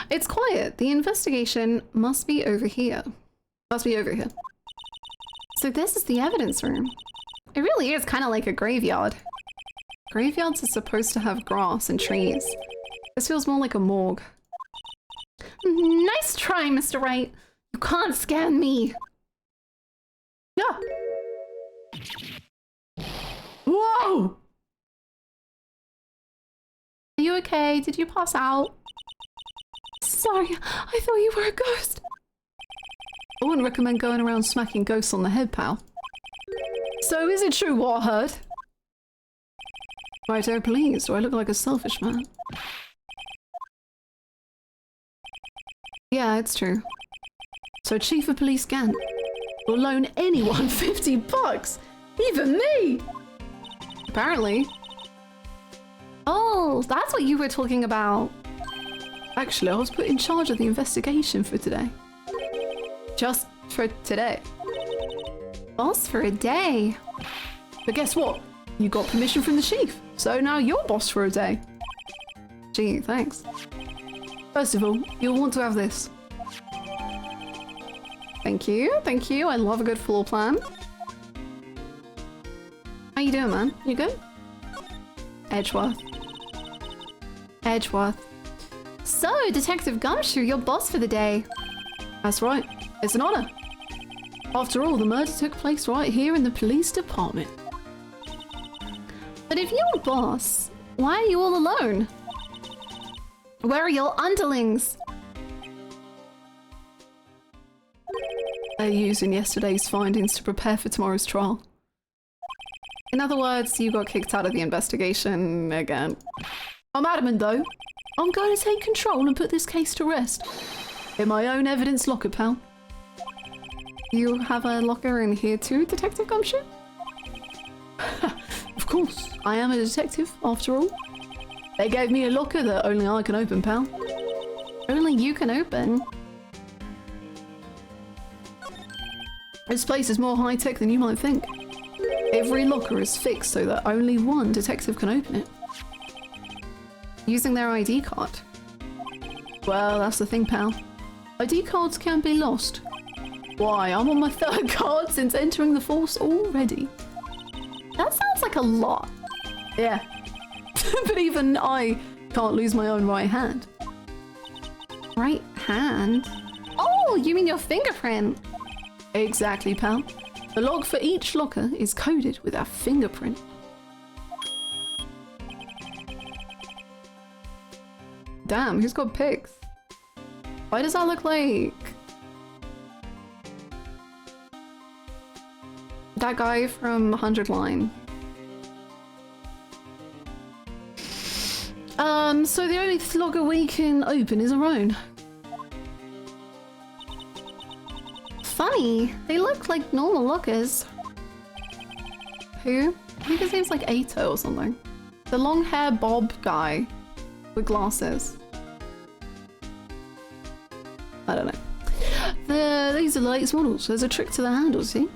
It's quiet. The investigation must be over here. So this is the evidence room. It really is kind of like a graveyard. Graveyards are supposed to have grass and trees. This feels more like a morgue. Nice try, Mr. Wright. You can't scan me. Yeah. Whoa! Are you okay? Did you pass out? Sorry, I thought you were a ghost. I wouldn't recommend going around smacking ghosts on the head, pal. So is it true what I heard? Righto, please. Do I look like a selfish man? Yeah, it's true. So Chief of Police Gant will loan anyone $50, even me! Apparently. Oh, that's what you were talking about. Actually, I was put in charge of the investigation for today. Just for today. Boss for a day. But guess what? You got permission from the chief, so now you're boss for a day. Gee, thanks. First of all, you'll want to have this. Thank you, thank you. I love a good floor plan. How you doing, man? You good? Edgeworth. Edgeworth. So, Detective Gumshoe, you're boss for the day. That's right. It's an honor. After all, the murder took place right here in the police department. But if you're boss, why are you all alone? Where are your underlings? They're using yesterday's findings to prepare for tomorrow's trial. In other words, you got kicked out of the investigation again. I'm adamant though. I'm going to take control and put this case to rest. In my own evidence locker, pal. You have a locker in here too, Detective Gumshoe? course. I am a detective, after all. They gave me a locker that only I can open, pal. Only you can open. This place is more high-tech than you might think. Every locker is fixed so that only one detective can open it. Using their ID card. Well, that's the thing, pal. ID cards can be lost. Why, I'm on my third card since entering the force already. That sounds like a lot. Yeah. But even I can't lose my own right hand. Right hand? Oh, you mean your fingerprint? Exactly, pal. The log for each locker is coded with our fingerprint. Damn, who's got pics? Why does that look like that guy from 100 Line? So the only locker we can open is our own. Funny, they look like normal lockers. Who? I think his name's like Ato or something. The long hair bob guy with glasses. I don't know. These are the latest models. There's a trick to the handles, see?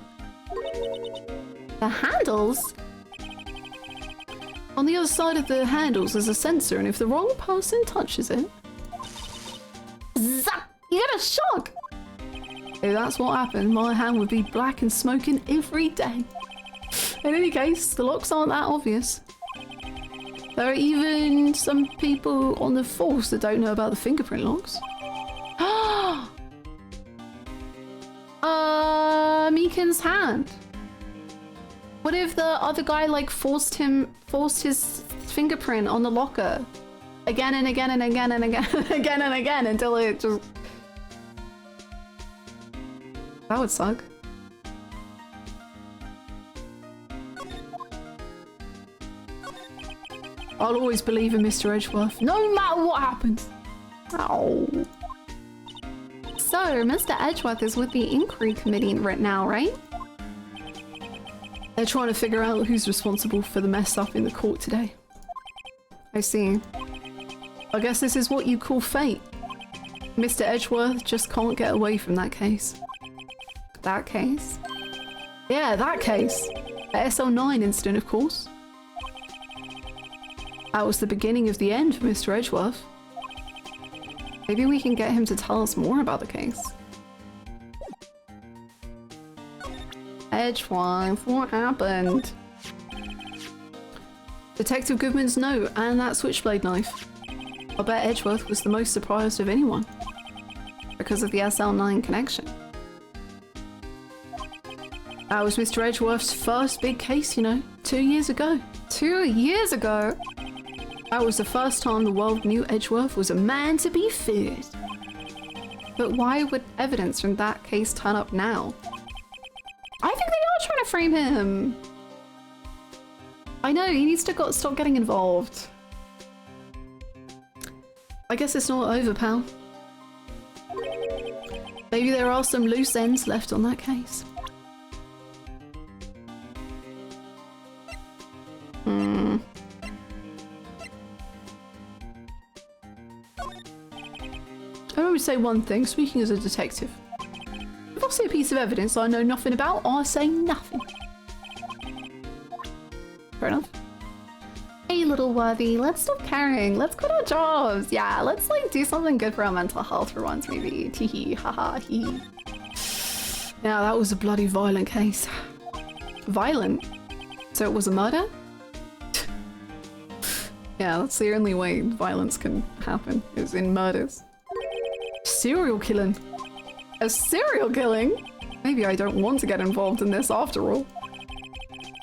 The handles? On the other side of the handles there's a sensor, and if the wrong person touches it... Zap! You get a shock! If that's what happened, my hand would be black and smoking every day. In any case, the locks aren't that obvious. There are even some people on the force that don't know about the fingerprint locks. Meekin's hand. What if the other guy like forced his fingerprint on the locker again and again and again and again and again and again until it just... That would suck. I'll always believe in Mr. Edgeworth, no matter what happens. Ow. So, Mr. Edgeworth is with the inquiry committee right now, right? They're trying to figure out who's responsible for the mess up in the court today. I see. I guess this is what you call fate. Mr. Edgeworth just can't get away from that case. That case? Yeah, that case. The SL9 incident, of course. That was the beginning of the end for Mr. Edgeworth. Maybe we can get him to tell us more about the case. Edgeworth, what happened? Detective Goodman's note and that switchblade knife. I bet Edgeworth was the most surprised of anyone. Because of the SL9 connection. That was Mr. Edgeworth's first big case, you know, 2 years ago. 2 years ago? That was the first time the world knew Edgeworth was a man to be feared. But why would evidence from that case turn up now? I think they are trying to frame him. I know, he needs to stop getting involved. I guess it's not over, pal. Maybe there are some loose ends left on that case. I always say one thing, speaking as a detective. If I see a piece of evidence I know nothing about, I say nothing. Fair enough. Hey, little worthy, let's stop caring. Let's quit our jobs. Yeah, let's like do something good for our mental health for once, maybe. Teehee, haha, hee. Yeah, that was a bloody violent case. Violent? So it was a murder? Yeah, that's the only way violence can happen, is in murders. Serial killing. A serial killing? Maybe I don't want to get involved in this after all.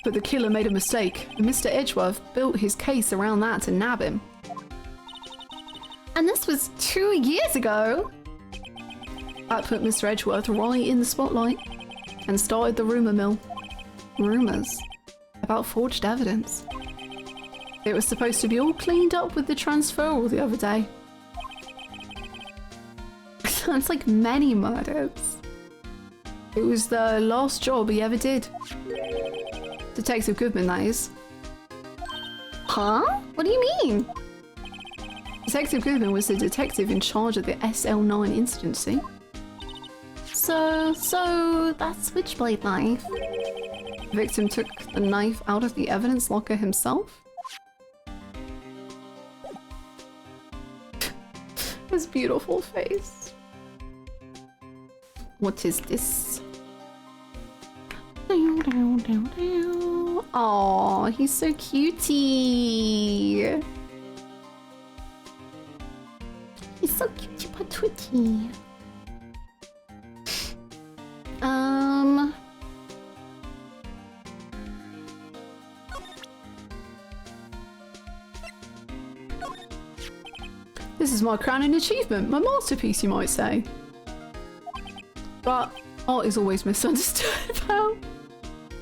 But the killer made a mistake, and Mr. Edgeworth built his case around that to nab him. And this was 2 years ago! That put Mr. Edgeworth right in the spotlight, and started the rumour mill. Rumours about forged evidence. It was supposed to be all cleaned up with the transferal the other day. That's like many murders. It was the last job he ever did. Detective Goodman, that is. Huh? What do you mean? Detective Goodman was the detective in charge of the SL9 incident, see? So that switchblade knife. The victim took the knife out of the evidence locker himself? His beautiful face. What is this? Oh, he's so cutie. He's so cute, patootie. This is my crowning achievement, my masterpiece, you might say. But art is always misunderstood, pal.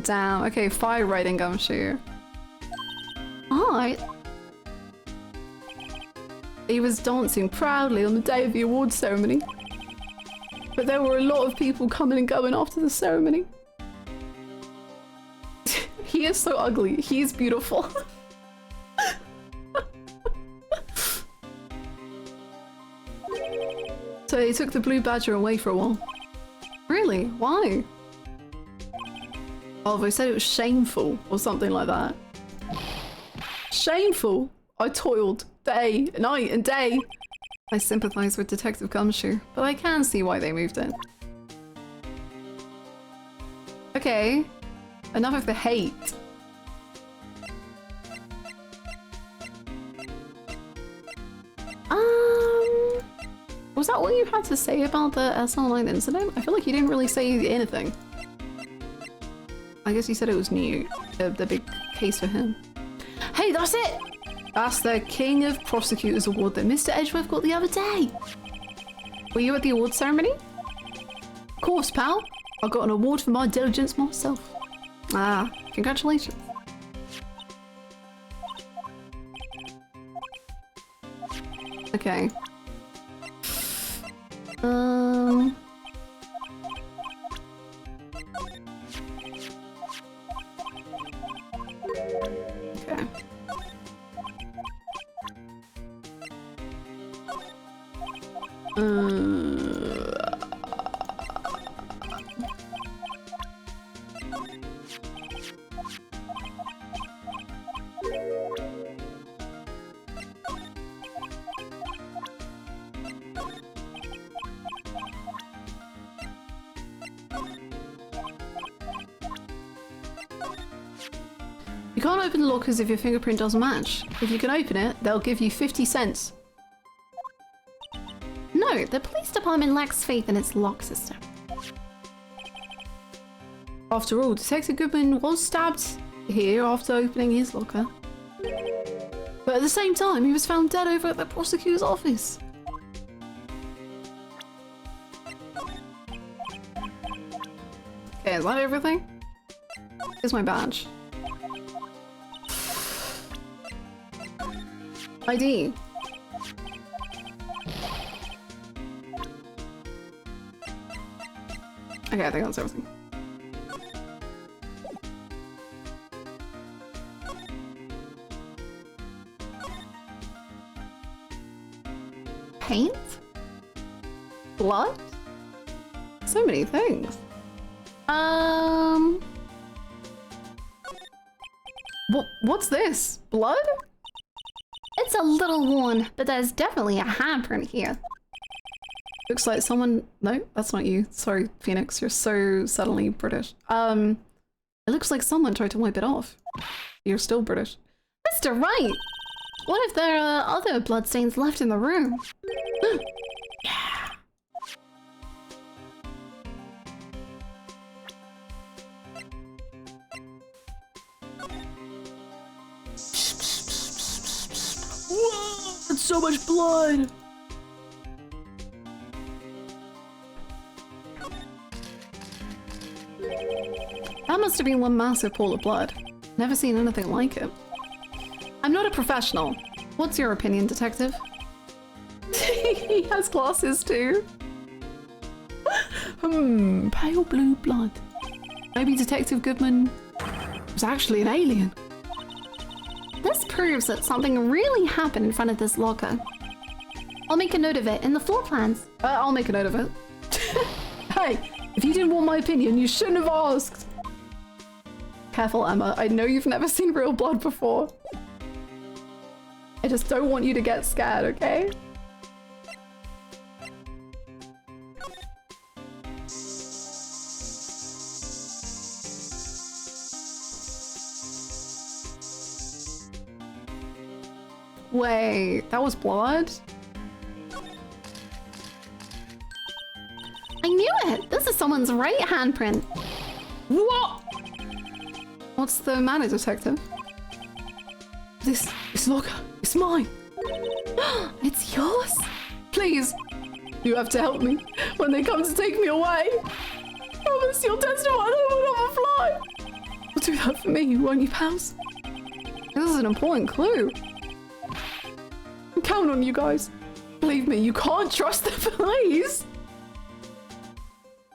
Damn, okay, fire riding gumshoe. Art? He was dancing proudly on the day of the awards ceremony. But there were a lot of people coming and going after the ceremony. He is so ugly, he is beautiful. So they took the blue badger away for a while. Really? Why? Oh, they said it was shameful or something like that. Shameful? I toiled day, night and day. I sympathize with Detective Gumshoe, but I can see why they moved it. Okay, enough of the hate. Was that what you had to say about the SL9 incident? I feel like you didn't really say anything. I guess you said it was new, the big case for him. Hey, that's it! That's the King of Prosecutors award that Mr. Edgeworth got the other day. Were you at the award ceremony? Of course, pal. I got an award for my diligence myself. Ah, congratulations. Okay. Okay. You can't open the lockers if your fingerprint doesn't match. If you can open it, they'll give you 50 cents. No, the police department lacks faith in its lock system. After all, Detective Goodman was stabbed here after opening his locker. But at the same time, he was found dead over at the prosecutor's office. Okay, is that everything? Here's my badge. ID. Okay, I think that's everything. Paint? Blood? So many things. What's this? Blood? It's a little worn, but there's definitely a handprint here. Looks like someone... No, that's not you. Sorry, Phoenix. You're so suddenly British. It looks like someone tried to wipe it off. You're still British. Mr. Wright! What if there are other bloodstains left in the room? Yeah. Whoa! That's so much blood! That must have been one massive pool of blood. Never seen anything like it. I'm not a professional. What's your opinion, detective? He has glasses too. Pale blue blood. Maybe Detective Goodman was actually an alien. This proves that something really happened in front of this locker. I'll make a note of it in the floor plans. I'll make a note of it. Hey, if you didn't want my opinion, you shouldn't have asked. Careful, Emma. I know you've never seen real blood before. I just don't want you to get scared, okay? Wait, that was blood? I knew it! This is someone's right handprint. What? What's the matter, detective? This locker, it's mine. It's yours? Please, you have to help me when they come to take me away. Promise you'll testify that I will not fly. You'll do that for me, won't you, pals? This is an important clue. Count on you guys. Believe me, you can't trust the police.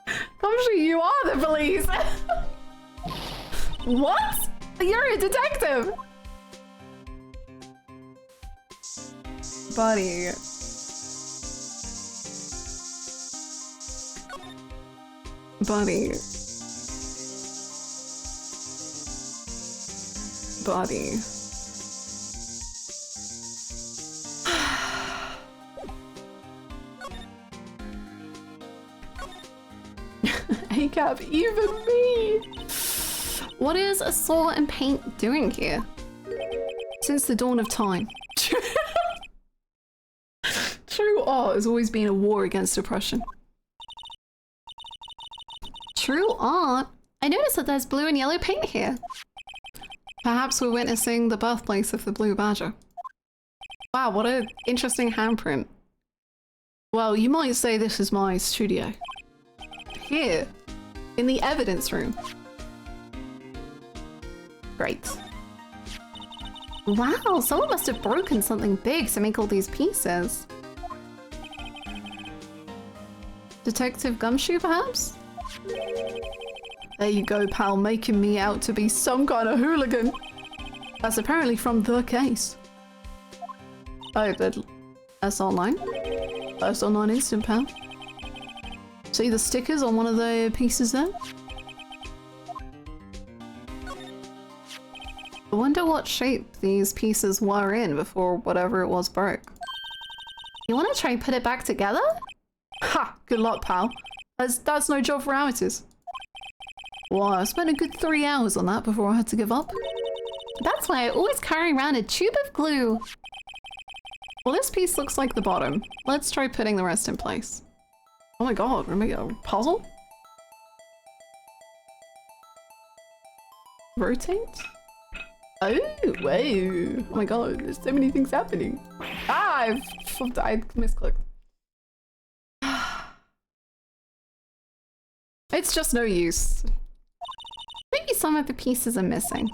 Actually, you are the police. What? You're a detective. Buddy. Buddy. Buddy. Cap, even me. What is assault and paint doing here? Since the dawn of time. True art has always been a war against oppression. True art? I noticed that there's blue and yellow paint here. Perhaps we're witnessing the birthplace of the blue badger. Wow, what an interesting handprint. Well, you might say this is my studio. Here, in the evidence room. Great. Wow, someone must have broken something big to make all these pieces. Detective Gumshoe, perhaps? There you go, pal, making me out to be some kind of hooligan. That's apparently from the case. Oh, but that's online. That's online instant, pal. See the stickers on one of the pieces there? I wonder what shape these pieces were in before whatever it was broke. You want to try and put it back together? Ha! Good luck, pal. That's no job for amateurs. Well, I spent a good 3 hours on that before I had to give up. That's why I always carry around a tube of glue. Well, this piece looks like the bottom. Let's try putting the rest in place. Oh my god, we're making a puzzle? Rotate? Oh, whoa. Oh my god, there's so many things happening. Ah, I misclicked. It's just no use. Maybe some of the pieces are missing.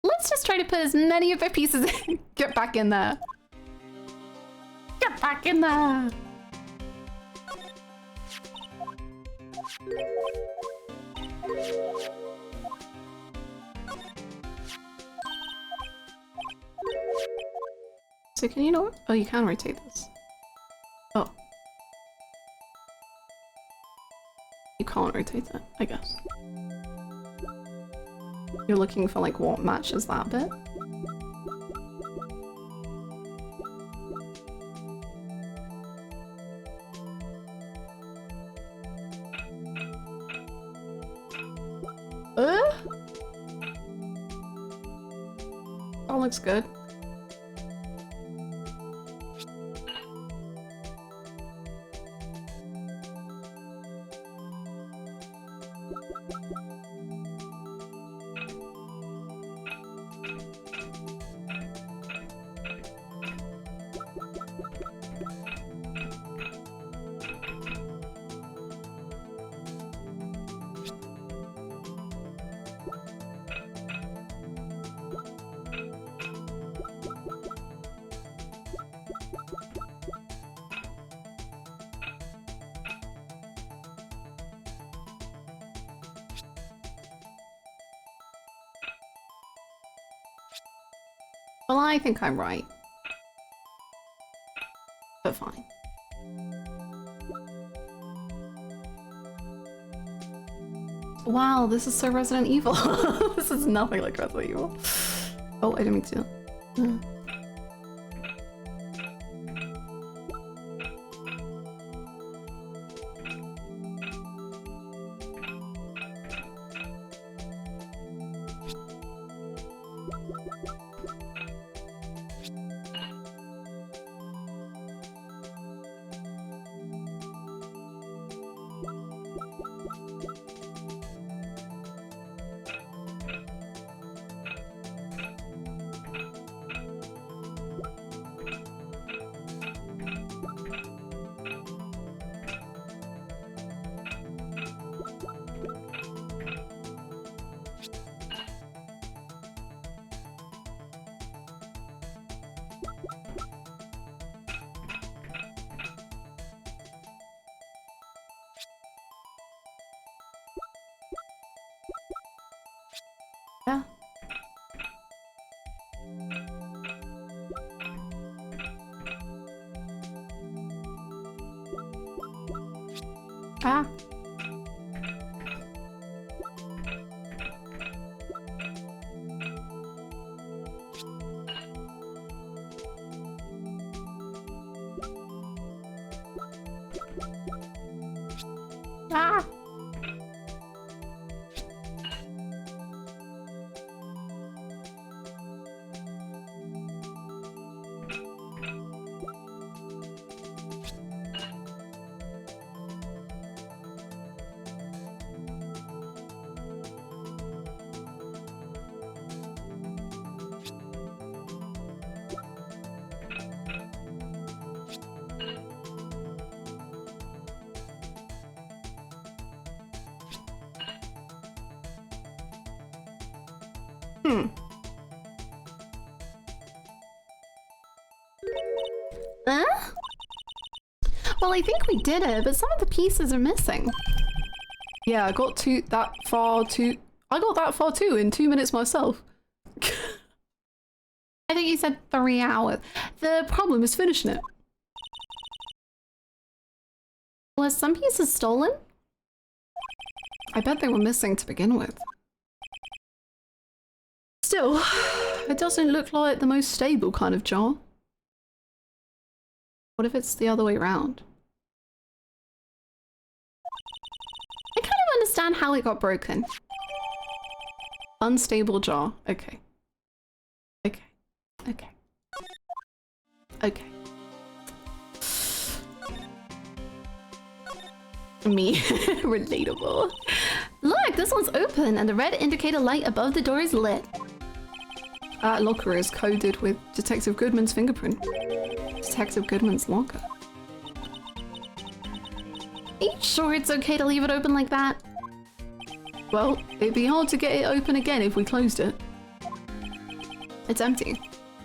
Let's just try to put as many of the pieces in. Get back in there. Get back in there. So can you not? Oh, you can rotate this. Oh. You can't rotate it, I guess. You're looking for like what matches that bit? That looks good. Well, I think I'm right. But fine. Wow, this is so Resident Evil. This is nothing like Resident Evil. Oh, I didn't mean to do that. Yeah. Ah. Ah. Well, I think we did it, but some of the pieces are missing. Yeah, I got that far too in 2 minutes myself. I think you said 3 hours. The problem is finishing it. Were some pieces stolen? I bet they were missing to begin with. Still, it doesn't look like the most stable kind of jar. What if it's the other way around? I kind of understand how it got broken. Unstable jar. Okay. Okay. Okay. Okay. Me. Relatable. Look, this one's open and the red indicator light above the door is lit. That locker is coded with Detective Goodman's fingerprint. Detective Goodman's locker. Are you sure it's okay to leave it open like that? Well, it'd be hard to get it open again if we closed it. It's empty.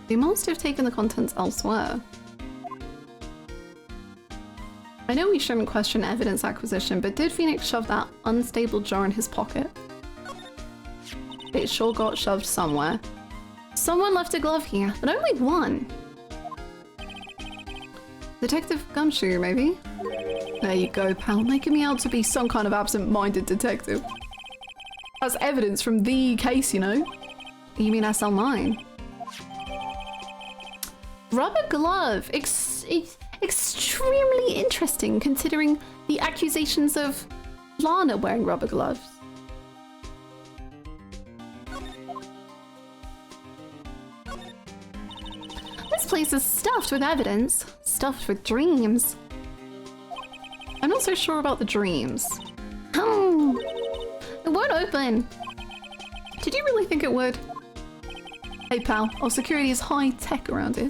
They must have taken the contents elsewhere. I know we shouldn't question evidence acquisition, but did Phoenix shove that unstable jar in his pocket? It sure got shoved somewhere. Someone left a glove here, but only one. Detective Gumshoe, maybe? There you go, pal, making me out to be some kind of absent-minded detective. That's evidence from the case, you know? You mean SL mine? Rubber glove. Extremely interesting, considering the accusations of Lana wearing rubber gloves. This place is stuffed with evidence, stuffed with dreams. I'm not so sure about the dreams. Oh, it won't open. Did you really think it would? Hey pal, our security is high tech around here.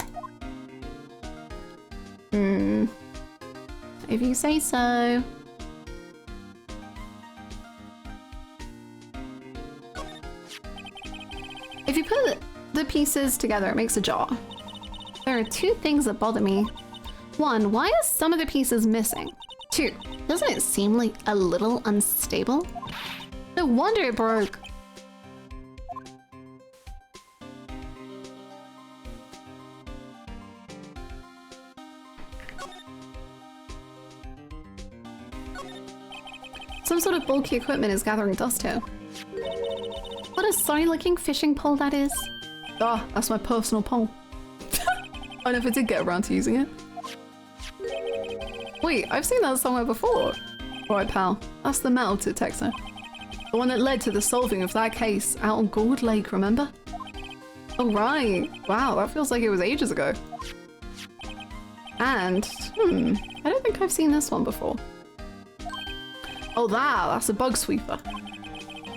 If you say so. If you put the pieces together, it makes a jar. There are two things that bother me. One, why are some of the pieces missing? Two, doesn't it seem like a little unstable? No wonder it broke. Some sort of bulky equipment is gathering dust here. What a sorry looking fishing pole that is. Ah, that's my personal pole. I never did get around to using it. Wait, I've seen that somewhere before. Alright, pal. That's the metal detector. The one that led to the solving of that case out on Gold Lake, remember? Oh, right. Wow, that feels like it was ages ago. And, I don't think I've seen this one before. Oh, that's a bug sweeper.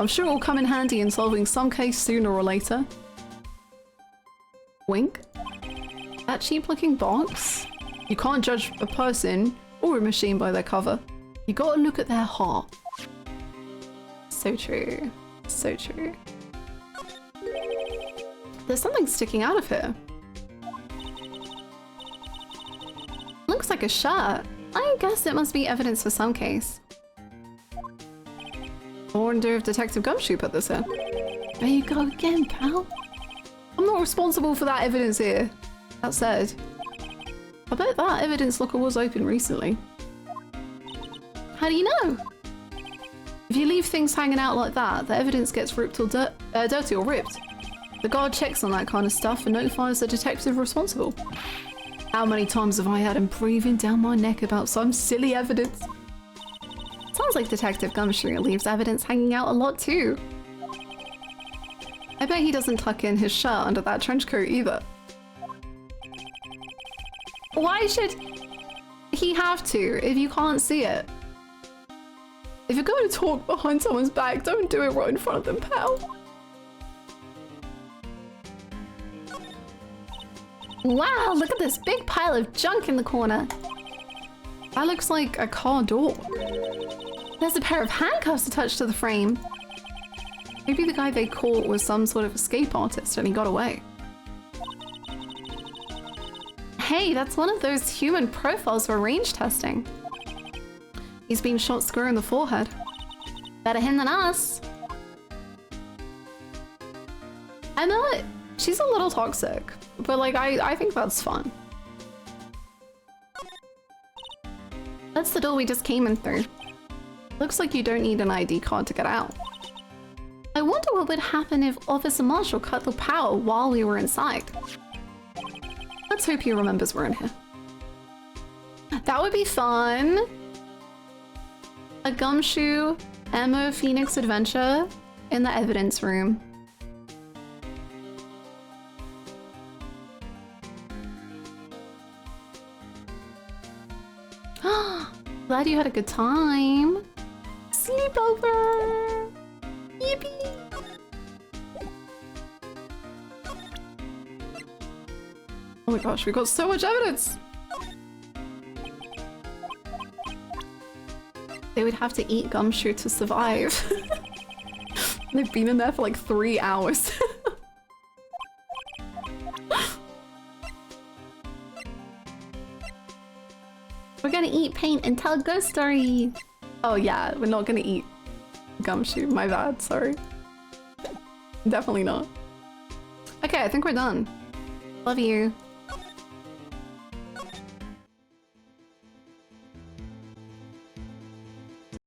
I'm sure it will come in handy in solving some case sooner or later. Wink. That cheap-looking box? You can't judge a person or a machine by their cover. You gotta look at their heart. So true. So true. There's something sticking out of here. Looks like a shirt. I guess it must be evidence for some case. I wonder if Detective Gumshoe put this in. There you go again, pal. I'm not responsible for that evidence here. That said, I bet that evidence locker was open recently. How do you know? If you leave things hanging out like that, the evidence gets ripped or dirty or ripped. The guard checks on that kind of stuff and notifies the detective responsible. How many times have I had him breathing down my neck about some silly evidence? Sounds like Detective Gumshoe leaves evidence hanging out a lot too. I bet he doesn't tuck in his shirt under that trench coat either. Why should he have to if you can't see it? If you're going to talk behind someone's back, don't do it right in front of them, pal. Wow, look at this big pile of junk in the corner. That looks like a car door. There's a pair of handcuffs attached to the frame. Maybe the guy they caught was some sort of escape artist and he got away. Hey, that's one of those human profiles for range testing. He's been shot square in the forehead. Better him than us. Emma, she's a little toxic, but like I think that's fun. That's the door we just came in through. Looks like you don't need an ID card to get out. I wonder what would happen if Officer Marshall cut the power while we were inside. Let's hope he remembers we're in here. That would be fun. A Gumshoe, Emma Phoenix adventure in the evidence room. Glad you had a good time. Sleepover! Yippee! Oh my gosh, we got so much evidence! They would have to eat Gumshoe to survive. They've been in there for like 3 hours. We're gonna eat paint and tell a ghost story. Oh yeah, we're not gonna eat Gumshoe. My bad, sorry. Definitely not. Okay, I think we're done. Love you.